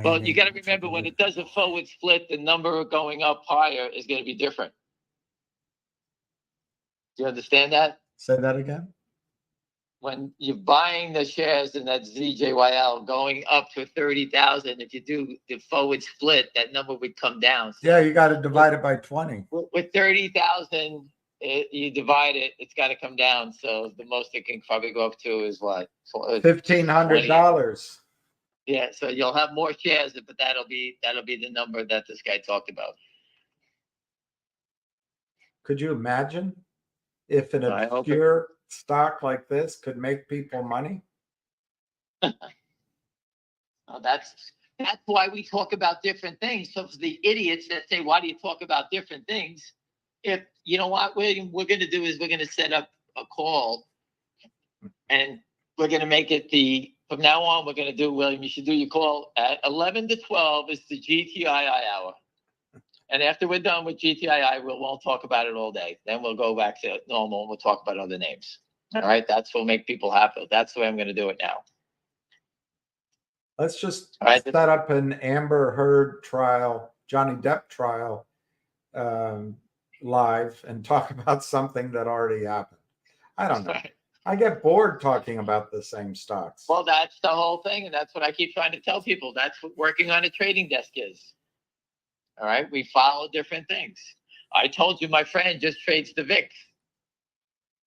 [SPEAKER 4] Well, you got to remember, when it does a forward split, the number going up higher is going to be different. Do you understand that?
[SPEAKER 3] Say that again.
[SPEAKER 4] When you're buying the shares in that ZJYL going up to 30,000, if you do the forward split, that number would come down. So
[SPEAKER 3] yeah, you got to divide it by 20.
[SPEAKER 4] With 30,000, you divide it, it's got to come down. So the most it can probably go up to is what?
[SPEAKER 3] $1,500.
[SPEAKER 4] Yeah, so you'll have more shares, but that'll be the number that this guy talked about.
[SPEAKER 3] Could you imagine if an obscure stock like this could make people money?
[SPEAKER 4] Oh, that's That's why we talk about different things. So for the idiots that say, why do you talk about different things? If you know what we're going to do is we're going to set up a call, and we're going to make it from now on, we're going to do, William, you should do your call at 11 to 12 is the GTII hour. And after we're done with GTII, we won't talk about it all day. Then we'll go back to normal and we'll talk about other names. All right. That's what will make people happy. That's the way I'm going to do it now.
[SPEAKER 3] Let's just
[SPEAKER 4] All right.
[SPEAKER 3] set up an Amber Heard trial, Johnny Depp trial, live and talk about something that already happened. I don't know.
[SPEAKER 4] Right.
[SPEAKER 3] I get bored talking about the same stocks.
[SPEAKER 4] Well, that's the whole thing. And that's what I keep trying to tell people. That's what working on a trading desk is. All right. We follow different things. I told you my friend just trades the VIX.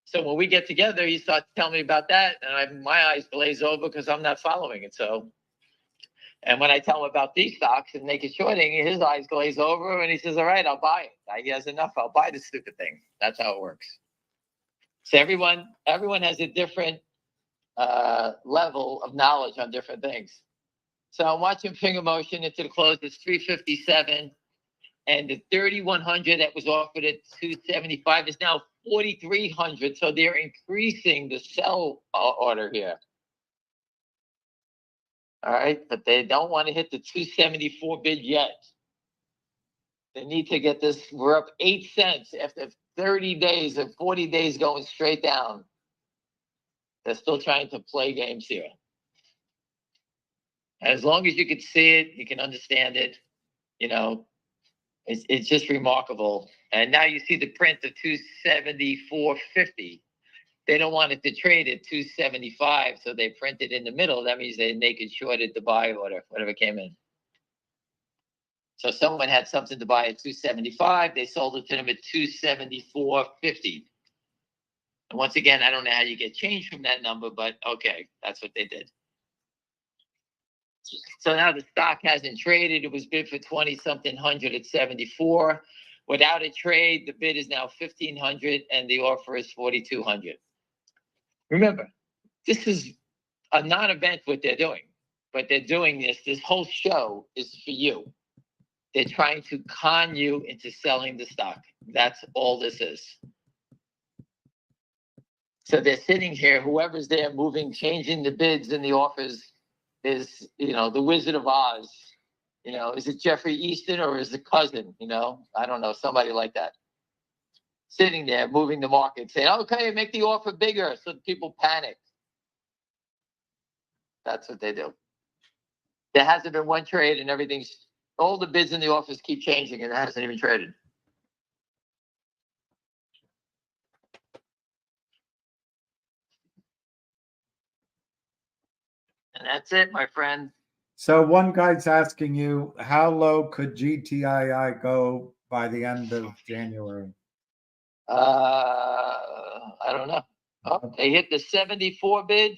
[SPEAKER 4] So when we get together, he starts telling me about that. And my eyes glaze over because I'm not following it. So, and when I tell him about these stocks and naked shorting, his eyes glaze over and he says, all right, I'll buy it. He has enough. I'll buy the stupid thing. That's how it works. So everyone has a different level of knowledge on different things. So I'm watching finger motion into the close. It's 357, and the 3100 that was offered at 275 is now 4300. So they're increasing the sell order here. All right, but they don't want to hit the 274 bid yet. They need to get this. We're up 8 cents after 30 days or 40 days going straight down. They're still trying to play games here. As long as you can see it, you can understand it, you know, it's just remarkable. And now you see the print of 274.50. They don't want it to trade at 275, so they print it in the middle. That means they naked shorted the buy order, whatever came in. So someone had something to buy at 275. They sold it to them at 274.50. And once again, I don't know how you get change from that number, but okay, that's what they did. So now the stock hasn't traded. It was bid for 20-something hundred at 74. Without a trade, the bid is now 1,500 and the offer is 4,200. Remember, this is a non-event what they're doing, but they're doing this. This whole show is for you. They're trying to con you into selling the stock. That's all this is. So they're sitting here, whoever's there moving, changing the bids and the offers is, you know, the Wizard of Oz. You know, is it Jeffrey Easton or is it cousin? You know, I don't know, somebody like that. Sitting there, moving the market, saying, okay, make the offer bigger so people panic. That's what they do. There hasn't been one trade and everything's, all the bids in the offers keep changing and it hasn't even traded. And that's it, my friend.
[SPEAKER 3] So one guy's asking you, how low could GTII go by the end of January?
[SPEAKER 4] I don't know. Oh, they hit the 74 bid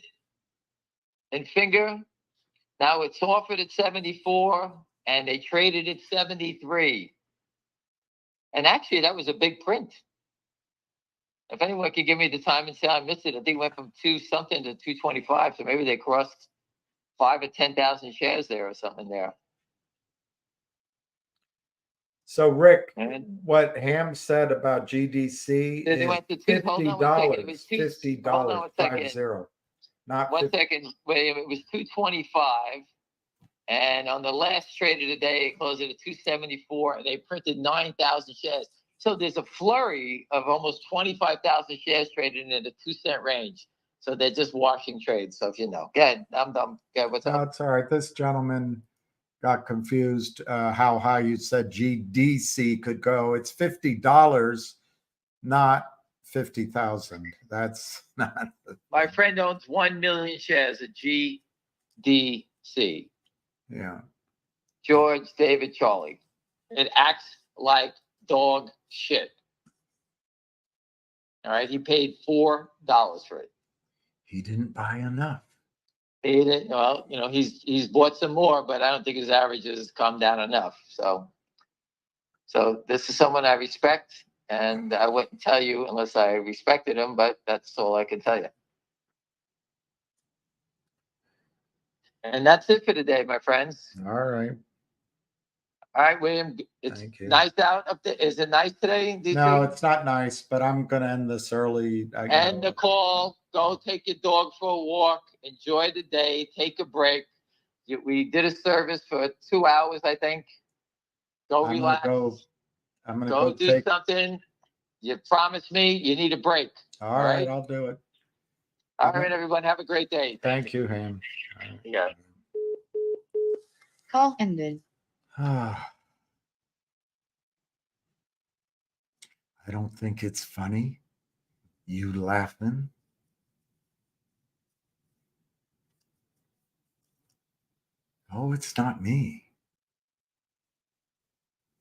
[SPEAKER 4] in finger. Now it's offered at 74 and they traded at 73. And actually that was a big print. If anyone could give me the time and say I missed it, I think it went from 2-something to 225. So maybe they crossed 5 or 10,000 shares there or something there.
[SPEAKER 3] So Rick,
[SPEAKER 4] And
[SPEAKER 3] what Ham said about GDC
[SPEAKER 4] they
[SPEAKER 3] is
[SPEAKER 4] went to
[SPEAKER 3] $50,
[SPEAKER 4] hold on one second. It was hold on one second.
[SPEAKER 3] 50, not
[SPEAKER 4] 1
[SPEAKER 3] 50.
[SPEAKER 4] second, wait, it was 225. And on the last trade of the day, it closed at 274 and they printed 9,000 shares. So there's a flurry of almost 25,000 shares traded in the 2 cent range. So they're just washing trades. So if you know, go ahead, I'm done. Go ahead, what's
[SPEAKER 3] No,
[SPEAKER 4] up?
[SPEAKER 3] it's all right. This gentleman got confused how high you said GDC could go. It's $50, not 50,000. That's not.
[SPEAKER 4] My friend owns 1 million shares of GDC.
[SPEAKER 3] Yeah.
[SPEAKER 4] George David Charlie. It acts like dog shit. All right, he paid $4 for it.
[SPEAKER 3] He didn't buy enough.
[SPEAKER 4] He didn't. Well, you know, he's bought some more, but I don't think his average has come down enough. So this is someone I respect, and I wouldn't tell you unless I respected him. But that's all I can tell you. And that's it for today, my friends.
[SPEAKER 3] All right.
[SPEAKER 4] All right, William, it's
[SPEAKER 3] Thank you.
[SPEAKER 4] nice out up there. Is it nice today in DC?
[SPEAKER 3] No, it's not nice, but I'm going to end this early.
[SPEAKER 4] End the call. Go take your dog for a walk. Enjoy the day. Take a break. We did a service for 2 hours, I think. Go
[SPEAKER 3] I'm
[SPEAKER 4] relax.
[SPEAKER 3] going to
[SPEAKER 4] Go
[SPEAKER 3] go
[SPEAKER 4] do
[SPEAKER 3] take.
[SPEAKER 4] something. You promised me you need a break.
[SPEAKER 3] All right, I'll do it.
[SPEAKER 4] All right, everyone. Have a great day.
[SPEAKER 3] Thank you, Ham.
[SPEAKER 4] Yeah.
[SPEAKER 2] Call ended.
[SPEAKER 3] I don't think it's funny. You laughing? Oh, it's not me.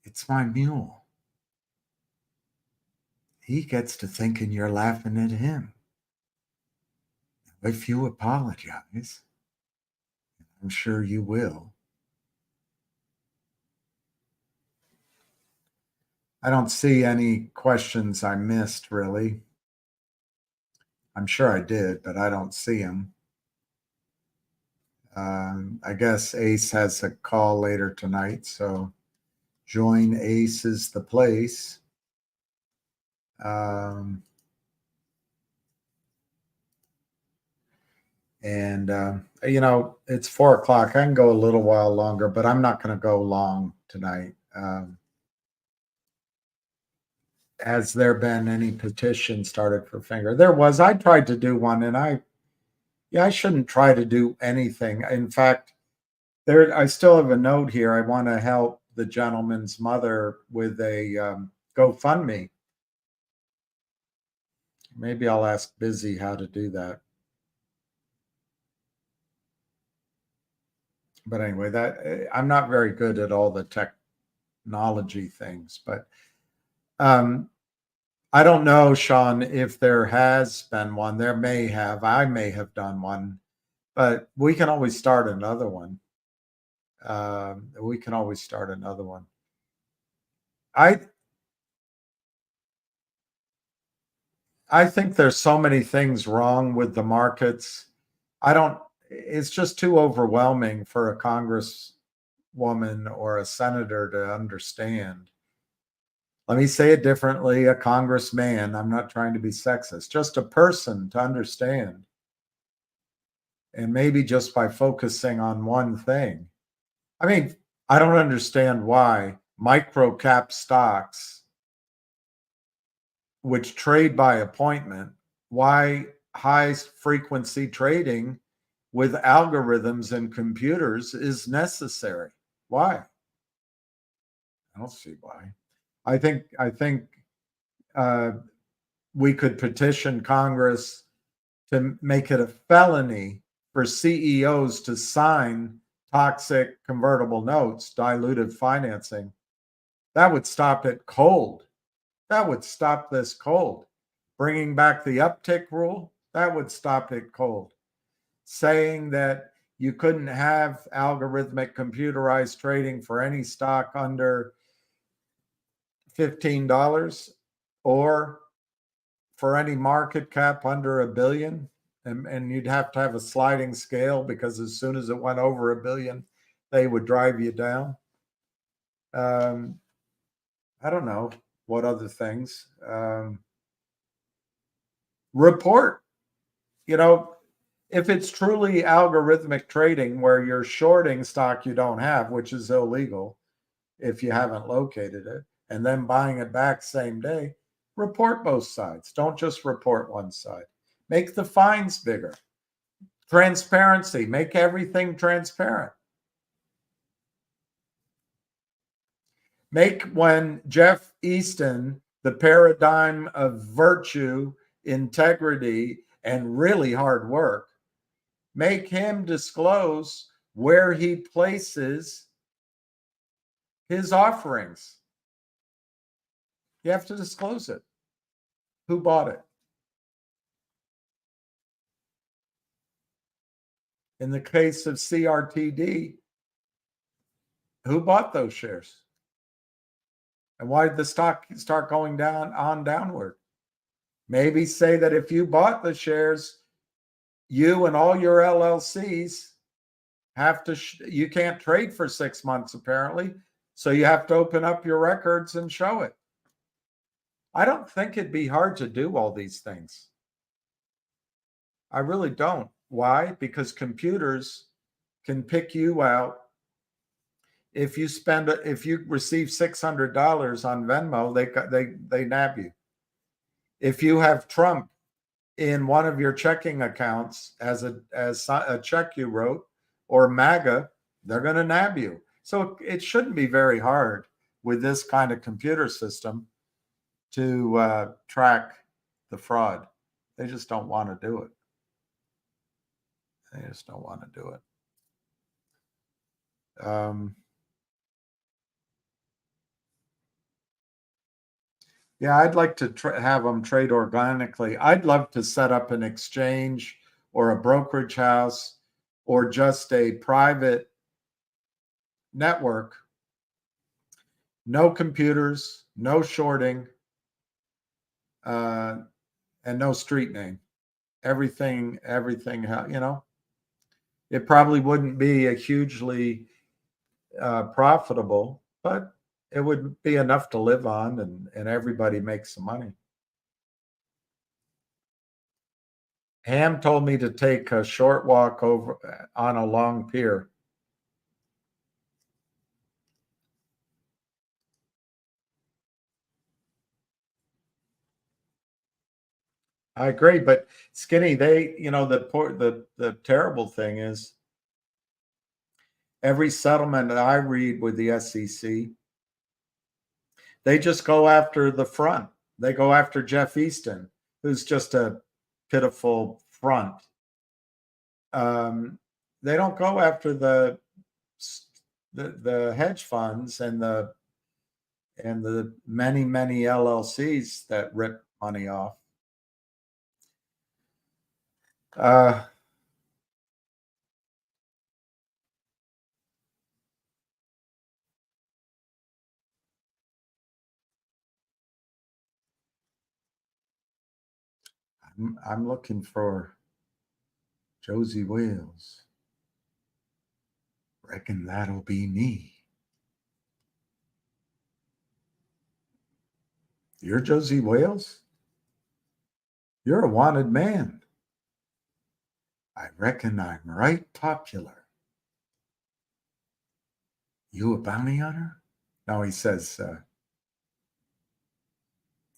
[SPEAKER 3] It's my mule. He gets to thinking you're laughing at him. If you apologize, I'm sure you will. I don't see any questions I missed, really. I'm sure I did, but I don't see them. I guess Ace has a call later tonight, so join Ace is the place. It's 4:00. I can go a little while longer, but I'm not going to go long tonight. Has there been any petition started for finger? There was. I tried to do one, and I shouldn't try to do anything. In fact, I still have a note here. I want to help the gentleman's mother with a GoFundMe. Maybe I'll ask Busy how to do that. But anyway, I'm not very good at all the technology things, but I don't know, Sean, if there has been one. There may have. I may have done one, but we can always start another one. I think there's so many things wrong with the markets. It's just too overwhelming for a congresswoman or a senator to understand. Let me say it differently, a congressman. I'm not trying to be sexist, just a person to understand. And maybe just by focusing on one thing. I mean, I don't understand why micro cap stocks, which trade by appointment, why high frequency trading with algorithms and computers is necessary. Why? I don't see why. I think we could petition Congress to make it a felony for CEOs to sign toxic convertible notes, diluted financing. That would stop it cold. That would stop this cold. Bringing back the uptick rule, that would stop it cold. Saying that you couldn't have algorithmic computerized trading for any stock under $15 or for any market cap under $1 billion. And you'd have to have a sliding scale because as soon as it went over $1 billion, they would drive you down. I don't know what other things. Report, if it's truly algorithmic trading where you're shorting stock you don't have, which is illegal if you haven't located it, and then buying it back same day, report both sides. Don't just report one side. Make the fines bigger. Transparency. Make everything transparent. Make when Jeff Easton, the paradigm of virtue, integrity, and really hard work, make him disclose where he places his offerings. You have to disclose it. Who bought it? In the case of CRTD, who bought those shares? And why did the stock start going downward? Maybe say that if you bought the shares, you and all your LLCs have to, you can't trade for 6 months apparently. So you have to open up your records and show it. I don't think it'd be hard to do all these things. I really don't. Why? Because computers can pick you out. If you receive $600 on Venmo, they nab you. If you have Trump in one of your checking accounts as a check you wrote, or MAGA, they're going to nab you. So it shouldn't be very hard with this kind of computer system to track the fraud. They just don't want to do it. They just don't want to do it. Yeah, I'd like to have them trade organically. I'd love to set up an exchange or a brokerage house or just a private network. No computers, no shorting, and no street name. Everything, you know. It probably wouldn't be a hugely profitable, but it would be enough to live on, and everybody makes some money. Ham told me to take a short walk over on a long pier. I agree, but Skinny, the terrible thing is every settlement that I read with the SEC, they just go after the front. They go after Jeff Easton, who's just a pitiful front. They don't go after the hedge funds and the many LLCs that rip money off. I'm looking for Josie Wales. Reckon that'll be me. You're Josie Wales? You're a wanted man. I reckon I'm right popular. You a bounty hunter? No, he says,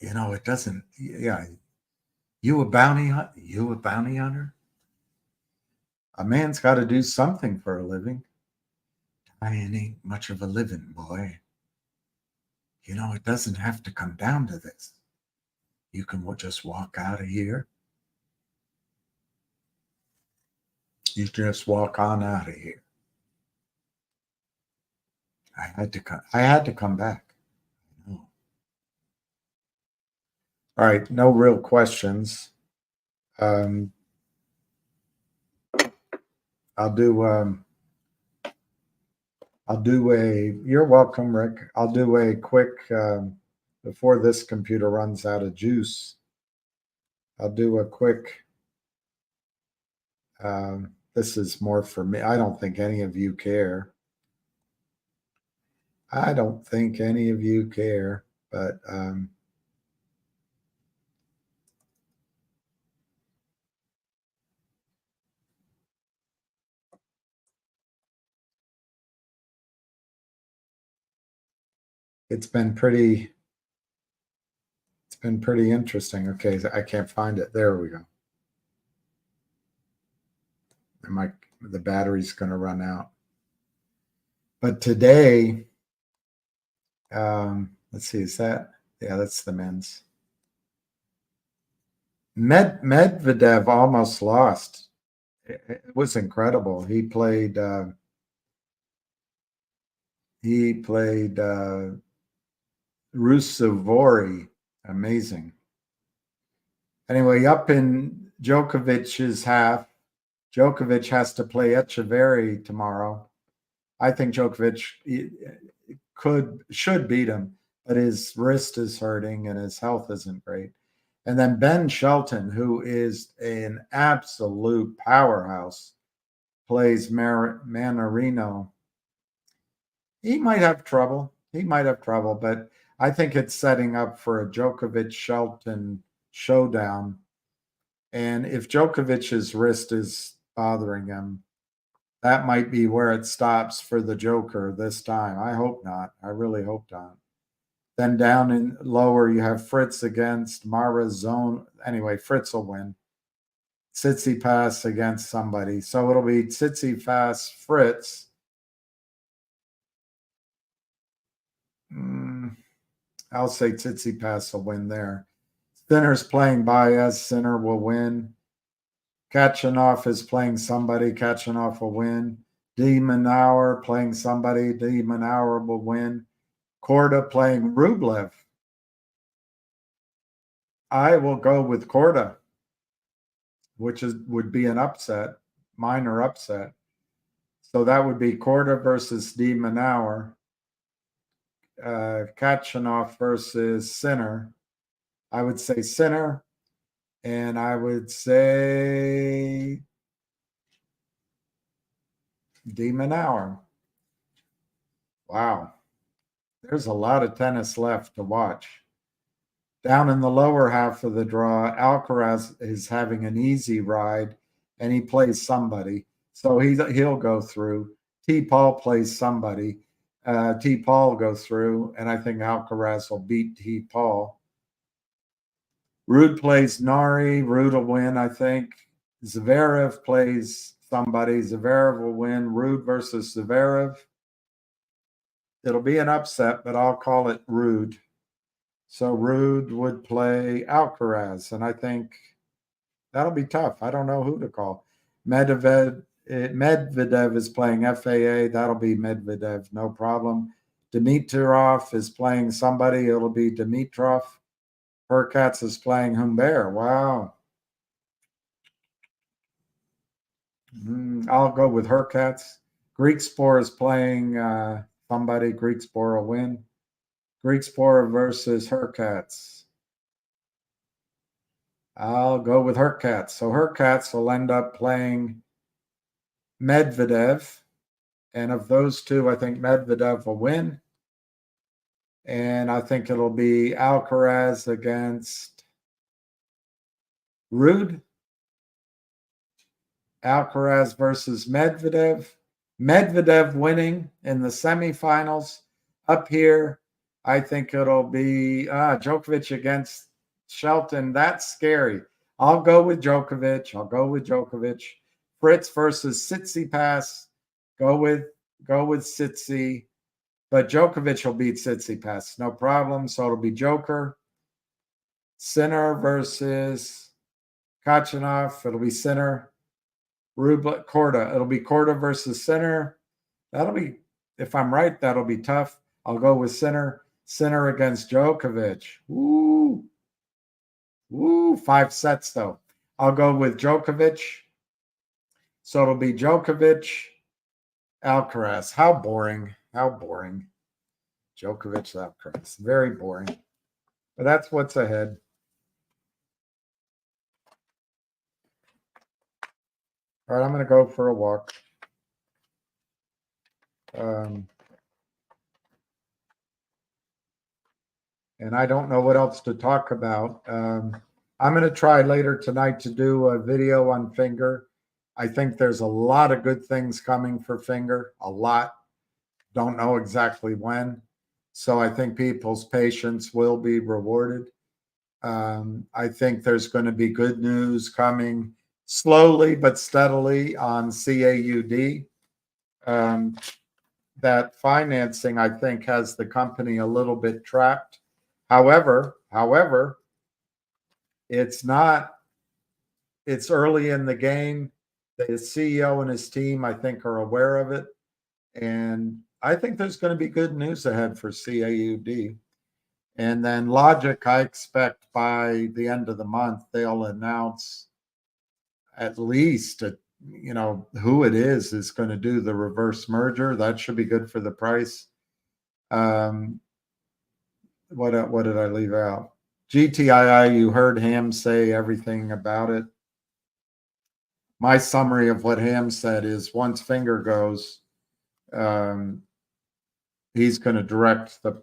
[SPEAKER 3] it doesn't, yeah. You a bounty hunter? A man's got to do something for a living. Dying ain't much of a living, boy. It doesn't have to come down to this. You can just walk out of here. You just walk on out of here. I had to come back. No. All right, no real questions. I'll do you're welcome, Rick. I'll do a quick, before this computer runs out of juice, I'll do a quick, this is more for me. I don't think any of you care. I don't think any of you care, but it's been pretty interesting. Okay, I can't find it. There we go. The battery's going to run out. But today, let's see, is that? Yeah, that's the men's. Medvedev almost lost. It was incredible. He played Rusevori. Amazing. Anyway, up in Djokovic's half, Djokovic has to play Echeverry tomorrow. I think Djokovic should beat him, but his wrist is hurting and his health isn't great. And then Ben Shelton, who is an absolute powerhouse, plays Manarino. He might have trouble. But I think it's setting up for a Djokovic-Shelton showdown. And if Djokovic's wrist is bothering him, that might be where it stops for the Joker this time. I hope not. I really hope not. Then down in lower, you have Fritz against Marazone. Anyway, Fritz will win. Tsitsipas against somebody. So it'll be Tsitsipas, Fritz. I'll say Tsitsipas will win there. Sinner's playing Baez. Sinner will win. Kachanov is playing somebody. Kachanov will win. D. Manauer playing somebody. D. Manauer will win. Korda playing Rublev. I will go with Korda, which would be an upset, minor upset. So that would be Korda versus D. Manauer. Kachanov versus Sinner. I would say Sinner, and I would say D. Manauer. Wow. There's a lot of tennis left to watch. Down in the lower half of the draw, Alcaraz is having an easy ride, and he plays somebody. So he'll go through. T. Paul plays somebody. T. Paul go through, and I think Alcaraz will beat T. Paul. Ruud plays Nari. Ruud will win, I think. Zverev plays somebody. Zverev will win. Ruud versus Zverev. It'll be an upset, but I'll call it Ruud. So Ruud would play Alcaraz, and I think that'll be tough. I don't know who to call. Medvedev is playing FAA. That'll be Medvedev, no problem. Dimitrov is playing somebody. It'll be Dimitrov. Hurkacz is playing Humbert. Wow. I'll go with Hurkacz. Griekspoor is playing somebody. Griekspoor will win. Griekspoor versus Hurkacz. I'll go with Hurkacz. So Hurkacz will end up playing Medvedev. And of those two, I think Medvedev will win. And I think it'll be Alcaraz against Ruud. Alcaraz versus Medvedev. Medvedev winning in the semifinals. Up here, I think it'll be Djokovic against Shelton. That's scary. I'll go with Djokovic. Fritz versus Tsitsipas. Go with Tsitsi. But Djokovic will beat Tsitsipas. No problem. So it'll be Joker. Sinner versus Kachanov. It'll be Sinner. Rublev, Korda. It'll be Korda versus Sinner. That'll be, if I'm right, that'll be tough. I'll go with Sinner. Sinner against Djokovic. Woo. 5 sets, though. I'll go with Djokovic. So it'll be Djokovic, Alcaraz. How boring. Djokovic, Alcaraz. Very boring. But that's what's ahead. All right, I'm going to go for a walk. And I don't know what else to talk about. I'm going to try later tonight to do a video on Finger. I think there's a lot of good things coming for Finger. A lot. Don't know exactly when. So I think people's patience will be rewarded. I think there's going to be good news coming slowly but steadily on CAUD. That financing, I think, has the company a little bit trapped. However, it's early in the game. The CEO and his team, I think, are aware of it. And I think there's going to be good news ahead for CAUD. And then Logic, I expect by the end of the month, they'll announce at least, who it is going to do the reverse merger. That should be good for the price. What did I leave out? GTII, you heard Ham say everything about it. my summary of what Ham said is once Finger goes, he's going to direct the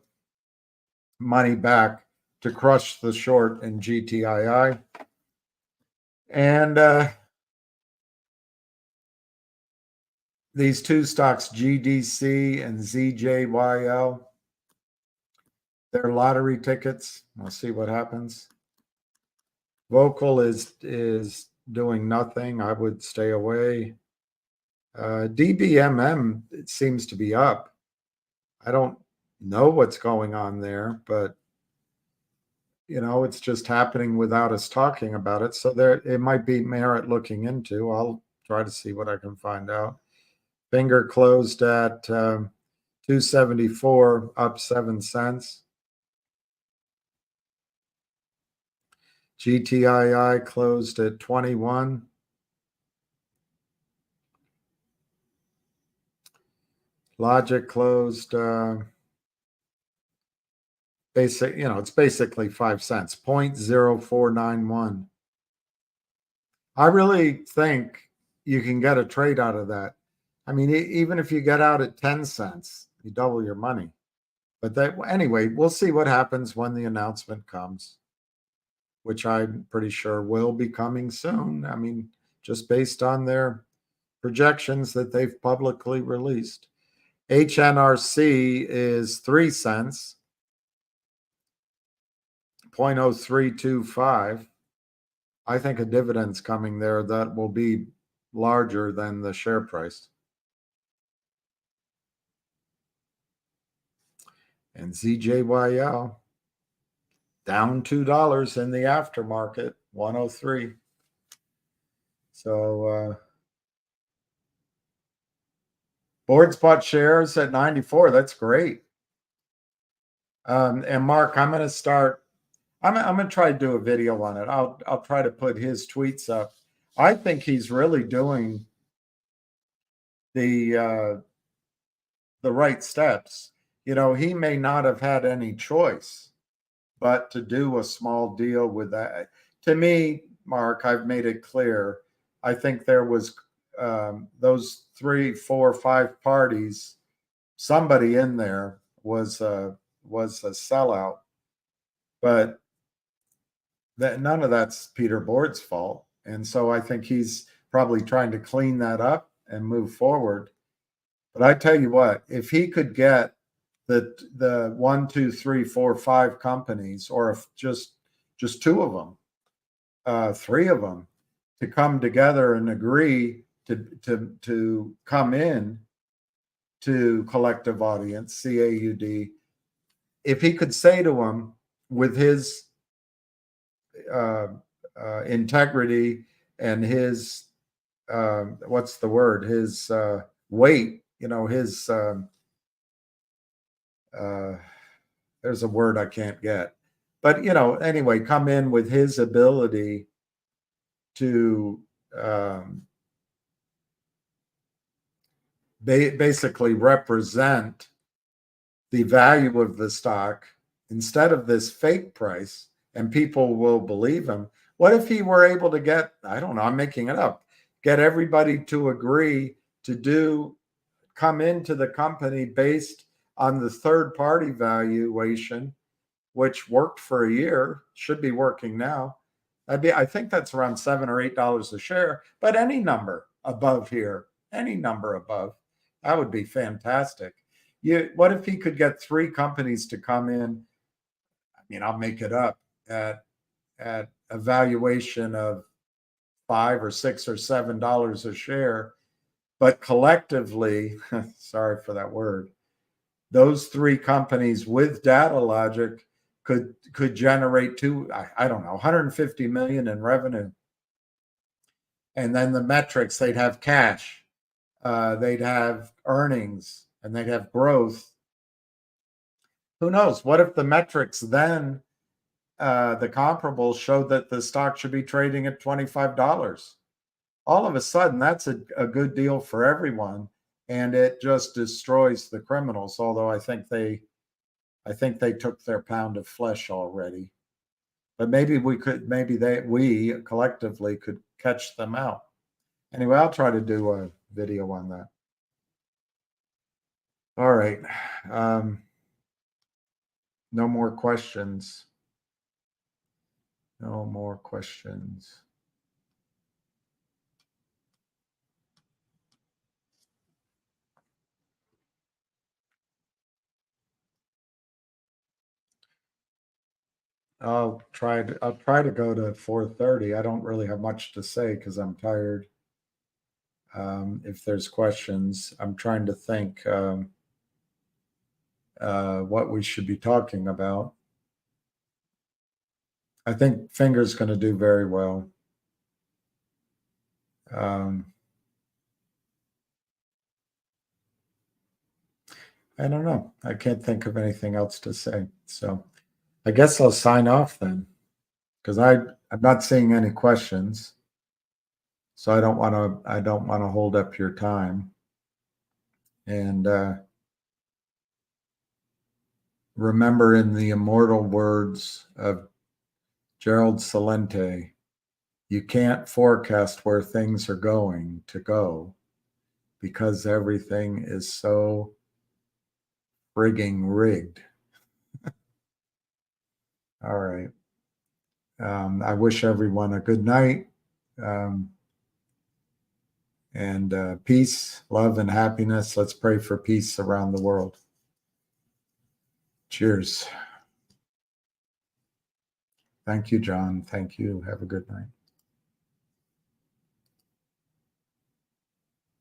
[SPEAKER 3] money back to crush the short in GTII. And these two stocks, GDC and ZJYL, they're lottery tickets. We'll see what happens. Vocal is doing nothing. I would stay away. DBMM, it seems to be up. I don't know what's going on there, but you know, it's just happening without us talking about it. So there, it might be merit looking into. I'll try to see what I can find out. Finger closed at 274, up 7 cents. GTII closed at 21. Logic closed it's basically 5 cents, 0.0491. I really think you can get a trade out of that. I mean, even if you get out at 10 cents, you double your money. But anyway, we'll see what happens when the announcement comes, which I'm pretty sure will be coming soon. I mean, just based on their projections that they've publicly released. HNRC is 3 cents, 0.0325. I think a dividend's coming there that will be larger than the share price. And ZJYL down $2 in the aftermarket, 103. So board spot shares at 94. That's great. And Mark, I'm going to start. I'm going to try to do a video on it. I'll try to put his tweets up. I think he's really doing the right steps. You know, he may not have had any choice but to do a small deal with that. To me, Mark, I've made it clear. I think there was those 3, 4, 5 parties. Somebody in there was a sellout, but none of that's Peter Board's fault. And so I think he's probably trying to clean that up and move forward. But I tell you what, if he could get the 1, 2, 3, 4, 5 companies, or if just 2 of them, 3 of them, to come together and agree to come in to collective audience, CAUD, if he could say to them with his integrity and his what's the word, his weight, you know, his there's a word I can't get, but you know, anyway, come in with his ability to basically represent the value of the stock instead of this fake price, and people will believe him. What if he were able to get, I don't know, I'm making it up, get everybody to agree to come into the company based on the third party valuation, which worked for a year, should be working now. I think that's around $7 or $8 a share, but any number above here, any number above, that would be fantastic. What if he could get 3 companies to come in? I mean, I'll make it up at a valuation of $5 or $6 or $7 a share, but collectively, sorry for that word, those 3 companies with data logic could generate I don't know, 150 million in revenue. And then the metrics, they'd have cash, they'd have earnings, and they'd have growth. Who knows? What if the metrics then, the comparables, showed that the stock should be trading at $25? All of a sudden, that's a good deal for everyone, and it just destroys the criminals. Although I think they took their pound of flesh already, but maybe we collectively could catch them out. Anyway, I'll try to do a video on that. All right. No more questions. No more questions. I'll try to go to 4:30. I don't really have much to say because I'm tired. If there's questions, I'm trying to think what we should be talking about. I think Finger's going to do very well. I don't know. I can't think of anything else to say. So I guess I'll sign off then, because I'm not seeing any questions. So I don't want to hold up your time. And remember, in the immortal words of Gerald Celente, you can't forecast where things are going to go because everything is so frigging rigged. All right. I wish everyone a good night. And peace, love, and happiness. Let's pray for peace around the world. Cheers. Thank you, John. Thank you. Have a good night.